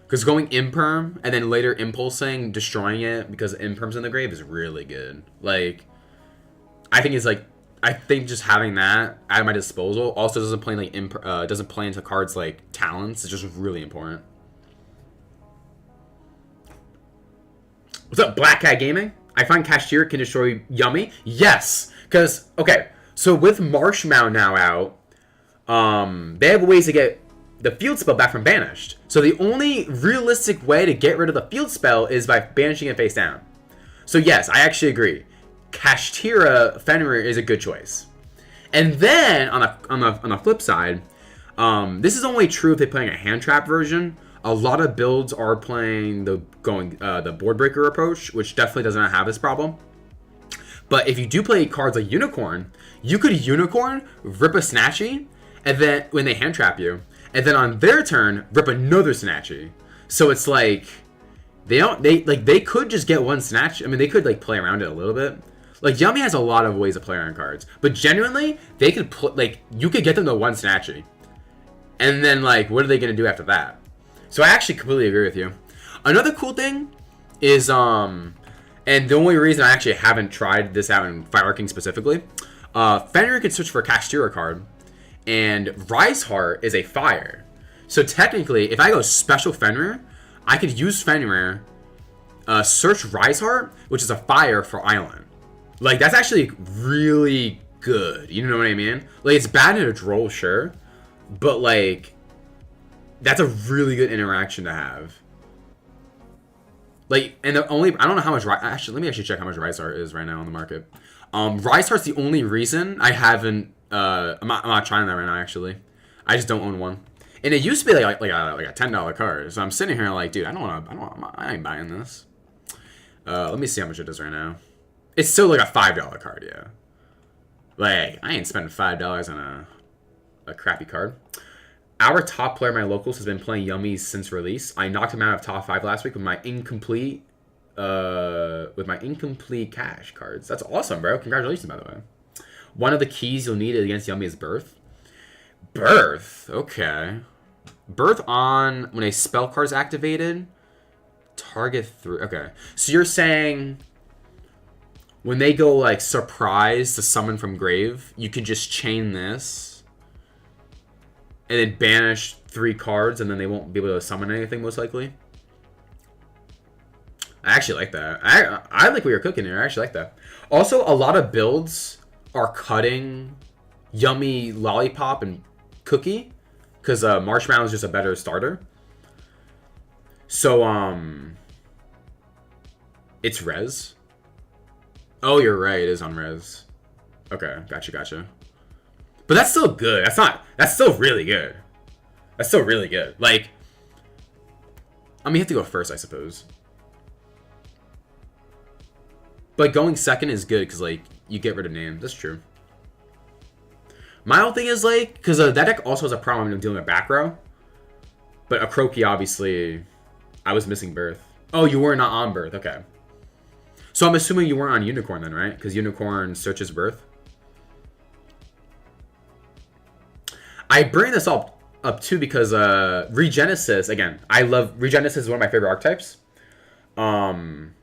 Speaker 1: Because going Imperm and then later Impulsing, destroying it because Imperm's in the grave is really good. Like, I think just having that at my disposal also doesn't play like doesn't play into cards like Talents. It's just really important. What's up, Black Cat Gaming? I find Cashier can destroy Yummy. Yes, because okay, so with Marshmallow now out, they have ways to get the field spell back from banished. So the only realistic way to get rid of the field spell is by banishing it face down. So yes, I actually agree. Kashtira Fenrir is a good choice. And then on the flip side, this is only true if they're playing a hand trap version. A lot of builds are playing the board breaker approach, which definitely does not have this problem. But if you do play cards like Unicorn, you could Unicorn, rip a Snatchy, and then when they hand trap you, and then on their turn, rip another Snatchy. So it's like they could just get one Snatch. I mean, they could like play around it a little bit. Like Yummy has a lot of ways to play around cards, but genuinely they could you could get them to one Snatchy, and then like what are they gonna do after that? So I actually completely agree with you. Another cool thing is and the only reason I actually haven't tried this out in Fire King specifically, Fenrir can switch for a Kashtira card. And Rise Heart is a fire. So technically, if I go special Fenrir, I could use Fenrir, search Rise Heart, which is a fire for Island. Like, that's actually really good. You know what I mean? Like, it's bad in a droll, sure. But, like, that's a really good interaction to have. Like, and I don't know how much, actually, let me actually check how much Rise Heart is right now on the market. Rise Heart's the only reason I haven't, I'm not trying that right now, actually. I just don't own one. And it used to be like a $10 card. So I'm sitting here like, dude, I ain't buying this. Let me see how much it is right now. It's still like a $5 card, yeah. Like, I ain't spending $5 on a crappy card. Our top player, my locals, has been playing Yummies since release. I knocked him out of top 5 last week with my incomplete cash cards. That's awesome, bro. Congratulations, by the way. One of the keys you'll need against Yummy is Birth. Birth, okay. Birth on when a spell card's activated. Target 3. Okay. So you're saying when they go like surprise to summon from grave, you can just chain this and then banish 3 cards and then they won't be able to summon anything most likely. I actually like that. I like what you're cooking here. I actually like that. Also, a lot of builds are cutting Yummy, Lollipop, and Cookie because Marshmallow is just a better starter. So, it's res. Oh, you're right. It is on res. Okay, gotcha. But that's still good. That's still really good. That's still really good. Like, I mean, you have to go first, I suppose. But going second is good because, like, you get rid of names. That's true. My whole thing is, like, because that deck also has a problem dealing with back row. But a Croaky, obviously, I was missing Birth. Oh, you were not on Birth. Okay. So I'm assuming you weren't on Unicorn then, right? Because Unicorn searches Birth. I bring this up too because Regenesis, again, I love Regenesis is one of my favorite archetypes. And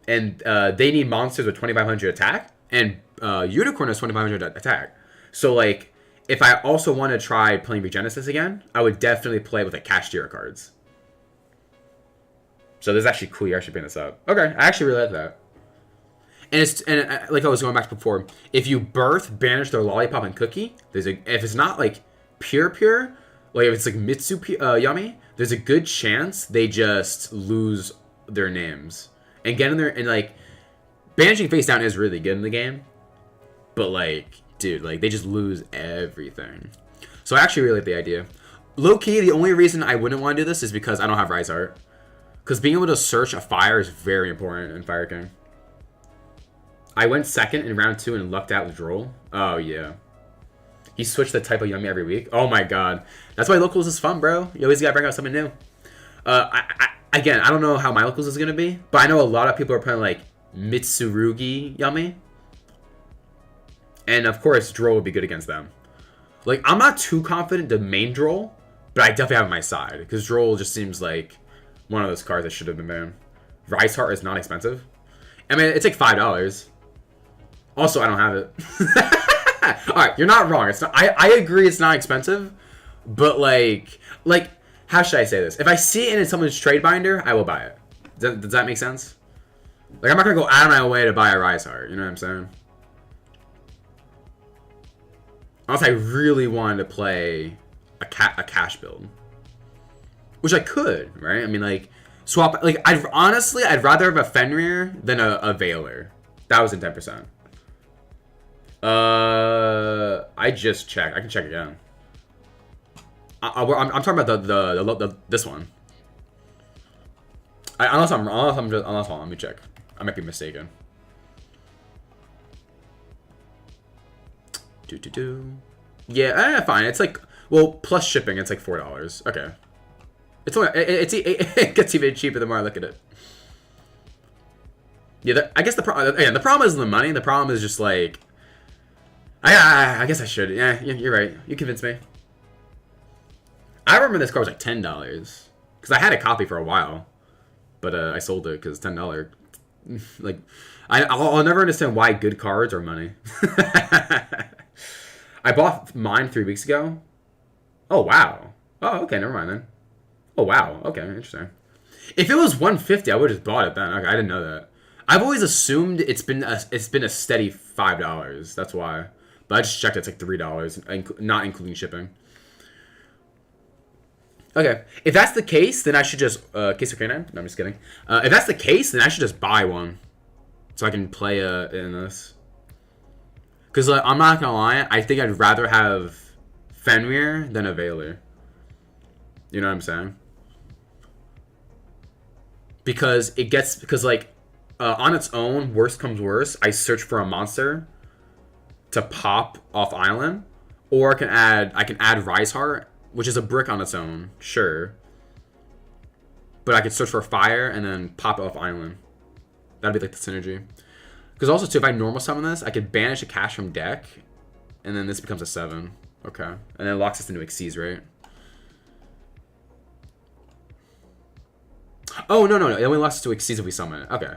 Speaker 1: they need monsters with 2500 attack, and Unicorn has 2500 attack. So like, if I also want to try playing Regenesis again, I would definitely play with the Kashtira cards. So this is actually cool. You actually bring this up. Okay, I actually really like that. And like I was going back to before, if you Birth, banish their Lollipop and Cookie, if it's not like pure, like if it's like Yummy, there's a good chance they just lose their names and get in there and like banishing face down is really good in the game, but like dude, like they just lose everything. So I actually really like the idea. Low key, the only reason I wouldn't want to do this is because I don't have Rise Art. Because being able to search a fire is very important in Fire King. I went second in round 2 and lucked out with Droll. Oh yeah. He switched the type of Yummy every week. Oh my god. That's why locals is fun, bro. You always gotta bring out something new. Again, I don't know how my locals is gonna be, but I know a lot of people are playing like Mitsurugi Yummy. And of course, Droll would be good against them. Like, I'm not too confident the main Droll, but I definitely have on my side. Because Droll just seems like one of those cards that should have been banned. Rise Heart is not expensive. I mean, it's like $5. Also, I don't have it. Alright, you're not wrong. It's not. I agree it's not expensive. But like, how should I say this? If I see it in someone's trade binder, I will buy it. Does that make sense? Like, I'm not going to go out of my way to buy a Rise Heart. You know what I'm saying? Unless I really wanted to play a cash build. Which I could, right? I mean, like, swap... Like, I'd rather have a Fenrir than a Veiler. That was in 10%. I just checked. I can check again. I'm talking about this one. Unless let me check. I might be mistaken. Yeah, fine. It's like, well, plus shipping, it's like $4. Okay. It's only it gets even cheaper the more I look at it. Yeah, I guess the problem isn't the money. The problem is just like, I guess I should. Yeah, you're right. You convinced me. I remember this card was like $10 because I had a copy for a while, but I sold it because $10. Like, I'll never understand why good cards are money. I bought mine 3 weeks ago. Oh, wow. Oh, okay, never mind then. Oh, wow. Okay, interesting. If it was $150, I would have just bought it then. Okay, I didn't know that. I've always assumed it's been a steady $5. That's why. But I just checked. It's like $3, not including shipping. Okay, if that's the case, then I should just case of canine. No, I'm just kidding. If that's the case, then I should just buy one, so I can play in this. Because I'm not gonna lie, I think I'd rather have Fenrir than a Veiler. You know what I'm saying? Because like on its own, worst comes worst, I search for a monster to pop off island, or I can add Rise Heart, which is a brick on its own, sure. But I could search for fire and then pop it off island. That'd be like the synergy. Because also, too, if I normal summon this, I could banish a cash from deck, and then this becomes a 7. Okay. And then it locks us into Xyz, right? Oh, no. It only locks us to Xyz if we summon it. Okay.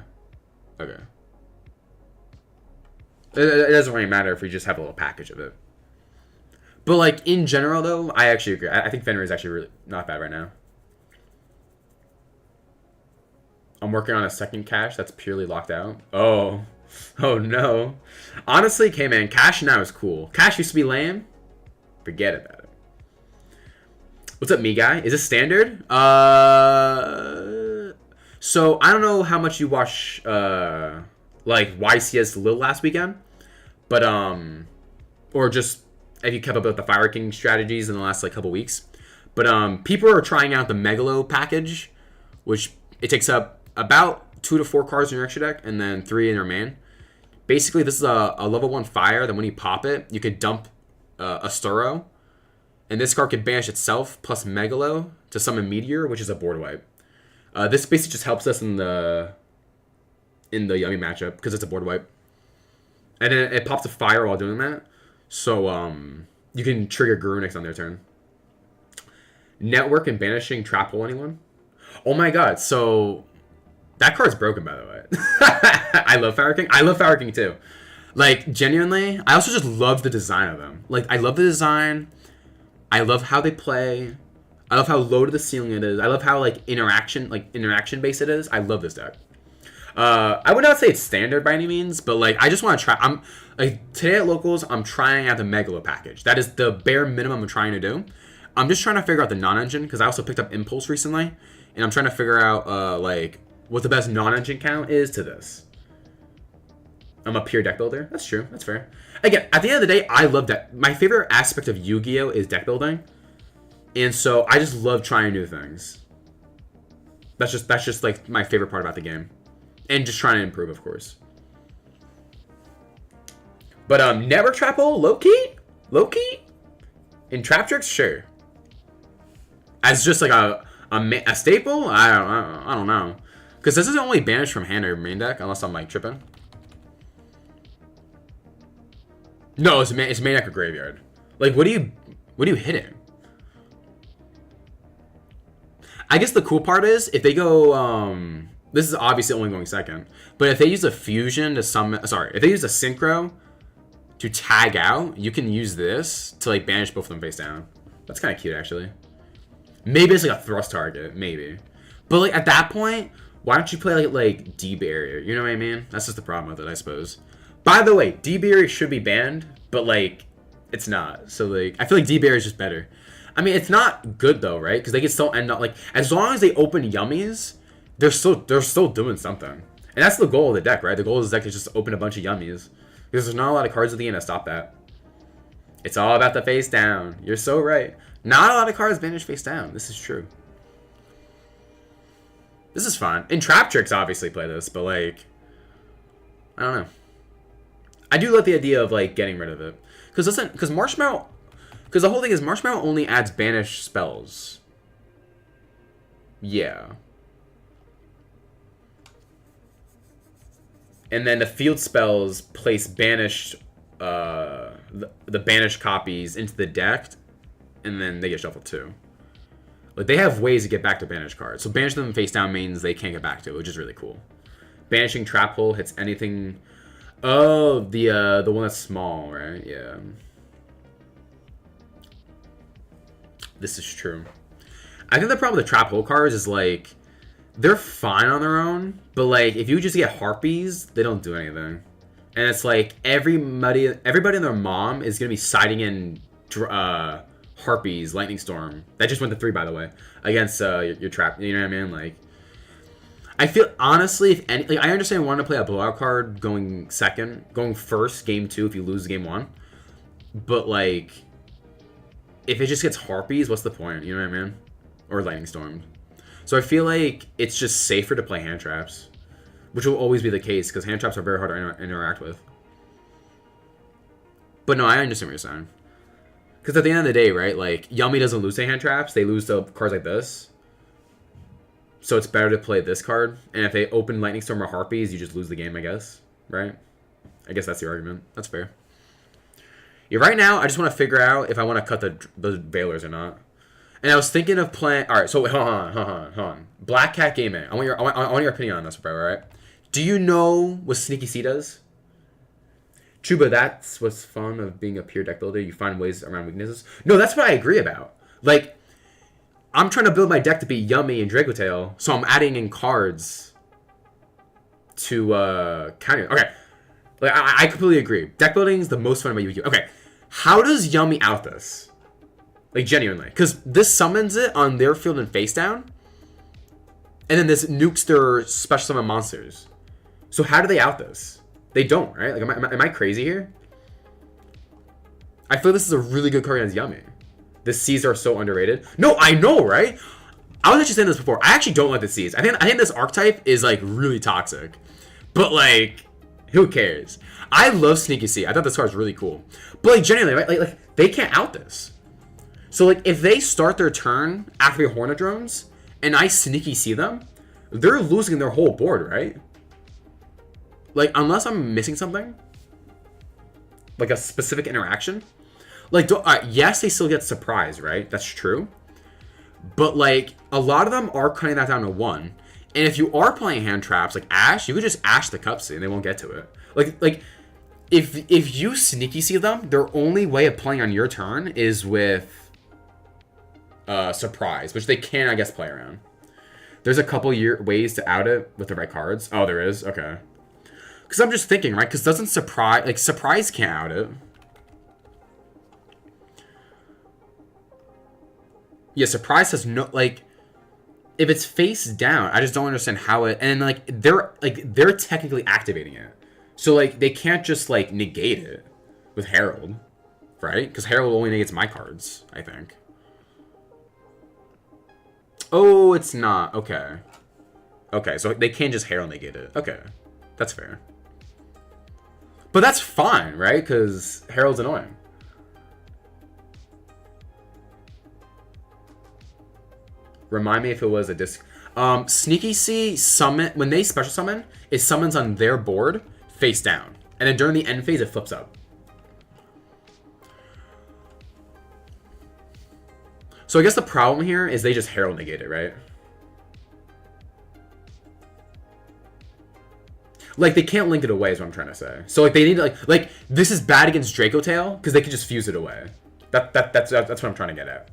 Speaker 1: Okay. It doesn't really matter if we just have a little package of it. But, like, in general, though, I actually agree. I think Fenrir is actually really not bad right now. I'm working on a second cache that's purely locked out. Oh no. Honestly, K-Man, cache now is cool. Cache used to be lame. Forget about it. What's up, me guy? Is this standard? So I don't know how much you watch like YCS Lil last weekend, but or just if you kept up with the Fire King strategies in the last like couple weeks. But people are trying out the Megalo package, which it takes up about 2 to 4 cards in your extra deck and then 3 in your main. Basically, this is a level 1 fire. Then when you pop it, you could dump a Sturo. And this card can banish itself plus Megalo to summon Meteor, which is a board wipe. This basically just helps us in the Yummy matchup because it's a board wipe. And then it pops a fire while doing that. So you can trigger Guru next on their turn. Network and banishing trap hole anyone. Oh my god, so that card's broken, by the way. I love Fire King. I love Fire King too. Like, genuinely, I also just love the design of them. Like, I love the design. I love how they play. I love how low to the ceiling it is. I love how, like, interaction based it is. I love this deck. I would not say it's standard by any means, but like I just want to try. I'm like today at locals, I'm trying out the Megalo package. That is the bare minimum I'm trying to do. I'm just trying to figure out the non-engine because I also picked up Impulse recently, and I'm trying to figure out like what the best non-engine count is to this. I'm a pure deck builder. That's true. That's fair. Again, at the end of the day, I love that. My favorite aspect of Yu-Gi-Oh is deck building, and so I just love trying new things. That's just like my favorite part about the game, and just trying to improve, of course. But network trap hole, low key, in trap tricks, sure. As just like a staple, I don't know, because this is only banished from hand or main deck unless I'm like tripping. No, it's main deck or graveyard. Like, what are you hitting? I guess the cool part is if they go, this is obviously only going second, but if they use a fusion to summon, sorry, if they use a synchro to tag out, you can use this to like banish both of them face down. That's kind of cute, actually. Maybe it's like a thrust target, maybe. But like at that point, why don't you play like D barrier? You know what I mean? That's just the problem with it, I suppose. By the way, D barrier should be banned, but like it's not. So like I feel like D barrier is just better. I mean, it's not good though, right? Because they can still end up like as long as they open yummies, they're still doing something, and that's the goal of the deck, right? The goal of the deck is just to open a bunch of yummies because there's not a lot of cards at the end to stop that. It's all about the face down. You're so right. Not a lot of cards banish face down. This is true. This is fun. And Trap Tricks obviously play this, but like, I don't know. I do like the idea of like getting rid of it. Because Marshmallow, because the whole thing is Marshmallow only adds banish spells. Yeah. And then the field spells place banished, the banished copies into the deck, and then they get shuffled too. Like they have ways to get back to banished cards. So banish them face down means they can't get back to it, which is really cool. Banishing Trap Hole hits anything. Oh, the one that's small, right? Yeah. This is true. I think the problem with the Trap Hole cards is like they're fine on their own, but like if you just get Harpies, they don't do anything. And it's like everybody and their mom is gonna be siding in Harpies, Lightning Storm. That just went to 3, by the way, against your trap. You know what I mean? Like, I feel honestly, if any, like, I understand wanting to play a blowout card going first, game 2 if you lose game 1, but like, if it just gets Harpies, what's the point? You know what I mean? Or Lightning Storm. So I feel like it's just safer to play hand traps, which will always be the case because hand traps are very hard to interact with. But no, I understand what you're saying. Because at the end of the day, right, like, Yummy doesn't lose to hand traps. They lose to cards like this. So it's better to play this card. And if they open Lightning Storm or Harpies, you just lose the game, I guess. Right? I guess that's the argument. That's fair. Yeah, right now, I just want to figure out if I want to cut the Veilers or not. And I was thinking of playing... Alright, so wait, hold on. Black Cat Gaming. I want your opinion on this, bro, alright? Do you know what Sneaky C does? True, but that's what's fun of being a pure deck builder. You find ways around weaknesses. No, that's what I agree about. Like, I'm trying to build my deck to be Yummy and Dracotail, so I'm adding in cards to counter. Okay, like I completely agree. Deck building is the most fun about Yu-Gi-Oh. Okay, how does Yummy out this? Like, genuinely, because this summons it on their field and face down, and then this nukes their special summon monsters. So how do they out this? They don't, right? Like, am I crazy here? I feel this is a really good card against Yummy. The C's are so underrated. No, I know, right? I was actually saying this before. I actually don't like the C's. I think this archetype is, like, really toxic. But, like, who cares? I love Sneaky C. I thought this card was really cool. But, like, genuinely, right? Like they can't out this. So, like, if they start their turn after the Hornet Drones, and I Sneaky C them, they're losing their whole board, right? Like, unless I'm missing something, like a specific interaction, like, yes, they still get surprised, right? That's true. But, like, a lot of them are cutting that down to 1. And if you are playing hand traps, like Ash, you could just Ash the Cup C and they won't get to it. Like, if you Sneaky C them, their only way of playing on your turn is with surprise, which they can, I guess, play around. There's a couple ways to out it with the right cards. Oh, there is? Okay. Because I'm just thinking, right? Because doesn't surprise... Like, surprise can't out it. Yeah, surprise has no... Like, if it's face down, I just don't understand how it... And, like, they're technically activating it. So, like, they can't just, like, negate it with Herald. Right? Because Herald only negates my cards, I think. Oh, it's not. Okay. Okay, so they can't just Herald negate it. Okay. That's fair. But that's fine, right? Because Herald's annoying. Remind me if it was a disc. Sneaky C summon, when they special summon, it summons on their board face down. And then during the end phase, it flips up. So I guess the problem here is they just Herald negate it, right? Like, they can't link it away is what I'm trying to say. So, like, they need to, like this is bad against Draco Tail, because they can just fuse it away. That's what I'm trying to get at.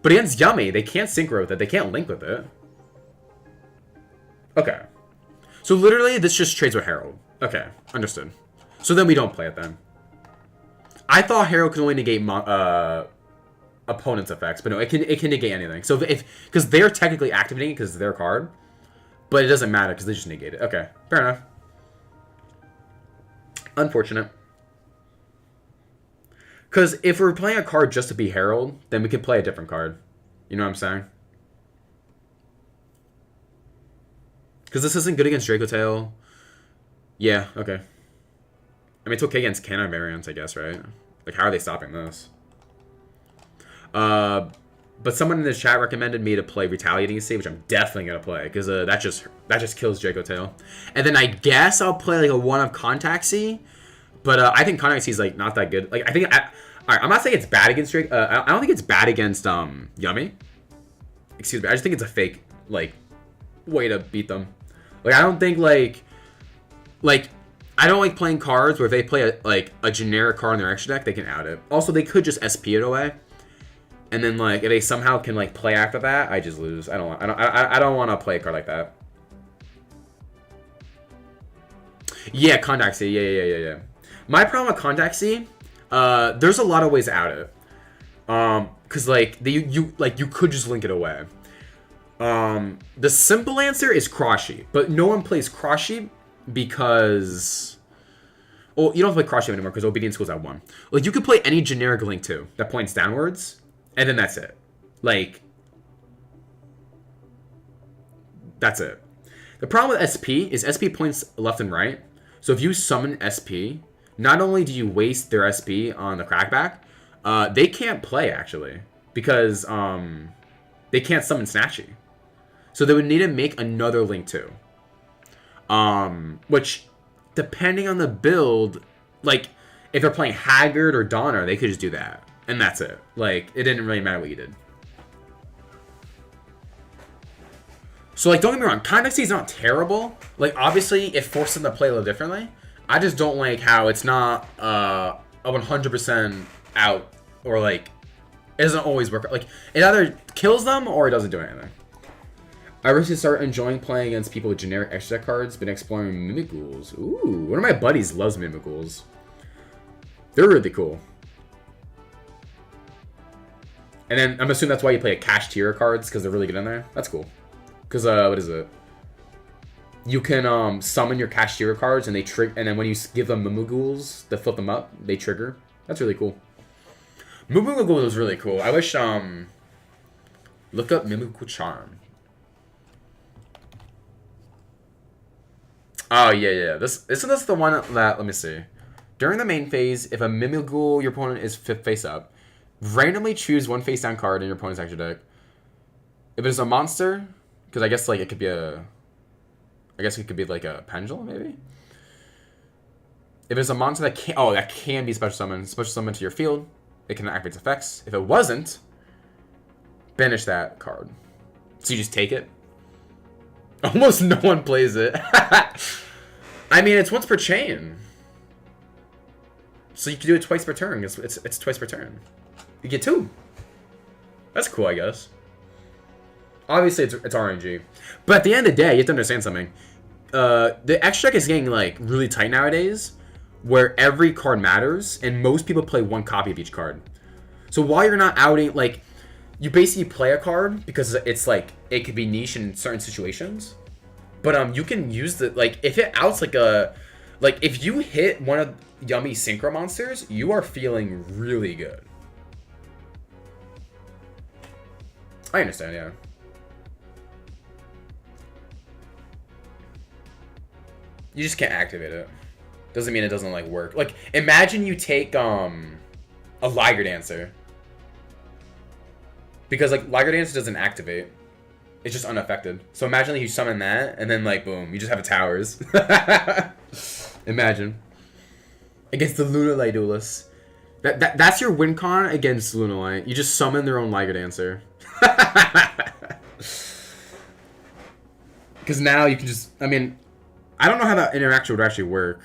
Speaker 1: But against Yummy, they can't synchro with it. They can't link with it. Okay. So, literally, this just trades with Herald. Okay, understood. So, then we don't play it, then. I thought Herald could only negate opponent's effects, but no, it can negate anything. So, because they're technically activating it because it's their card, but it doesn't matter because they just negate it. Okay, fair enough. Unfortunate. Because if we're playing a card just to be Herald, then we can play a different card. You know what I'm saying? Because this isn't good against Draco Tail. Yeah, okay. I mean, it's okay against Canine variants, I guess, right? Like, how are they stopping this? But someone in the chat recommended me to play Retaliating C, which I'm definitely going to play. Because that just kills Draco Tail. And then I guess I'll play, like, a one-of Contact C. But I think Contact C is, like, not that good. Like, I think... Alright, I'm not saying it's bad against Drake. I don't think it's bad against Yummy. Excuse me. I just think it's a fake, like, way to beat them. Like, I don't think, like, I don't like playing cards where if they play, a generic card in their extra deck, they can out it. Also, they could just SP it away. And then, like, if they somehow can, like, play after that, I just lose. I don't want to play a card like that. Yeah, Contact C. Yeah. My problem with Contact C... there's a lot of ways out of it. Cause like you could just link it away. The simple answer is Croshy, but no one plays Croshy because, well, you don't play Croshy anymore because Obedience goes at 1. Like, you could play any generic link too that points downwards, and then that's it. Like, that's it. The problem with SP is SP points left and right. So if you summon SP, not only do you waste their SP on the crackback, they can't play, actually. Because they can't summon Snatchy. So they would need to make another link, too. Which, depending on the build, like, if they're playing Haggard or Donner, they could just do that. And that's it. Like, it didn't really matter what you did. So, like, don't get me wrong. Contact C is not terrible. Like, obviously, it forces them to play a little differently. I just don't like how it's not a 100% out, or like it doesn't always work. Like, it either kills them or it doesn't do anything. I recently started enjoying playing against people with generic extra deck cards. Been exploring Mimic Ghouls. Ooh, one of my buddies loves Mimic Ghouls. They're really cool. And then I'm assuming that's why you play a cash tier cards, because they're really good in there. That's cool. Because what is it? You can summon your Cashier cards, and they trigger. And then when you give them Mimigools to flip them up, they trigger. That's really cool. Mimigool was really cool. I wish look up Mimigool Charm. Oh yeah. This is the one that, let me see. During the main phase, if a Mimigool your opponent is face up, randomly choose one face down card in your opponent's extra deck. If it's a monster, because I guess like it could be a. I guess it could be like a pendulum, maybe? If it's a monster that can be special summoned to your field, it can activate its effects. If it wasn't, banish that card. So you just take it. Almost no one plays it. I mean, it's once per chain. So you can do it twice per turn. It's twice per turn. You get 2. That's cool, I guess. Obviously, it's RNG. But at the end of the day, you have to understand something. The extra deck is getting like really tight nowadays, where every card matters, and most people play one copy of each card. So while you're not outing, like, you basically play a card because it's like it could be niche in certain situations, but you can use the like if it outs like if you hit one of Yummy synchro monsters, you are feeling really good. I understand, yeah. You just can't activate it. Doesn't mean it doesn't like work. Like imagine you take a Liger Dancer. Because like Liger Dancer doesn't activate. It's just unaffected. So imagine like, you summon that and then like boom, you just have a towers. Imagine. Against the Lunalight duelists. That's your win con against Lunalight. You just summon their own Liger Dancer. Because now you can just, I mean, I don't know how that interaction would actually work.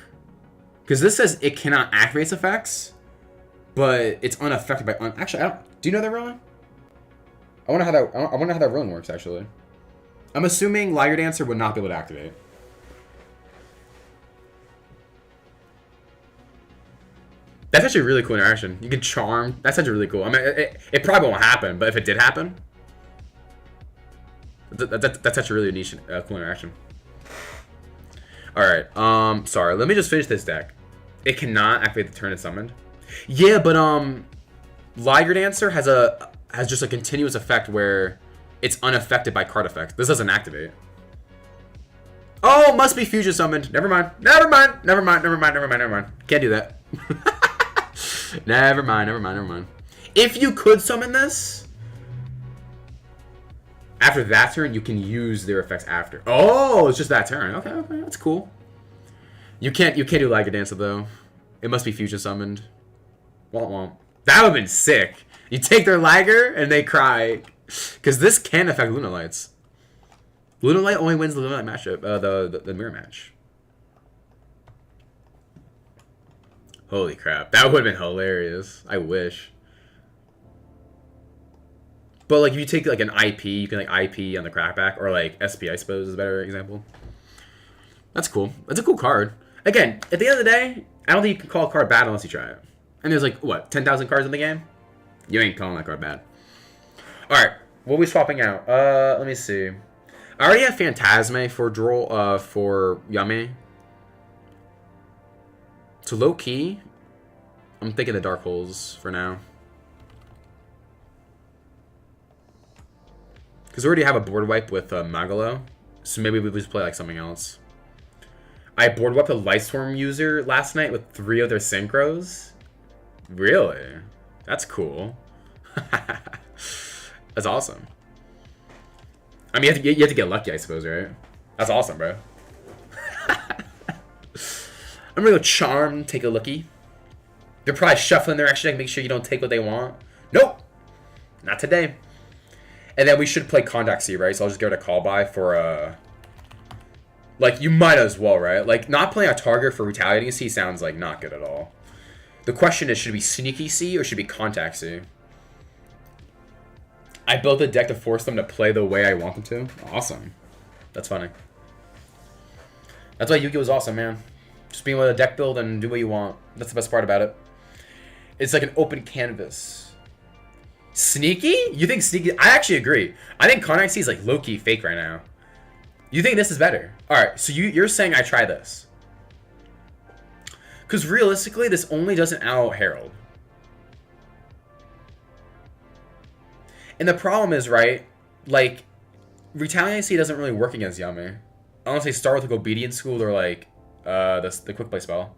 Speaker 1: Because this says it cannot activate its effects, but it's unaffected by actually, I don't. Do you know that, Rowan? I wonder how that rune works actually. I'm assuming Liger Dancer would not be able to activate. That's actually a really cool interaction. You can charm. That's actually really cool. I mean, it probably won't happen, but if it did happen, that's actually really niche, cool interaction. All right. Sorry. Let me just finish this deck. It cannot activate the turn it's summoned. Yeah, but Liger Dancer has just a continuous effect where it's unaffected by card effects. This doesn't activate. Oh, must be fusion summoned. Never mind. Never mind. Never mind. Never mind. Never mind. Never mind. Can't do that. Never mind. Never mind. Never mind. If you could summon this, after that turn, you can use their effects after. Oh, it's just that turn. Okay, okay, that's cool. You can't do Liger Dancer though. It must be fusion summoned. Womp womp. That would have been sick. You take their Liger and they cry, because this can affect Lunalights. Lunalight only wins the Lunalight matchup, the mirror match. Holy crap, that would have been hilarious. I wish. But like if you take like an IP, you can like IP on the crackback, or like SP, I suppose is a better example. That's cool. That's a cool card. Again, at the end of the day, I don't think you can call a card bad unless you try it. And there's like what, 10,000 cards in the game? You ain't calling that card bad. All right, what are we swapping out? Let me see. I already have Phantasme for Yummy. So low key, I'm thinking the Dark Holes for now. Because we already have a board wipe with Magalo, so maybe we just play like something else. I board wiped a Lightstorm user last night with 3 of their synchros. Really? That's cool. That's awesome. I mean, you have to get lucky, I suppose, right? That's awesome, bro. I'm gonna go Charm, take a lookie. They're probably shuffling their action deck, make sure you don't take what they want. Nope! Not today. And then we should play Contact C, right? So I'll just give it a call by for, like, you might as well, right? Like, not playing a target for Retaliating C sounds, like, not good at all. The question is, should it be Sneaky C or should it be Contact C? I built a deck to force them to play the way I want them to. Awesome. That's funny. That's why Yu-Gi-Oh! Is awesome, man. Just being able to deck build and do what you want. That's the best part about it. It's like an open canvas. Sneaky? You think Sneaky? I actually agree. I think Contact C is like low-key fake right now. You think this is better? Alright, so you're saying I try this. Because realistically, this only doesn't out Herald. And the problem is, right, like, Retaliating C doesn't really work against Yami. Unless they start with like Obedience School or like the Quick Play spell.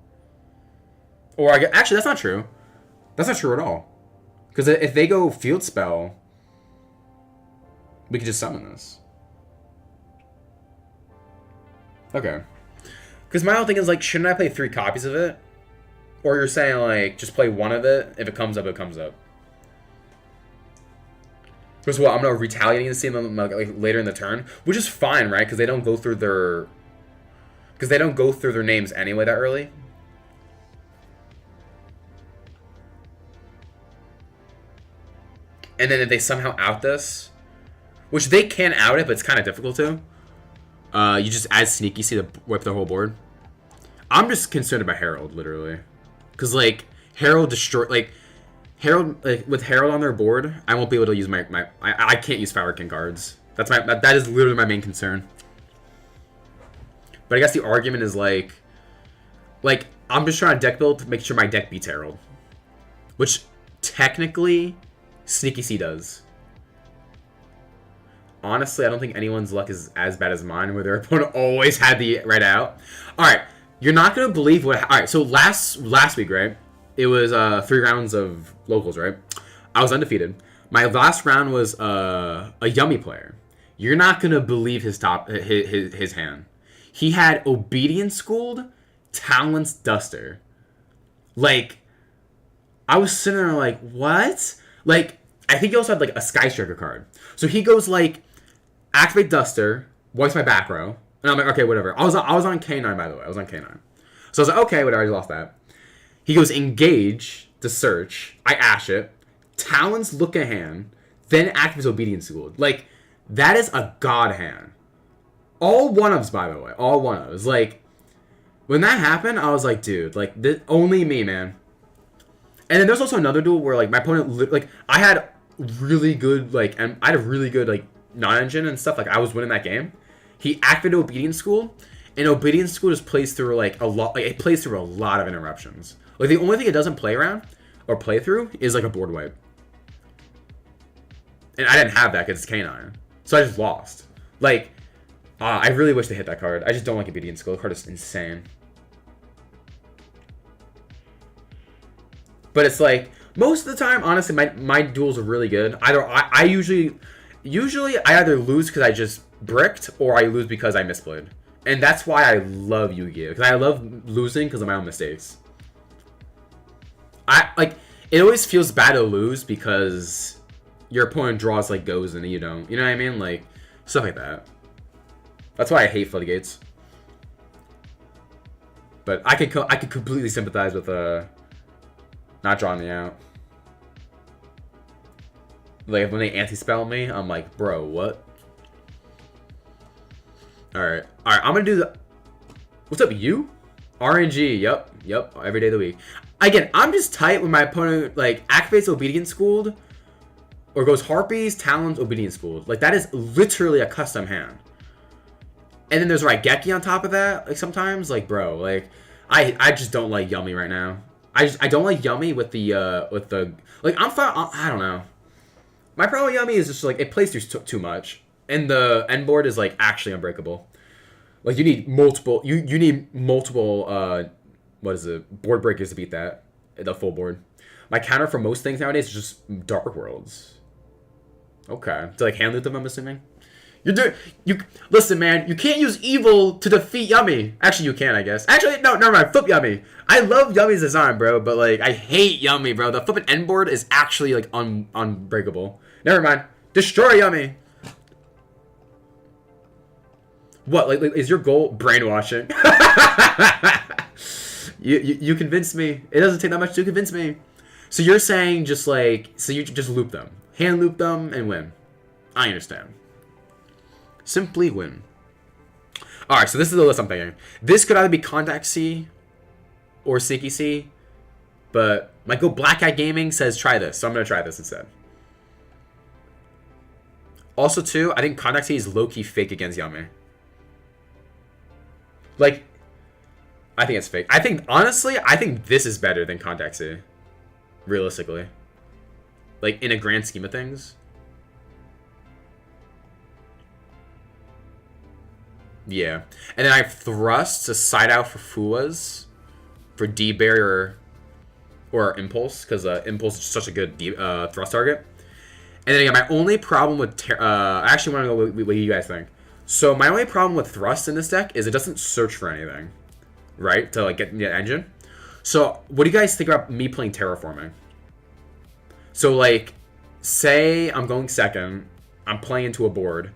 Speaker 1: Or actually, that's not true. That's not true at all. Because if they go Field Spell, we can just summon this. Okay. Because my whole thing is like, shouldn't I play 3 copies of it? Or you're saying like, just play 1 of it. If it comes up, it comes up. Because what, I'm gonna Retaliating to see them like later in the turn, which is fine, right? Because they don't go through their, names anyway that early. And then if they somehow out this, which they can out it, but it's kind of difficult to. You just add Sneaky C to wipe the whole board. I'm just concerned about Herald, literally. Because, like, Herald destroy... Like, Herald... Like, with Herald on their board, I won't be able to use I can't use Fire King cards. That is literally my main concern. But I guess the argument is, like, I'm just trying to deck build to make sure my deck beats Herald. Which, technically, Sneaky C does. Honestly, I don't think anyone's luck is as bad as mine, where their opponent always had the right out. Alright, you're not going to believe what... Alright, so last week, right? It was 3 rounds of locals, right? I was undefeated. My last round was a Yummy player. You're not going to believe his hand. He had Obedience Schooled, Talents Duster. Like, I was sitting there like, what? Like, I think he also had, like, a Sky Striker card. So he goes, like, activate Duster, wipes my back row, and I'm like, okay, whatever. I was on K9, by the way. I was on K9. So I was like, okay, whatever, I just lost that. He goes, engage to search. I ash it. Talons look at hand, then activates Obedience Schooled. Like, that is a god hand. All one-ofs, by the way. All one-ofs. Like, when that happened, I was like, dude, like, only me, man. And then there's also another duel where, like, my opponent, like, I had really good, like, I had a really good, like, non-engine and stuff. Like, I was winning that game. He activated Obedience School, and Obedience School just plays through, like, a lot. Like, it plays through a lot of interruptions. Like, the only thing it doesn't play around or play through is, like, a board wipe. And I didn't have that because it's K9. So I just lost. Like, I really wish they hit that card. I just don't like Obedience School. The card is insane. But it's like, most of the time, honestly, my duels are really good. Either I usually I either lose because I just bricked, or I lose because I misplayed. And that's why I love Yu-Gi-Oh! Because I love losing because of my own mistakes. It always feels bad to lose because your opponent draws, like, goes and you don't. You know what I mean? Like, stuff like that. That's why I hate floodgates. But I could completely sympathize with not drawing me out. Like, when they anti-spell me, I'm like, bro, what? Alright, I'm gonna do the... What's up, you? RNG, yep, every day of the week. Again, I'm just tight when my opponent, like, activates Obedience Schooled, or goes Harpies, Talons, Obedience Schooled. Like, that is literally a custom hand. And then there's Raigeki on top of that, like, sometimes. Like, bro, like, I just don't like Yummy right now. I don't like Yummy with the, like, I'm fine, I don't know. My problem with Yummy is just, like, it plays through too much. And the end board is, like, actually unbreakable. Like, you need multiple, you need multiple, what is it, board breakers to beat that, the full board. My counter for most things nowadays is just Dark Worlds. Okay. To, like, hand loot them, I'm assuming? Listen, man, you can't use evil to defeat Yummy. Actually, you can, I guess. Actually, no, never mind. Flip Yummy. I love Yummy's design, bro, but, like, I hate Yummy, bro. The flipping end board is actually, like, unbreakable. Never mind. Destroy Yummy. What, like is your goal brainwashing? you convinced me. It doesn't take that much to convince me. So you're saying just, like, so you just loop them. Hand loop them and win. I understand. Simply win. Alright, so this is the list I'm thinking. This could either be Contact C or Sneaky C, but my Go Black Cat Gaming says try this, so I'm going to try this instead. Also, too, I think Contact C is low-key fake against Yummy. Like, I think it's fake. Honestly, I think this is better than Contact C. Realistically. Like, in a grand scheme of things. Yeah. And then I have Thrust to side out for Fuas. For D-Barrier or Impulse. Because Impulse is such a good Thrust target. And then again, my only problem with... I actually want to know what you guys think. So my only problem with Thrust in this deck is it doesn't search for anything. Right? To, like, get the engine. So what do you guys think about me playing Terraforming? So, like, say I'm going second. I'm playing into a board.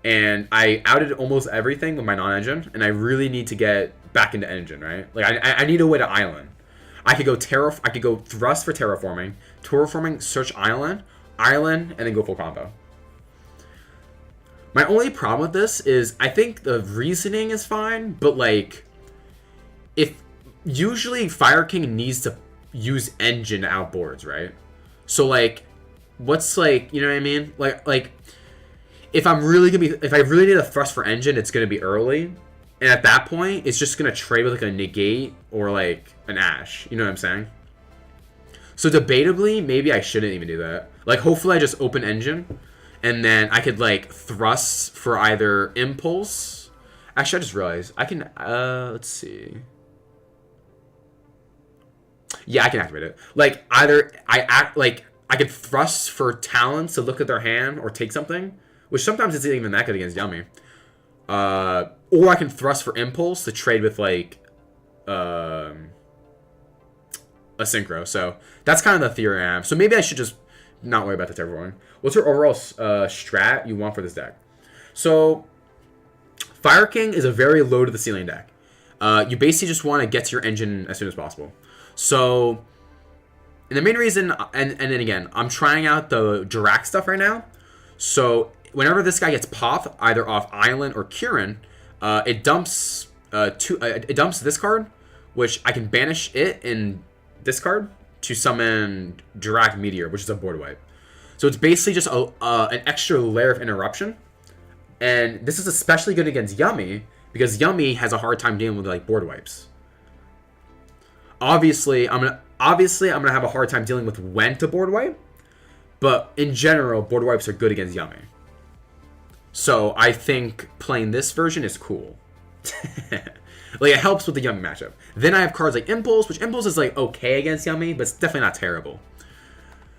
Speaker 1: And I outed almost everything with my non-engine, and I really need to get back into engine, right? Like, I need a way to island. I could go Thrust for Terraforming, search island, and then go full combo. My only problem with this is I think the reasoning is fine, but like if usually Fire King needs to use engine outboards, right? So like what's like, you know what I mean? Like if I really need a thrust for engine, it's gonna be early. And at that point, it's just gonna trade with like a negate or like an ash. You know what I'm saying? So debatably, maybe I shouldn't even do that. Like hopefully I just open engine and then I could like thrust for either impulse. Actually, I just realized I can let's see. Yeah, I can activate it. Like either I could thrust for talents to look at their hand or take something, which sometimes isn't even that good against Yummy. Or I can thrust for impulse to trade with like a synchro. So that's kind of the theory I have. So maybe I should just not worry about that to everyone. What's your overall strat you want for this deck? So Fire King is a very low to the ceiling deck. You basically just want to get to your engine as soon as possible. So, and the main reason, and then again, I'm trying out the Dirac stuff right now. So whenever this guy gets popped, either off Island or Kieran, it dumps it dumps this card, which I can banish it and discard to summon Dirac Meteor, which is a board wipe. So it's basically just an extra layer of interruption, and this is especially good against Yummy because Yummy has a hard time dealing with like board wipes. Obviously, I'm gonna have a hard time dealing with when to board wipe, but in general, board wipes are good against Yummy. So I think playing this version is cool. Like it helps with the Yummy matchup. Then I have cards like Impulse, which Impulse is like okay against Yummy, but it's definitely not terrible.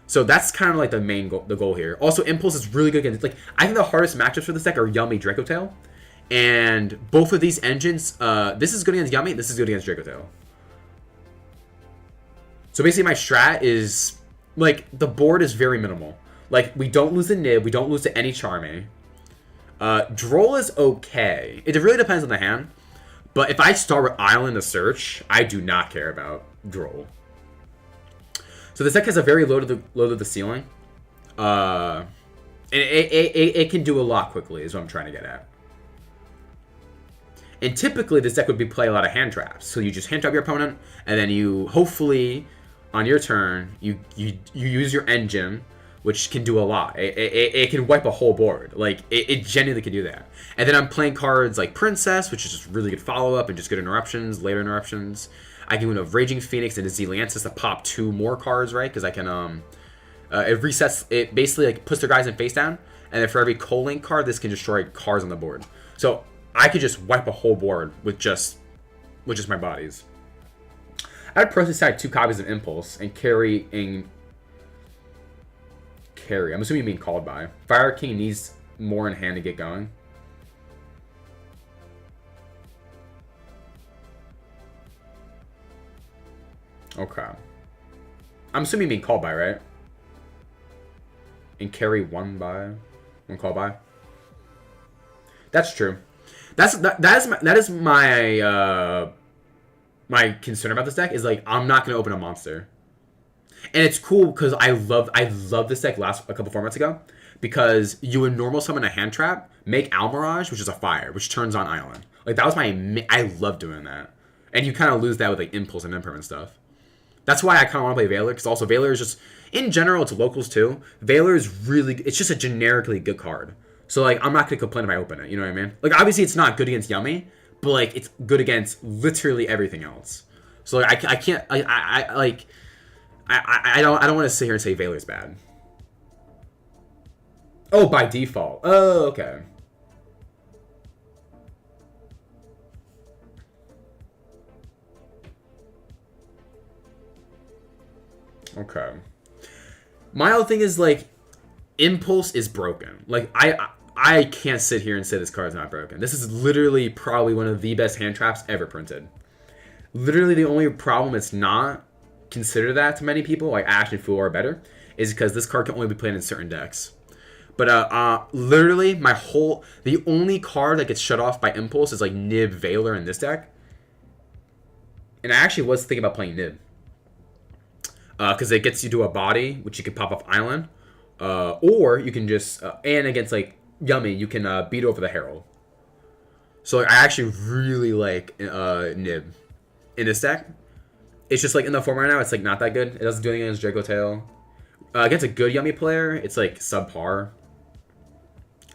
Speaker 1: So that's kind of like the main goal, the goal here. Also, Impulse is really good against like I think the hardest matchups for this deck are Yummy, Dracotail, and both of these engines. This is good against Yummy. This is good against Dracotail. So basically, my strat is like the board is very minimal. Like we don't lose the Nib, we don't lose to any Charme. Droll is okay. It really depends on the hand. But if I start with Island to search, I do not care about Droll. So this deck has a very low to the ceiling. And it can do a lot quickly, is what I'm trying to get at. And typically, this deck would be play a lot of hand traps. So you just hand trap your opponent, and then you hopefully, on your turn, you use your engine, which can do a lot. It can wipe a whole board. Like, it genuinely can do that. And then I'm playing cards like Princess, which is just really good follow-up and just good interruptions, later interruptions. I can win a Raging Phoenix and a Zelantis to pop 2 more cards, right? Because I can, it resets, it basically like puts their guys in face down, and then for every co-link card, this can destroy cards on the board. So I could just wipe a whole board with just my bodies. I'd personally side 2 copies of Impulse and carry. I'm assuming you mean called by. Fire King needs more in hand to get going. Okay. I'm assuming you mean called by, right? And carry 1 call by. That's true. That is my my concern about this deck is like I'm not gonna open a monster. And it's cool because I love this deck a couple formats ago because you would normal summon a hand trap, make Almirage, which is a fire, which turns on Island. Like that was I love doing that. And you kind of lose that with like Impulse and impermanent stuff. That's why I kind of want to play Valor because also Valor is just in general it's locals too. Valor is really it's just a generically good card. So like I'm not gonna complain if I open it. You know what I mean? Like obviously it's not good against Yummy, but like it's good against literally everything else. So like I can't I don't want to sit here and say Valor's bad. Oh, by default. Oh, okay. Okay. My other thing is like Impulse is broken. Like I can't sit here and say this card is not broken. This is literally probably one of the best hand traps ever printed. Literally the only problem it's not consider that to many people, like Ash and Fool are better, is because this card can only be played in certain decks. But literally the only card that gets shut off by Impulse is like Nib Valor in this deck. And I actually was thinking about playing Nib. Because it gets you to a body, which you can pop off Island. Or you can just, and against like Yummy, you can beat over the Herald. So like, I actually really like Nib in this deck. It's just like in the form right now, it's like not that good. It doesn't do anything against Draco Tail. Against a good Yummy player, it's like subpar.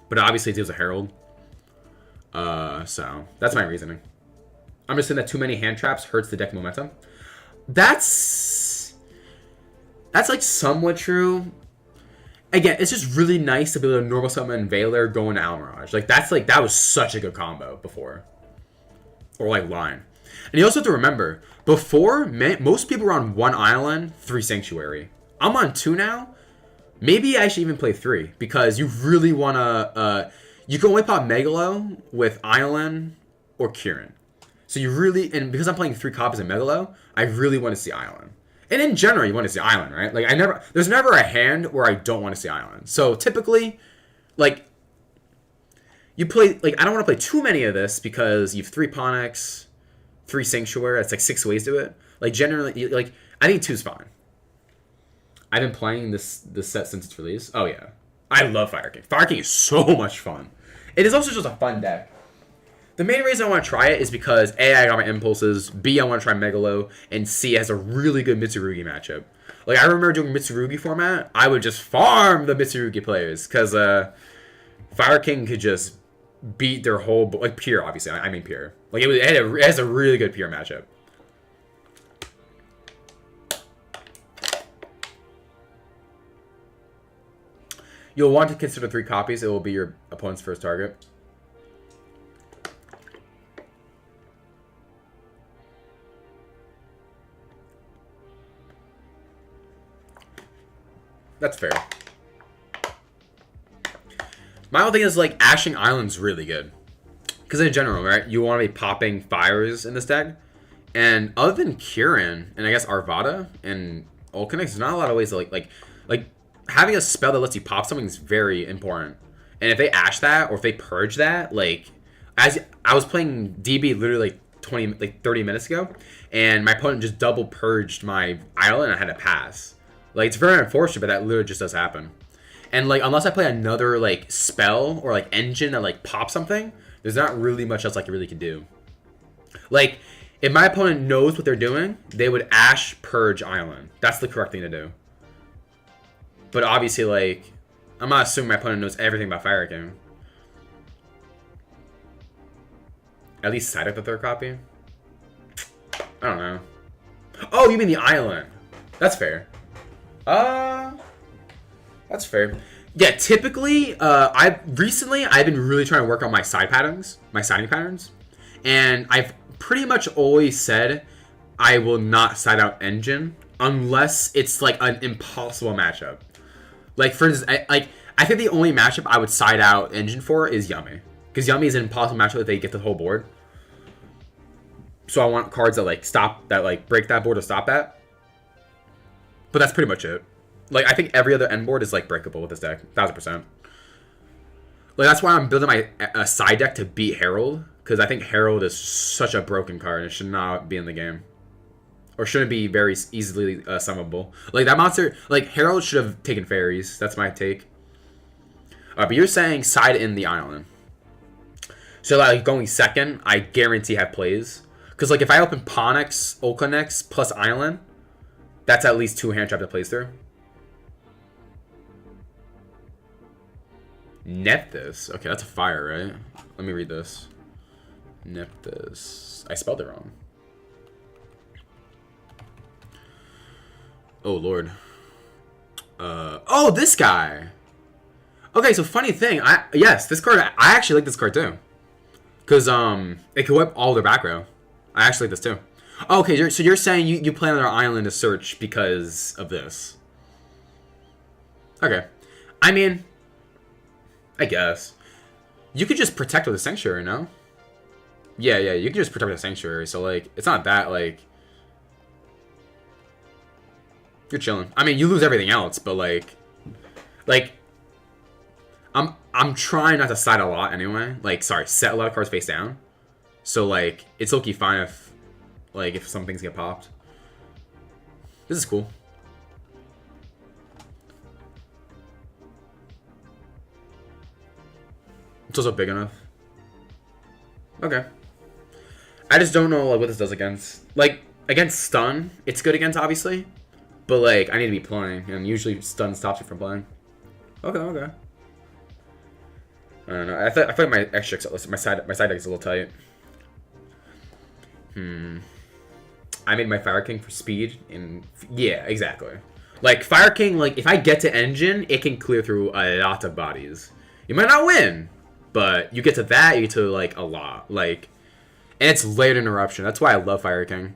Speaker 1: But obviously it deals a Herald. So that's my reasoning. I'm just saying that too many hand traps hurts the deck momentum. That's like somewhat true. Again, it's just really nice to be able to normal summon Veiler going to Almirage. Like that was such a good combo before. Or like line. And you also have to remember, before, most people were on 1 Island, 3 Sanctuary. I'm on 2 now. Maybe I should even play 3, because you really want to... you can only pop Megalo with Island or Kieran. So you really... And because I'm playing 3 copies of Megalo, I really want to see Island. And in general, you want to see Island, right? Like, there's never a hand where I don't want to see Island. So typically, like... You play... Like, I don't want to play too many of this, because you have 3 Ponyx... 3 Sanctuary, that's like 6 ways to it. Like, generally, like, I think 2's fine. I've been playing this set since its release. Oh, yeah. I love Fire King. Fire King is so much fun. It is also just a fun deck. The main reason I want to try it is because, A, I got my impulses, B, I want to try Megalo, and C, it has a really good Mitsurugi matchup. Like, I remember doing Mitsurugi format, I would just farm the Mitsurugi players, because Fire King could just beat their whole... Like, Pure, obviously. I mean Pure. Like, it has a really good Pure matchup. You'll want to consider 3 copies. It will be your opponent's first target. That's fair. My whole thing is, like, Ashing Island's really good. Because in general, right, you want to be popping fires in this deck. And other than Kieran, and I guess Arvada and Ulcanix, there's not a lot of ways to, like having a spell that lets you pop something is very important. And if they Ash that, or if they Purge that, like, as I was playing DB literally like 30 minutes ago, and my opponent just double purged my island and I had to pass. Like, it's very unfortunate, but that literally just does happen. And, like, unless I play another, like, spell or, like, engine that, like, pops something, there's not really much else I really can do. Like, if my opponent knows what they're doing, they would Ash Purge Island. That's the correct thing to do. But obviously, like, I'm not assuming my opponent knows everything about Fire King. At least side up the 3rd copy? I don't know. Oh, you mean the island. That's fair. That's fair. Yeah, typically, I've been really trying to work on my siding patterns, and I've pretty much always said I will not side out engine unless it's like an impossible matchup. Like, for instance, I think the only matchup I would side out engine for is Yummy, because Yummy is an impossible matchup that they get the whole board. So I want cards that like break that board or stop that. But that's pretty much it. Like, I think every other end board is, like, breakable with this deck. 1000%. Like, that's why I'm building a side deck to beat Herald. Because I think Herald is such a broken card. And it should not be in the game. Or shouldn't be very easily summable. Like, that monster... Like, Herald should have taken fairies. That's my take. But you're saying side in the island. So, like, going second, I guarantee have plays. Because, like, if I open Ponyx, Ulcanix, plus island, that's at least 2 hand trap that plays through. Nephthys. Okay, that's a fire, right? Let me read this. Nephthys. I spelled it wrong. Oh, Lord. Oh, this guy. Okay, so funny thing. Yes, this card, I actually like this card too. Because, it can wipe all their back row. I actually like this too. Oh, okay, so you're saying you play on their island to search because of this. Okay. I mean... I guess. You could just protect with a Sanctuary, no? Yeah, you can just protect with a Sanctuary, so, like, it's not that, like... You're chilling. I mean, you lose everything else, but, like... I'm trying not to side a lot anyway. Like, sorry, set a lot of cards face down. So, like, it's okay fine if some things get popped. This is cool. It's also big enough. Okay. I just don't know like what this does against. Like, against stun, it's good against, obviously. But, like, I need to be playing. And usually stun stops you from playing. Okay, okay. I don't know. I feel like my extra my side deck is a little tight. I made my Fire King for speed, and yeah, exactly. Like Fire King, like if I get to engine, it can clear through a lot of bodies. You might not win, but you get to that, you get to like a lot. Like, and it's late interruption. That's why I love Fire King.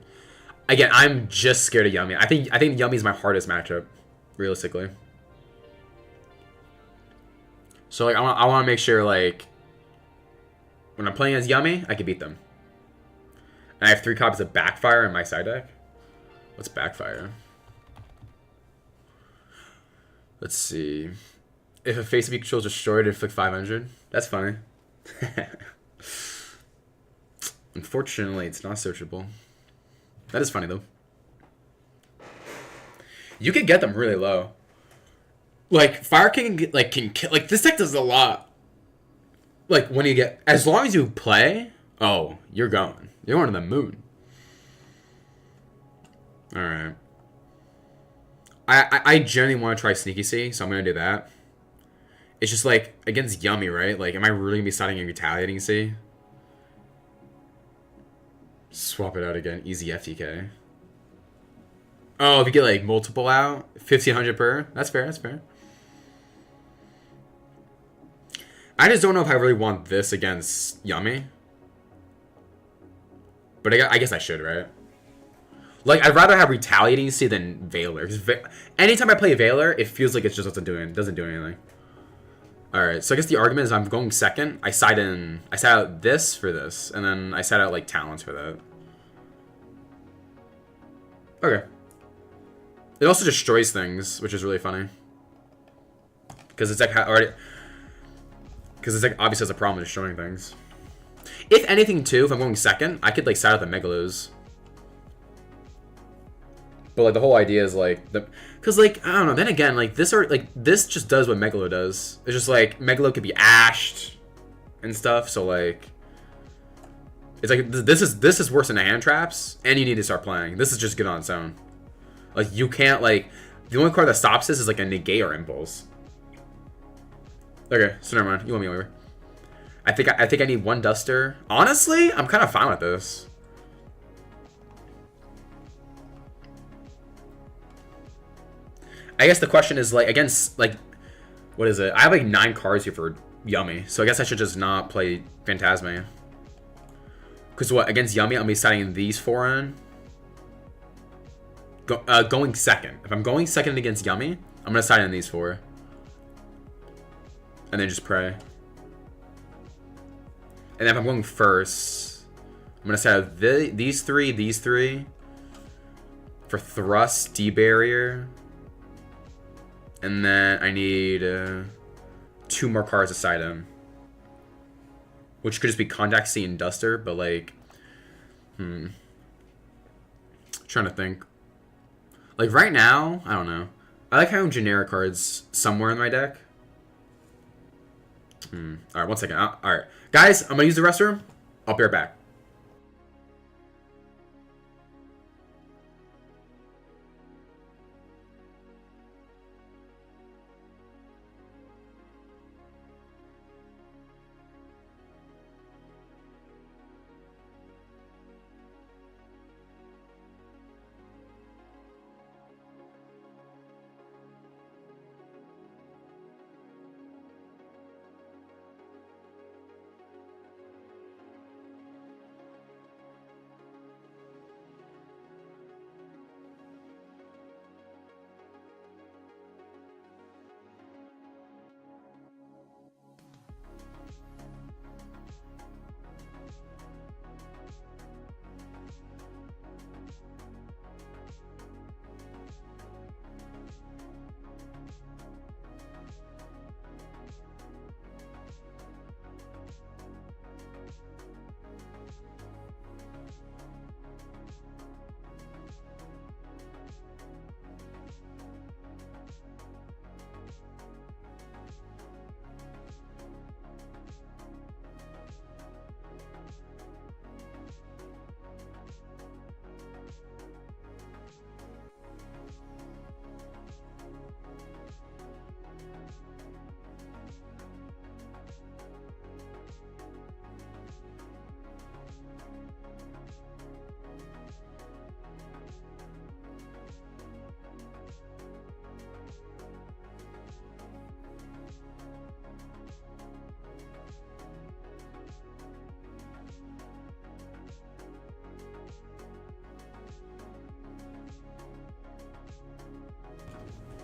Speaker 1: Again, I'm just scared of Yummy. I think Yummy is my hardest matchup, realistically. So like I want to make sure like when I'm playing as Yummy, I can beat them. And I have 3 copies of Backfire in my side deck. What's Backfire? Let's see. If a face of you control is destroyed, inflict 500. That's funny. Unfortunately, it's not searchable. That is funny though. You can get them really low. Like Fire King, like can kill. Like this deck does a lot. Like when you get, as long as you play, oh, you're going. You're going to the moon. All right. I genuinely want to try Sneaky C, so I'm gonna do that. It's just like against Yummy, right? Like, am I really gonna be starting a Retaliating C? Swap it out again. Easy FTK. Oh, if you get like multiple out, 1500 per. That's fair. That's fair. I just don't know if I really want this against Yummy. But I guess I should, right? Like, I'd rather have Retaliating C than Veiler. Anytime I play Veiler, it feels like it just doesn't do anything. Alright, so I guess the argument is I'm going second. I side out this for this, and then I side out, like, talents for that. Okay. It also destroys things, which is really funny. Because it's like obviously has a problem with destroying things. If anything, too, if I'm going second, I could, like, side out the Megalos. But, like, the whole idea is, like, because, like, I don't know, then again, like, this just does what Megalo does. It's just, like, Megalo could be ashed and stuff, so, like, it's like, this is worse than the hand traps, and you need to start playing. This is just good on its own. Like, you can't, like, the only card that stops this is, like, a negate or impulse. Okay, so never mind. You want me over. I think I need 1 Duster. Honestly, I'm kind of fine with this. I guess the question is, like, against, like, what is it? I have, like, 9 cards here for Yummy, so I guess I should just not play Phantasma. Because what, against Yummy, I'm going to be siding these 4 in. Going second. If I'm going second against Yummy, I'm going to side in these 4. And then just pray. And then if I'm going first, I'm going to side out these 3, for Thrust, D-Barrier. And then I need 2 more cards to side him. Which could just be Contact C and Duster, but like... Trying to think. Like right now, I don't know. I like having generic cards somewhere in my deck. Alright, 1 second. Alright. Guys, I'm gonna use the restroom. I'll be right back.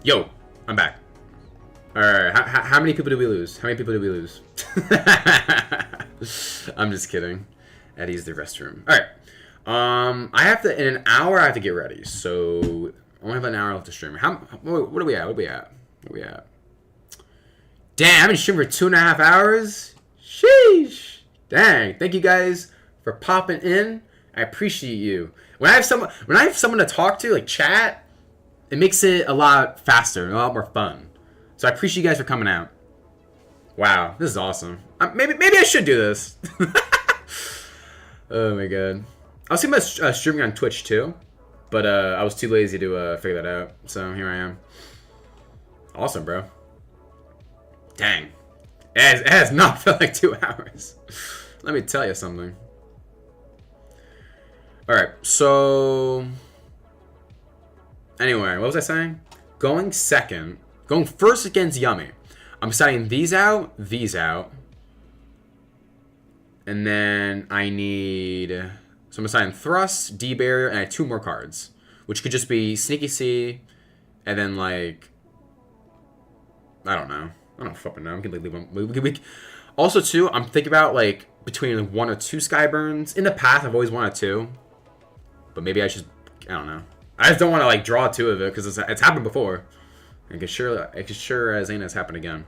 Speaker 1: Yo, I'm back. Alright, how many people did we lose? How many people did we lose? I'm just kidding. Eddie's the restroom. Alright. I have to, in an hour, I have to get ready. So, I only have an hour left to stream. What are we at? What are we at? Damn, I've been streaming for 2.5 hours? Sheesh. Dang. Thank you guys for popping in. I appreciate you. When I have someone to talk to, like chat, it makes it a lot faster and a lot more fun. So I appreciate you guys for coming out. Wow, this is awesome. Maybe I should do this. Oh my god. I was thinking about streaming on Twitch too, but I was too lazy to figure that out. So here I am. Awesome, bro. Dang. It has not felt like 2 hours. Let me tell you something. Alright, so... Anyway, what was I saying? Going first against Yummy. I'm signing these out. And then I need... So I'm assigning Thrust, D-Barrier, and I have 2 more cards. Which could just be Sneaky C, and then like... I don't know. I don't fucking know. We can leave one. Also, too, I'm thinking about like between 1 or 2 Skyburns. In the past, I've always wanted 2. But maybe I should... I don't know. I just don't want to like draw 2 of it because it's happened before. I can sure as ain't has happened again.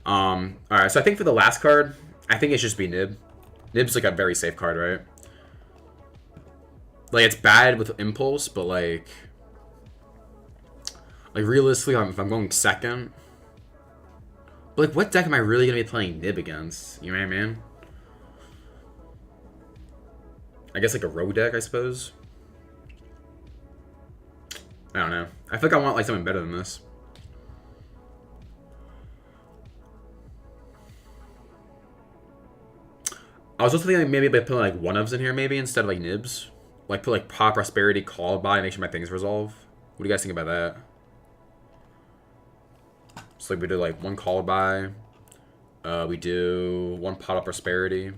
Speaker 1: Alright, so I think for the last card, I think it should just be Nib. Nib's like a very safe card, right? Like it's bad with Impulse, but like realistically, if I'm going second, but like what deck am I really gonna be playing Nib against? You know what I mean? I guess like a rogue deck, I suppose. I don't know. I feel like I want like something better than this. I was also thinking like, maybe by putting like one-ofs in here maybe instead of like Nibs. Like put like Pop, Prosperity, Call By, and make sure my things resolve. What do you guys think about that? So like we do like 1 Call By. We do 1 Pot of Prosperity.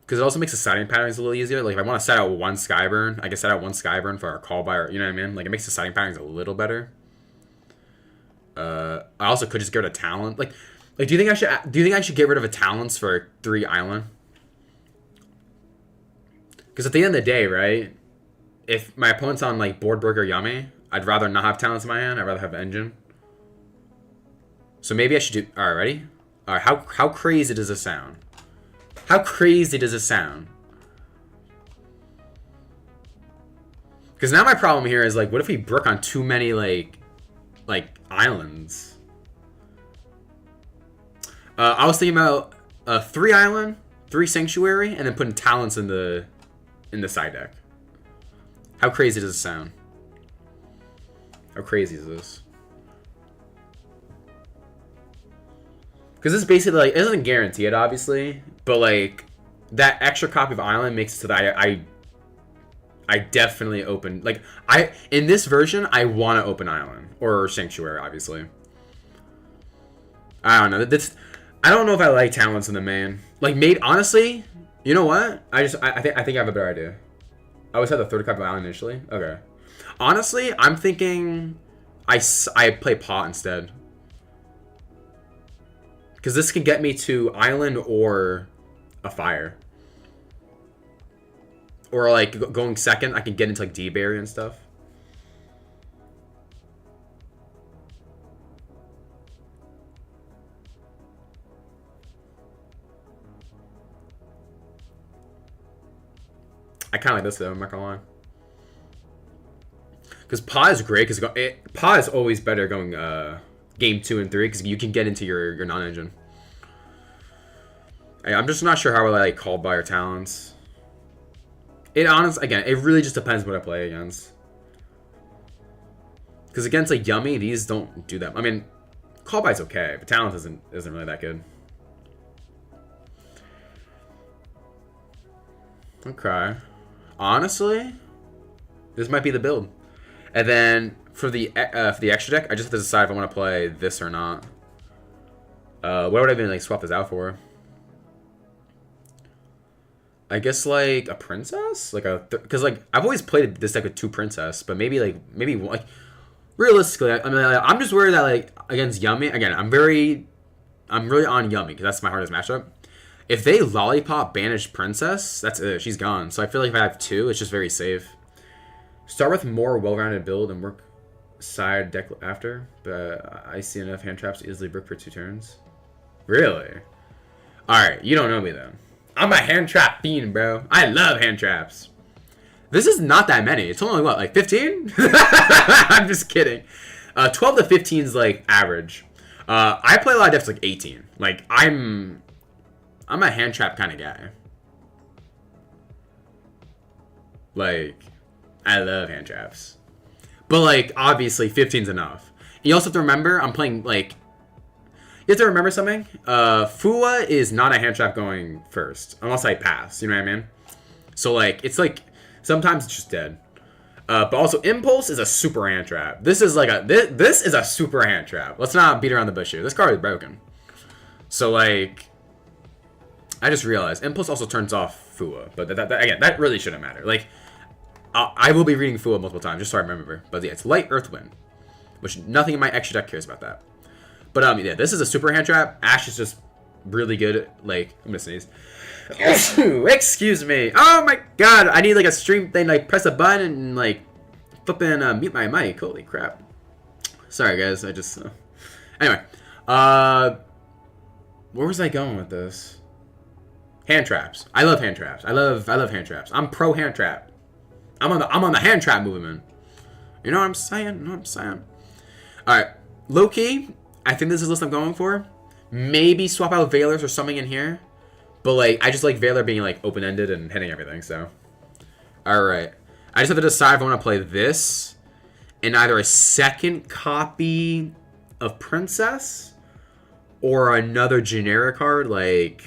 Speaker 1: Because it also makes the siding patterns a little easier. Like if I want to set out 1 Skyburn, I can set out 1 Skyburn for our Call By, or you know what I mean? Like it makes the siding patterns a little better. I also could just get rid of Talent. Like do you think I should get rid of a Talents for 3 Island? Because at the end of the day, right? If my opponent's on like Board Breaker Yummy, I'd rather not have Talents in my hand. I'd rather have Engine. So maybe I should do... Alright, ready? Alright, how crazy does this sound? How crazy does it sound? Because now my problem here is like, what if we brook on too many like islands? I was thinking about 3 island, 3 sanctuary, and then putting talents in the side deck. How crazy does it sound? How crazy is this? Because this is basically like, it doesn't guarantee it obviously, but like that extra copy of island makes it so that I definitely open, like in this version I want to open island or sanctuary obviously. I don't know. I don't know if I like talents in the main. Like honestly, you know what? I think I have a better idea. I always had the 3rd copy of island initially. Okay. Honestly, I'm thinking I play pot instead. Because this can get me to island or a fire. Or like going second, I can get into like D-Barrier and stuff. I kind of like this though, I'm not gonna lie. Because Pa is great, because Pa is always better going game 2 and 3, because you can get into your non-engine. I'm just not sure how I like Called By or Talents. It really just depends what I play against. Because against like Yummy, these don't do that. I mean, Called By's okay, but Talents isn't really that good. Okay. Honestly, this might be the build. And then for the extra deck, I just have to decide if I want to play this or not. What would I even like swap this out for? I guess like a princess, like because like I've always played this deck with two princess, but maybe like realistically, I mean I'm just worried that like against Yummy again. I'm really on Yummy because that's my hardest matchup. If they lollipop banish princess, that's it. She's gone. So I feel like if I have two, it's just very safe. Start with more well-rounded build and work side deck after. But I see enough hand traps to easily brick for 2 turns. Really? Alright, you don't know me then. I'm a hand trap fiend, bro. I love hand traps. This is not that many. It's only, what, like 15? I'm just kidding. 12 to 15 is, like, average. I play a lot of decks like 18. Like, I'm a hand trap kind of guy. Like, I love hand traps. But, like, obviously, 15's enough. You also have to remember, I'm playing, like... You have to remember something. Fua is not a hand trap going first. Unless I pass. You know what I mean? So, like, it's like... Sometimes it's just dead. But also, Impulse is a super hand trap. This is like a... This is a super hand trap. Let's not beat around the bush here. This card is broken. So, like... I just realized. Impulse also turns off Fua. But again, that really shouldn't matter. Like... I will be reading Fua multiple times, just so I remember. But yeah, it's Light, Earth, Wind. Which nothing in my extra deck cares about that. But yeah, this is a super hand trap. Ash is just really good at, like, I'm gonna sneeze. Excuse me. Oh my god, I need like a stream thing, like press a button and like flipping mute my mic. Holy crap. Sorry guys, I just anyway. Where was I going with this? Hand traps. I love hand traps. I love hand traps. I'm pro hand trap. I'm on the hand trap movement. You know what I'm saying? You know what I'm saying? Alright. Low key, I think this is the list I'm going for. Maybe swap out Veilers or something in here. But, like, I just like Veiler being, like, open-ended and hitting everything, so. Alright. I just have to decide if I want to play this in either a second copy of Princess or another generic card. Like,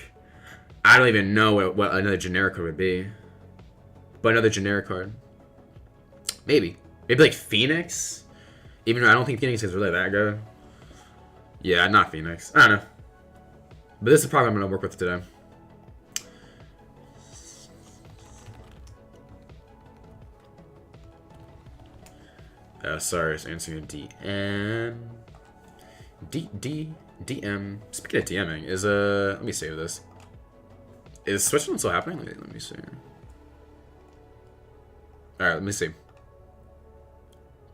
Speaker 1: I don't even know what another generic card would be. But another generic card. Maybe. Maybe, like, Phoenix? Even though I don't think Phoenix is really that good. Yeah, not Phoenix. I don't know. But this is probably what I'm going to work with today. Sorry, it's answering a DM. DM. Speaking of DMing, is let me save this. Is Switzerland still happening? Let me see. Alright, let me see.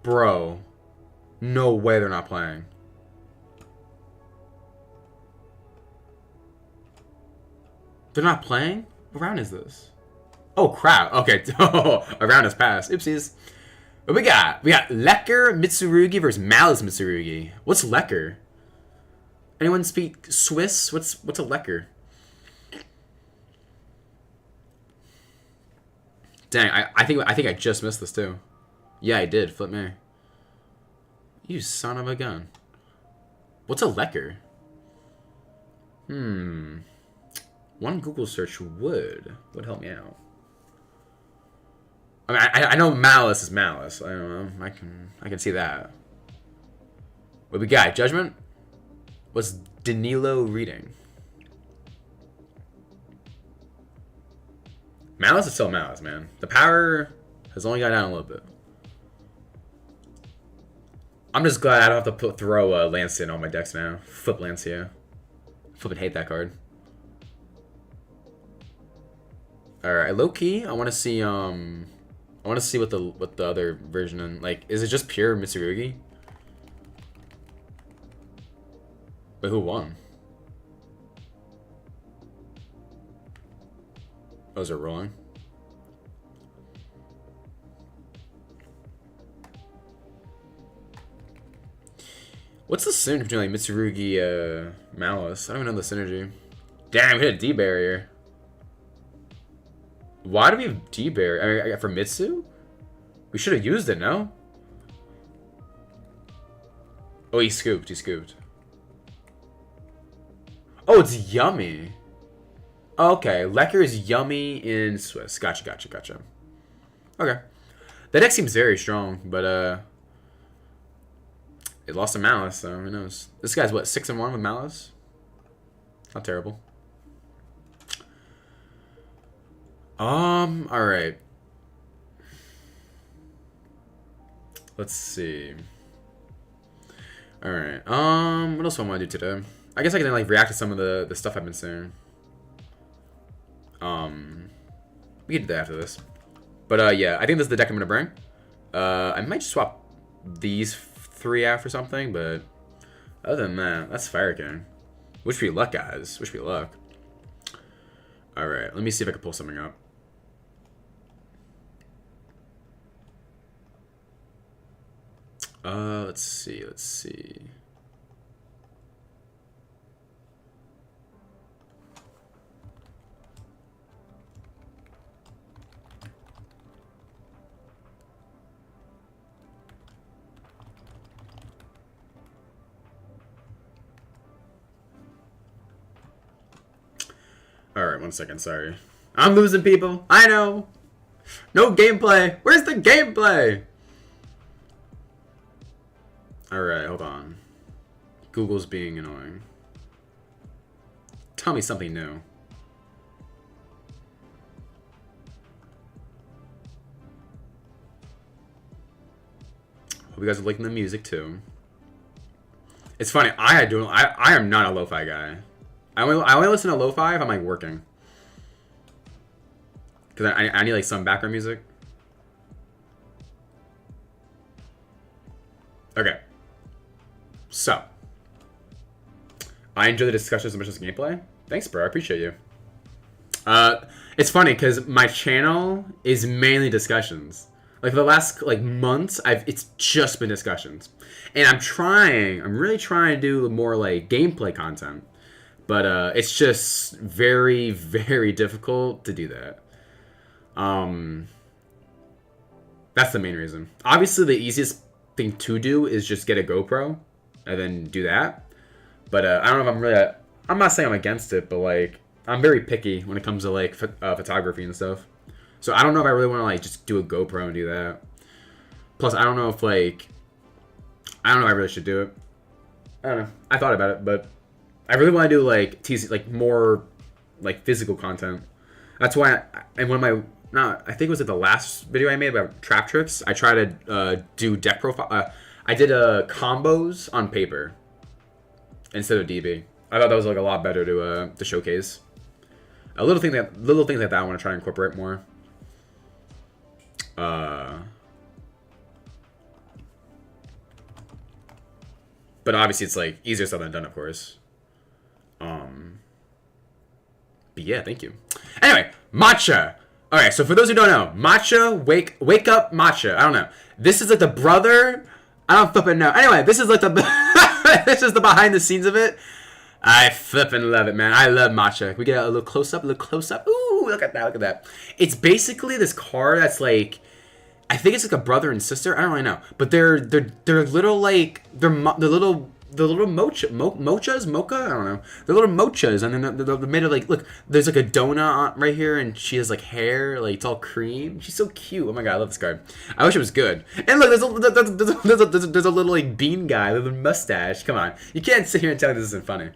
Speaker 1: Bro. No way they're not playing. They're not playing? What round is this? Oh, crap. Okay. A round has passed. Oopsies. What we got? We got Lecker Mitsurugi versus Malice Mitsurugi. What's Lecker? Anyone speak Swiss? What's a Lecker? Dang, I think I just missed this too. Yeah, I did. Flip me. You son of a gun. What's a Lecker? One Google search would help me out. I mean, I know Malice is Malice. I don't know. I can see that. What we got? Judgment? What's Danilo reading? Malice is still Malice, man. The power has only gone down a little bit. I'm just glad I don't have to throw Lancia in all my decks now. Flip Lancia. Flippin' hate that card. Alright, low key, I want to see what the other version in, like, is it just pure Mitsurugi? But who won? Oh, is it rolling? What's the synergy between like Mitsurugi, Malice? I don't even know the synergy. Damn, we hit a D barrier. Why do we have D barrier? I mean, for Mitsu? We should have used it, no? Oh, he scooped. He scooped. Oh, it's Yummy. Okay, Lecker is Yummy in Swiss. Gotcha. Okay. That deck seems very strong, but it lost to Malice, so who knows? This guy's what, 6-1 with Malice? Not terrible. All right. Let's see. All right. What else do I want to do today? I guess I can like react to some of the stuff I've been saying. We can do that after this. But yeah, I think this is the deck I'm gonna bring. I might just swap these 3 out for something, but other than that, that's Fire King. Wish me luck, guys. Wish me luck. All right, let me see if I can pull something up. Let's see. Let's see. Alright, 1 second, sorry. I'm losing people. I know. No gameplay. Where's the gameplay? Alright, hold on. Google's being annoying. Tell me something new. Hope you guys are liking the music too. It's funny, I am not a lo-fi guy. I only listen to lo-fi if I'm like working. Because I need like some background music. Okay. So. I enjoy the discussions as much as gameplay. Thanks, bro. I appreciate you. It's funny because my channel is mainly discussions. Like for the last like months, it's just been discussions. And I'm really trying to do more like gameplay content. But it's just very, very difficult to do that. That's the main reason. Obviously, the easiest thing to do is just get a GoPro and then do that. But I don't know if I'm really... I'm not saying I'm against it, but like I'm very picky when it comes to like photography and stuff. So I don't know if I really want to like just do a GoPro and do that. Plus, I don't know if like... I don't know if I really should do it. I don't know. I thought about it, but... I really want to do like TC, like more like physical content. That's why and one of my I think it was like the last video I made about trap trips. I tried to do deck profile. I did combos on paper instead of DB. I thought that was like a lot better to showcase. Little things like that I want to try and incorporate more. But obviously it's like easier said than done, of course. But yeah, thank you. Anyway, matcha. All right, so for those who don't know, matcha, wake up, matcha. I don't know. This is like the brother. I don't flipping know. Anyway, this is like the this is the behind the scenes of it. I flipping love it, man. I love matcha. Can we get a little close up? Ooh, look at that. Look at that. It's basically this card that's like, I think it's like a brother and sister. I don't really know, but they're little like they're little mochas, mocha. I don't know. They're little mochas, and then they're made of like, look. There's like a donut right here, and she has like hair, like it's all cream. She's so cute. Oh my god, I love this card. I wish it was good. And look, there's a little like bean guy with a mustache. Come on, you can't sit here and tell me this isn't funny.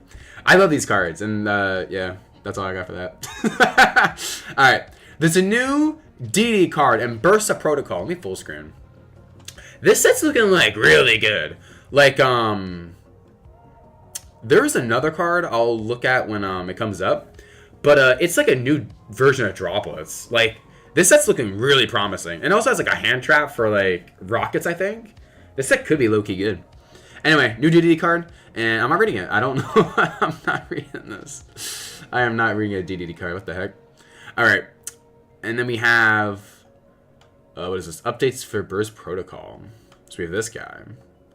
Speaker 1: I love these cards, and yeah, that's all I got for that. All right, there's a new DD card and Burst of Protocol. Let me full screen. This set's looking like really good. Like there's another card I'll look at when it comes up, but it's like a new version of Droplets. Like this set's looking really promising, and it also has like a hand trap for like rockets. I think this set could be low key good. Anyway, new DDD card, and I'm not reading it. I don't know. I'm not reading this. I am not reading a DDD card. What the heck? All right, and then we have what is this? Updates for Burst Protocol. So we have this guy,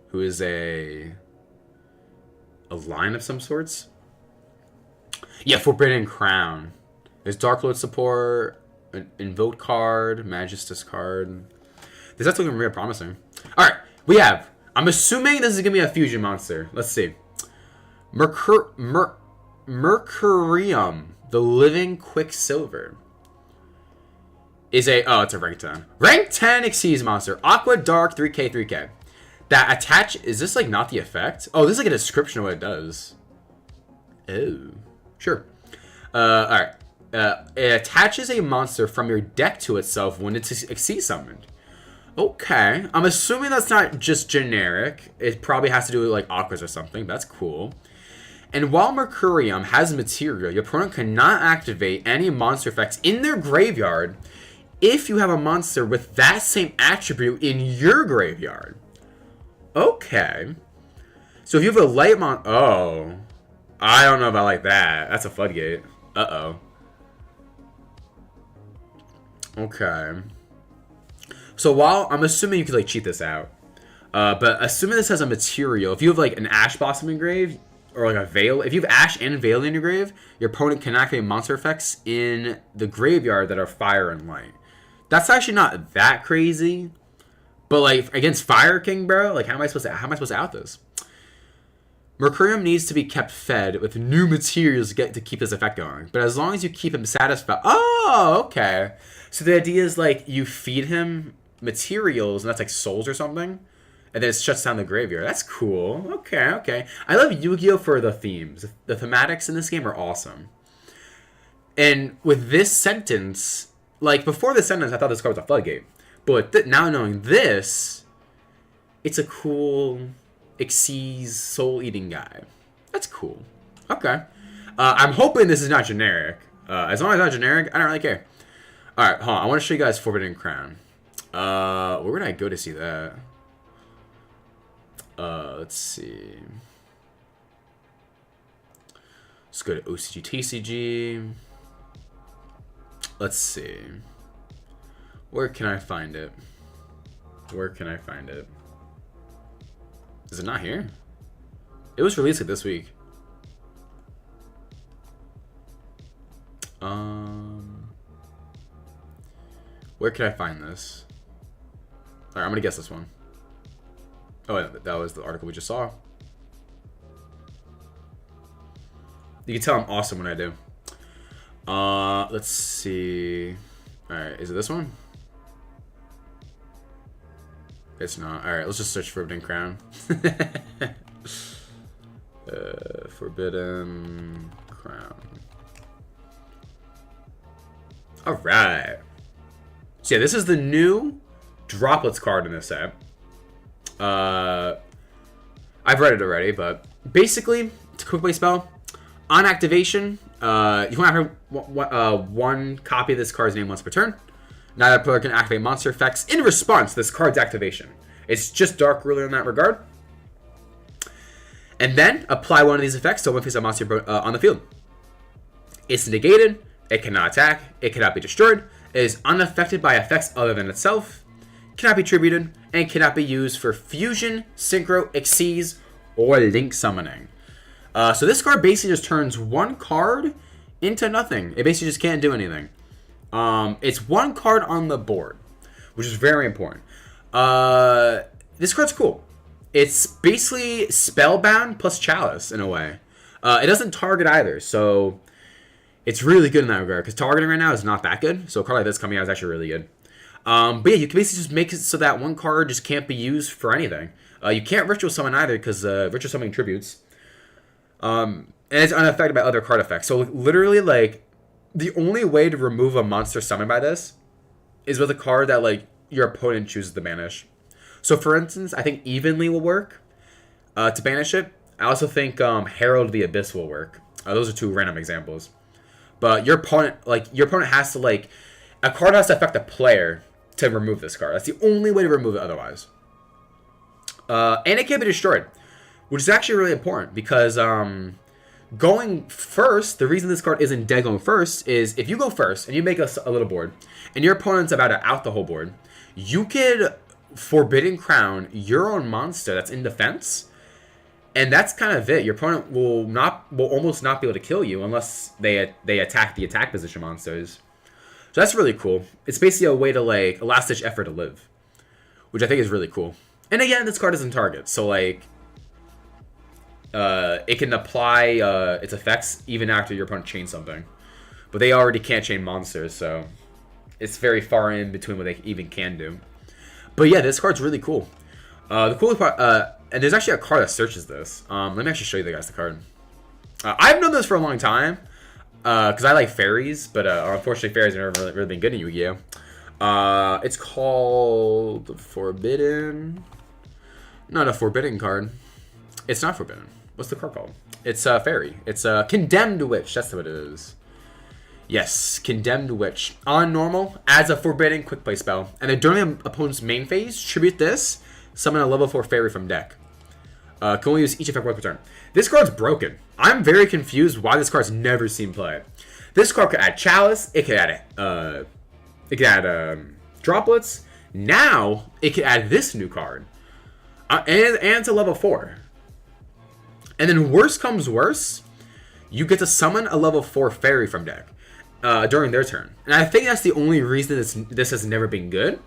Speaker 1: who is a line of some sorts. Yeah, Forbidden Crown. There's Dark Lord support, an Invoke card, Magistus card. This is looking real promising. Alright, we have, I'm assuming this is going to be a fusion monster. Let's see. Mercurium, the Living Quicksilver. Is a, oh, it's a rank 10. Rank 10 Exceeds monster. Aqua Dark 3k, 3k. That attach, is this like not the effect? Oh, this is like a description of what it does. Oh, sure. Alright. It attaches a monster from your deck to itself when it's Xyz summoned. Okay. I'm assuming that's not just generic. It probably has to do with like Aquas or something. That's cool. And while Mercurium has material, your opponent cannot activate any monster effects in their graveyard if you have a monster with that same attribute in your graveyard. Okay. So if you have a light oh. I don't know if I like that. That's a floodgate. Uh-oh. Okay. So while I'm assuming you could like cheat this out, but assuming this has a material, if you have like an Ash Blossom in grave, or like a Veil, if you have Ash and Veil in your grave, your opponent can activate monster effects in the graveyard that are fire and light. That's actually not that crazy, but like against Fire King, bro, like how am I supposed to out this? Mercurium needs to be kept fed with new materials to keep this effect going. But as long as you keep him satisfied... Oh, okay. So the idea is, like, you feed him materials, and that's like souls or something, and then it shuts down the graveyard. That's cool. Okay. I love Yu-Gi-Oh! For the themes. The thematics in this game are awesome. And with this sentence... Like, before this sentence, I thought this card was a floodgate. But now knowing this, it's a cool... Xyz soul-eating guy. That's cool. Okay. I'm hoping this is not generic. As long as it's not generic, I don't really care. Alright, hold on. I want to show you guys Forbidden Crown. Where would I go to see that? Let's see. Let's go to OCG, TCG. Let's see. Where can I find it? Is it not here? It was released like this week. Where can I find this? Alright, I'm gonna guess this one. Oh, that was the article we just saw. You can tell I'm awesome when I do. Let's see. Alright, is it this one? It's not. Alright, let's just search Forbidden Crown. Forbidden Crown. Alright. So yeah, this is the new Droplets card in this set. I've read it already, but basically, it's a quick play spell. On activation, you want to have one copy of this card's name once per turn. Neither player can activate monster effects in response to this card's activation. It's just Dark Ruler in that regard. And then apply one of these effects to one piece of monster on the field. It's negated. It cannot attack. It cannot be destroyed. It is unaffected by effects other than itself. Cannot be tributed. And cannot be used for fusion, synchro, Xyz, or link summoning. So this card basically just turns one card into nothing. It basically just can't do anything. It's one card on the board, which is very important. This card's cool. It's basically Spellbound plus Chalice in a way. It doesn't target either, so it's really good in that regard. Because targeting right now is not that good, so a card like this coming out is actually really good. But yeah, you can basically just make it so that one card just can't be used for anything. You can't Ritual Summon either because Ritual Summoning tributes. And it's unaffected by other card effects. So literally, like, the only way to remove a monster summoned by this is with a card that, like, your opponent chooses to banish. So, for instance, I think Evenly will work to banish it. I also think Herald of the Abyss will work. Those are two random examples. But your opponent has to, like, a card has to affect a player to remove this card. That's the only way to remove it otherwise. And it can't be destroyed, which is actually really important because going first, the reason this card isn't dead going first is if you go first and you make a little board and your opponent's about to out the whole board, you could Forbidden Crown your own monster that's in defense, and that's kind of it. Your opponent will almost not be able to kill you unless they attack the attack position monsters. So that's really cool. It's basically a way to, like, a last-ditch effort to live, which I think is really cool. And again, this card doesn't target, so, like, it can apply its effects even after your opponent chains something. But they already can't chain monsters, so it's very far in between what they even can do. But yeah, this card's really cool. The coolest part, and there's actually a card that searches this. Let me actually show you guys the card. I've known this for a long time. Because I like fairies, but unfortunately fairies have never really been good in Yu-Gi-Oh! It's called Forbidden. Not a forbidden card. It's not forbidden. What's the card called? It's a fairy. It's a Condemned Witch. That's what it is. Yes, Condemned Witch. On normal, adds a forbidden quick play spell. And then during the opponent's main phase, tribute this, summon a level 4 fairy from deck. Can only use each effect once per turn. This card's broken. I'm very confused why this card's never seen play. This card could add Chalice. It could add Droplets. Now it could add this new card, and it's a level 4. And then worst comes worse, you get to summon a level 4 fairy from deck during their turn. And I think that's the only reason this has never been good,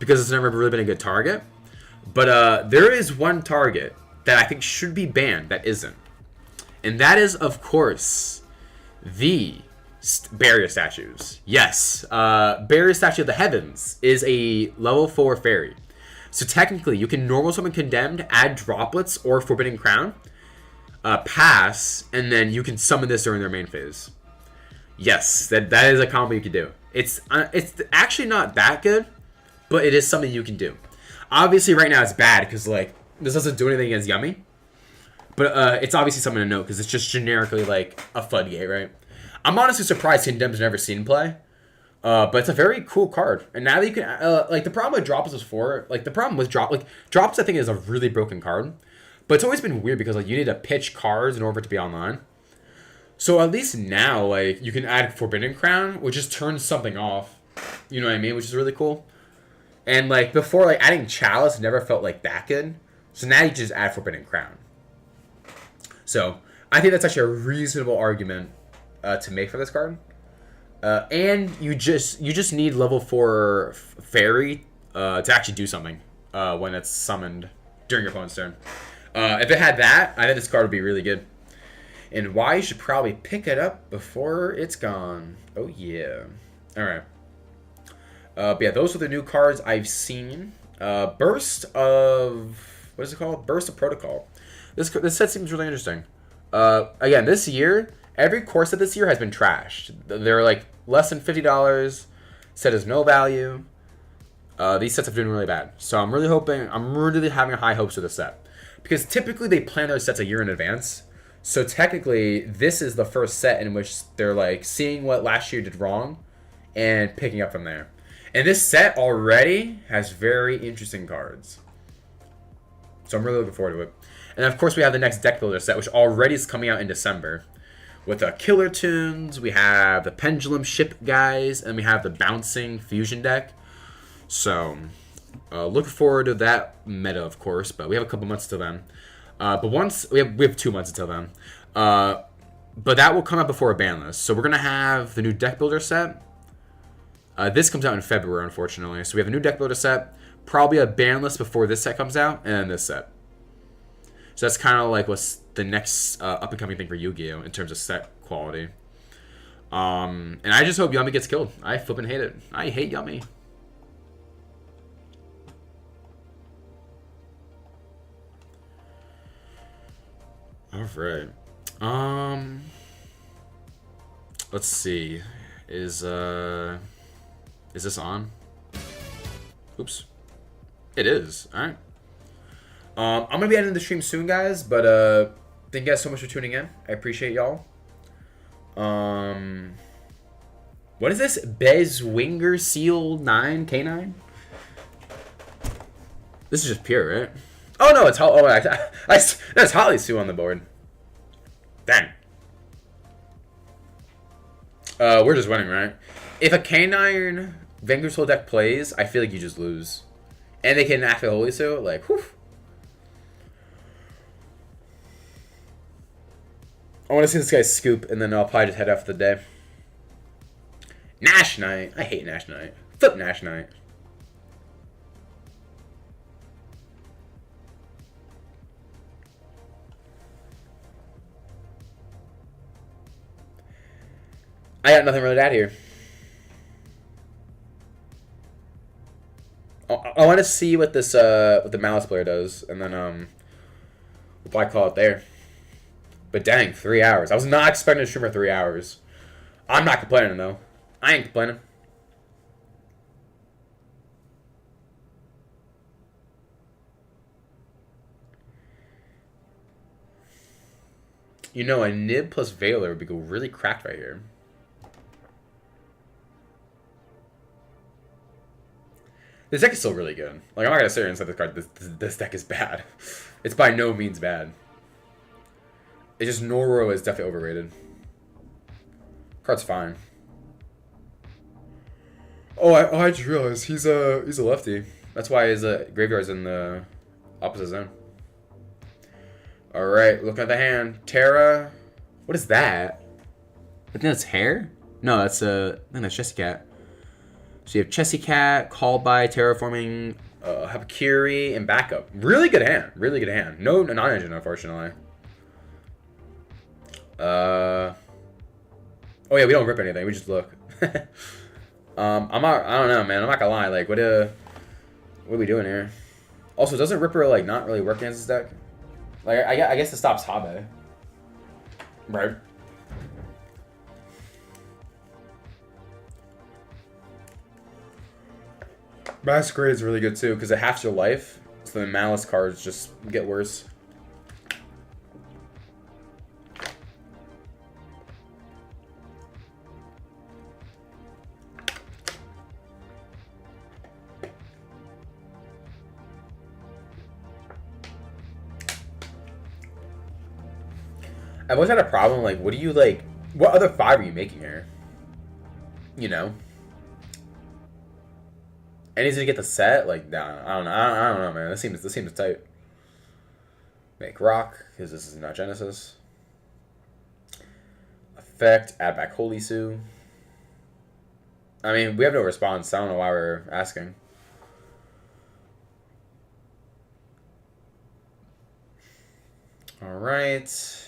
Speaker 1: because it's never really been a good target. But there is one target that I think should be banned that isn't. And that is, of course, the Barrier Statues. Yes, Barrier Statue of the Heavens is a level 4 fairy. So technically, you can normal summon Condemned, add Droplets or Forbidden Crown, pass, and then you can summon this during their main phase. Yes, that is a combo you can do. It's actually not that good, but it is something you can do. Obviously, right now it's bad because like this doesn't do anything against Yummy, but it's obviously something to note because it's just generically like a floodgate, right? I'm honestly surprised Condemned's never seen play, but it's a very cool card. And now that you can like the problem with Drops was the problem with Drops I think is a really broken card, but it's always been weird because like you need to pitch cards in order for it to be online. So at least now like you can add Forbidden Crown, which just turns something off. You know what I mean? Which is really cool. And like before, like adding Chalice never felt like that good. So now you just add Forbidden Crown. So I think that's actually a reasonable argument to make for this card. And you just need level 4 fairy to actually do something when it's summoned during your opponent's turn. If it had that, I think this card would be really good. And why you should probably pick it up before it's gone. Oh yeah. All right. But yeah, those are the new cards I've seen. Burst of... What is it called? Burst of Protocol. This set seems really interesting. Again, this year, every core set this year has been trashed. They're like less than $50. Set has no value. These sets have been really bad. So I'm really having high hopes for this set. Because typically they plan their sets a year in advance. So technically, this is the first set in which they're like seeing what last year did wrong and picking up from there. And this set already has very interesting cards. So I'm really looking forward to it. And of course we have the next Deck Builder set, which already is coming out in December. With the Killer Tunes, we have the Pendulum Ship guys, and we have the Bouncing Fusion deck. So, look forward to that meta, of course, but we have a couple months till then. But once, we have 2 months until then. But that will come out before a ban list. So we're going to have the new Deck Builder set. This comes out in February, unfortunately. So we have a new Deck Builder set, probably a ban list before this set comes out, and then this set. So that's kind of like what's the next up-and-coming thing for Yu-Gi-Oh! In terms of set quality. And I just hope Yummy gets killed. I flippin' hate it. I hate Yummy. Alright. Let's see. Is this on? Oops. It is. Alright. I'm gonna be ending the stream soon, guys, but thank you guys so much for tuning in. I appreciate y'all. What is this? Bezwinger Seal 9 K9? This is just pure, right? Oh no, it's that's Holly Sue on the board. Dang. We're just winning, right? If a K9 Vanguard Soul deck plays, I feel like you just lose. And they can activate Holy Sue, like, whew. I want to see this guy scoop, and then I'll probably just head out for the day. Nash Knight. I hate Nash Knight. Flip Nash Knight. I got nothing really to add here. I want to see what this what the Malice player does, and then we'll probably call it there. But dang, 3 hours. I was not expecting to stream for 3 hours. I'm not complaining though. I ain't complaining. You know, a Nib plus Veiler would be really cracked right here. This deck is still really good. Like, I'm not gonna sit here and say this card. This deck is bad. It's by no means bad. It's just Noro is definitely overrated. Card's fine. Oh, I just realized he's a lefty. That's why his graveyard's in the opposite zone. All right, looking at the hand, Terra. What is that? I think that's hair. No, that's I think that's Chessy Cat. So you have Chessy Cat, Called by, Terraforming, Hapakiri, and Backup. Really good hand. Really good hand. No non-engine, unfortunately. Oh yeah, we don't rip anything. We just look. I'm not. I don't know, man. I'm not gonna lie. Like, what are we doing here? Also, doesn't Ripper like not really work against this deck? Like, I guess it stops Habe. Right. Masquerade is really good too because it halves your life, so the Malice cards just get worse. I've always had a problem, like, what do you, like, what other 5 are you making here? You know? And he's gonna get the set? Like, nah, I don't know. I don't know, man. This seems tight. Make rock, because this is not Genesis. Effect, add back Holy Sue. I mean, we have no response. I don't know why we're asking. Alright.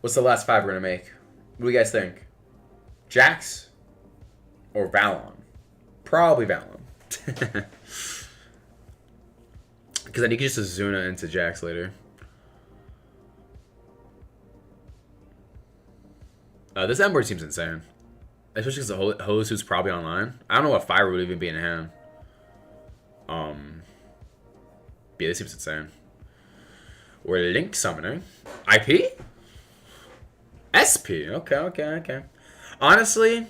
Speaker 1: What's the last 5 we're gonna make? What do you guys think? Jax or Valon? Probably Valon. Because I need to just Azuna into Jax later. This M board seems insane. Especially because the Holosuit's probably online. I don't know what fire would even be in hand. Yeah, this seems insane. We're Link Summoning. IP? SP. Okay. Honestly,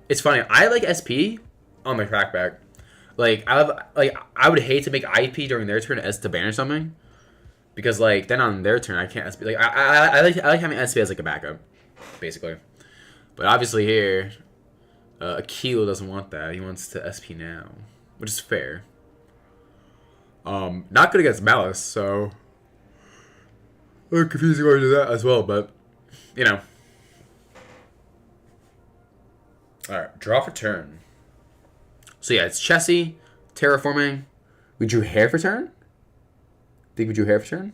Speaker 1: it's funny. I like SP on my crackback. Like, I would hate to make IP during their turn as to ban or something. Because, like, then on their turn, I can't SP. Like, I like having SP as, like, a backup, basically. But obviously here, Akilo doesn't want that. He wants to SP now, which is fair. Not good against Malice, so a little confusing why to do that as well, but, you know. Alright, draw for turn. So yeah, it's Chessy, Terraforming. We drew hair for turn? Think we drew hair for turn?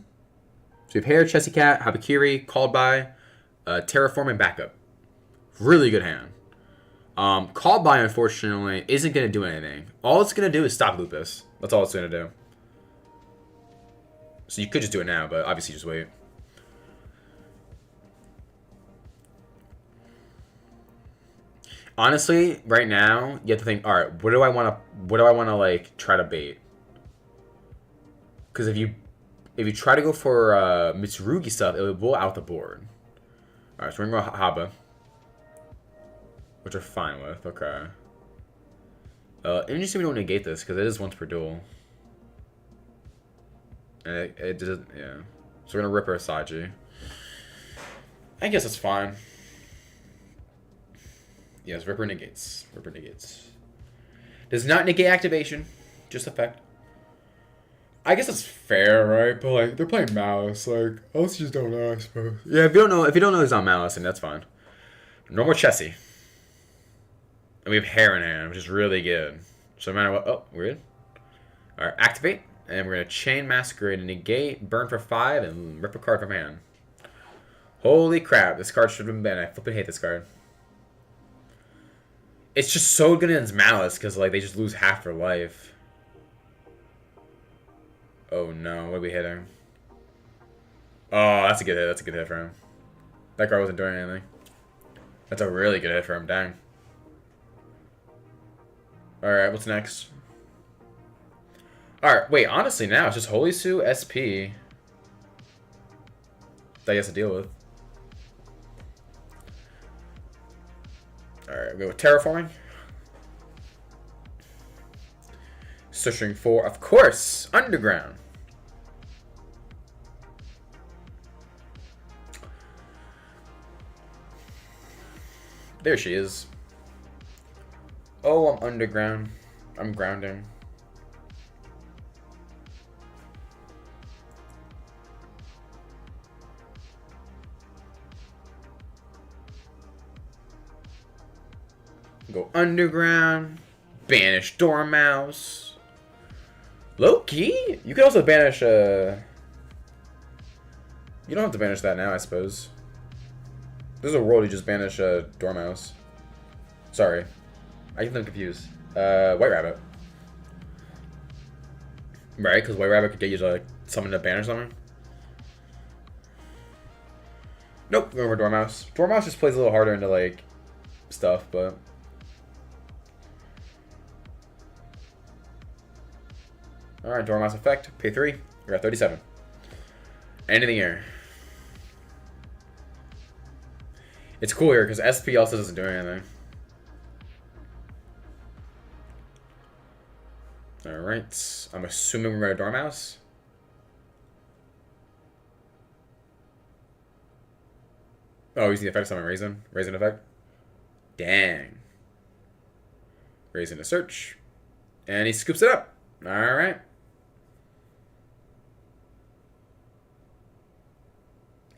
Speaker 1: So we have hair, Chessy Cat, Habakiri, Called by, Terraforming, Backup. Really good hand. Called by, unfortunately, isn't going to do anything. All it's going to do is stop Lupus. That's all it's going to do. So you could just do it now, but obviously just wait. Honestly, right now, you have to think, all right, what do I want to like try to bait? Because if you try to go for Mitsurugi stuff, it will blow out the board. All right, so we're going to go Haba, which we're fine with. Okay. Interesting we don't negate this, because it is once per duel. And it doesn't, yeah. So we're going to rip our Saji. I guess it's fine. Yes, Ripper negates. Ripper negates. Does not negate activation. Just effect. I guess it's fair, right? But, like, they're playing Malice. Like, else you just don't know, I suppose. Yeah, if you don't know it's not Malice, then that's fine. Normal Chessy. And we have hair in hand, which is really good. So no matter what... Oh, weird. Alright, activate. And we're going to Chain Masquerade and negate, burn for 5, and rip a card from hand. Holy crap, this card should have been banned. I flipping hate this card. It's just so good against Malice, because, like, they just lose half their life. Oh, no. What are we hitting? Oh, that's a good hit. That's a good hit for him. That guard wasn't doing anything. That's a really good hit for him. Dang. Alright, what's next? Alright, wait, honestly now, it's just Holy Sue, SP that he has to deal with. Alright, we'll go with Terraforming. Searching for, of course, Underground. There she is. Oh, I'm underground. I'm grounding. Go underground. Banish Dormouse. Low key? You can also banish, You don't have to banish that now, I suppose. There's a world you just banish Dormouse. Sorry. I get them confused. White Rabbit. Right, because White Rabbit could get you to like summon to banish something. Nope, going for Dormouse. Dormouse just plays a little harder into like stuff, but alright, Dormouse effect. Pay 3. You're at 37. Anything here. It's cool here because SP also doesn't do anything. Alright. I'm assuming we're going to Dormouse. Oh, using the effect of summon Raisin. Raisin effect. Dang. Raisin to search. And he scoops it up. Alright.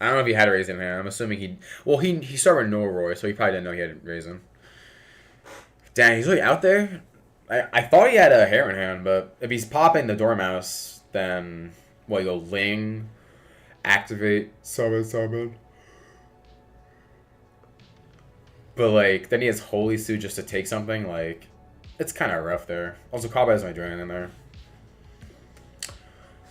Speaker 1: I don't know if he had a Raisin in hand. I'm assuming he... Well, he started with Norroy, so he probably didn't know he had a Raisin. Dang, he's really out there? I thought he had a hair in hand, but if he's popping the Dormouse, then... Well, you go Ling, activate, summon. But, like, then he has Holy Suit just to take something, like... It's kind of rough there. Also, Kaba doesn't really do anything there.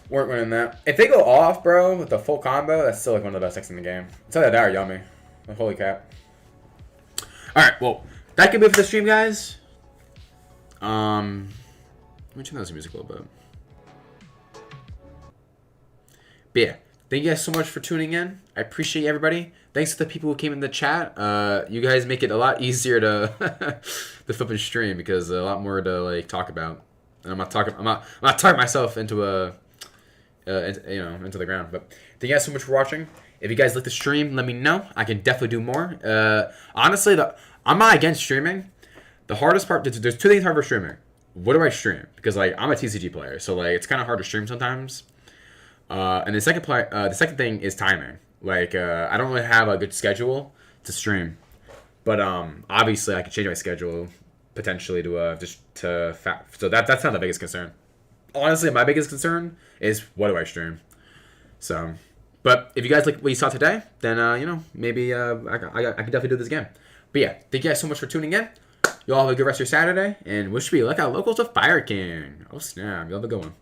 Speaker 1: Weren't winning that. If they go off, bro, with the full combo, that's still like one of the best decks in the game. It's either that or Yummy. Holy cap. Alright, well, that could be it for the stream, guys. Let me turn down the music a little bit. But yeah, thank you guys so much for tuning in. I appreciate everybody. Thanks to the people who came in the chat. You guys make it a lot easier to the flipping stream because a lot more to like talk about. And I'm not talking myself into a into the ground. But thank you guys so much for watching. If you guys like the stream, let me know. I can definitely do more. Honestly, I'm not against streaming. The hardest part, there's two things hard for streaming. What do I stream? Because like I'm a TCG player, so like it's kind of hard to stream sometimes. And the second thing is timing. Like I don't really have a good schedule to stream, but obviously I could change my schedule potentially to so that's not the biggest concern. Honestly, my biggest concern is what do I stream. So, but if you guys like what you saw today, then maybe I can definitely do this again. But yeah, thank you guys so much for tuning in. You all have a good rest of your Saturday, and wish me luck out locals with Fire King. Oh snap, you have a good one.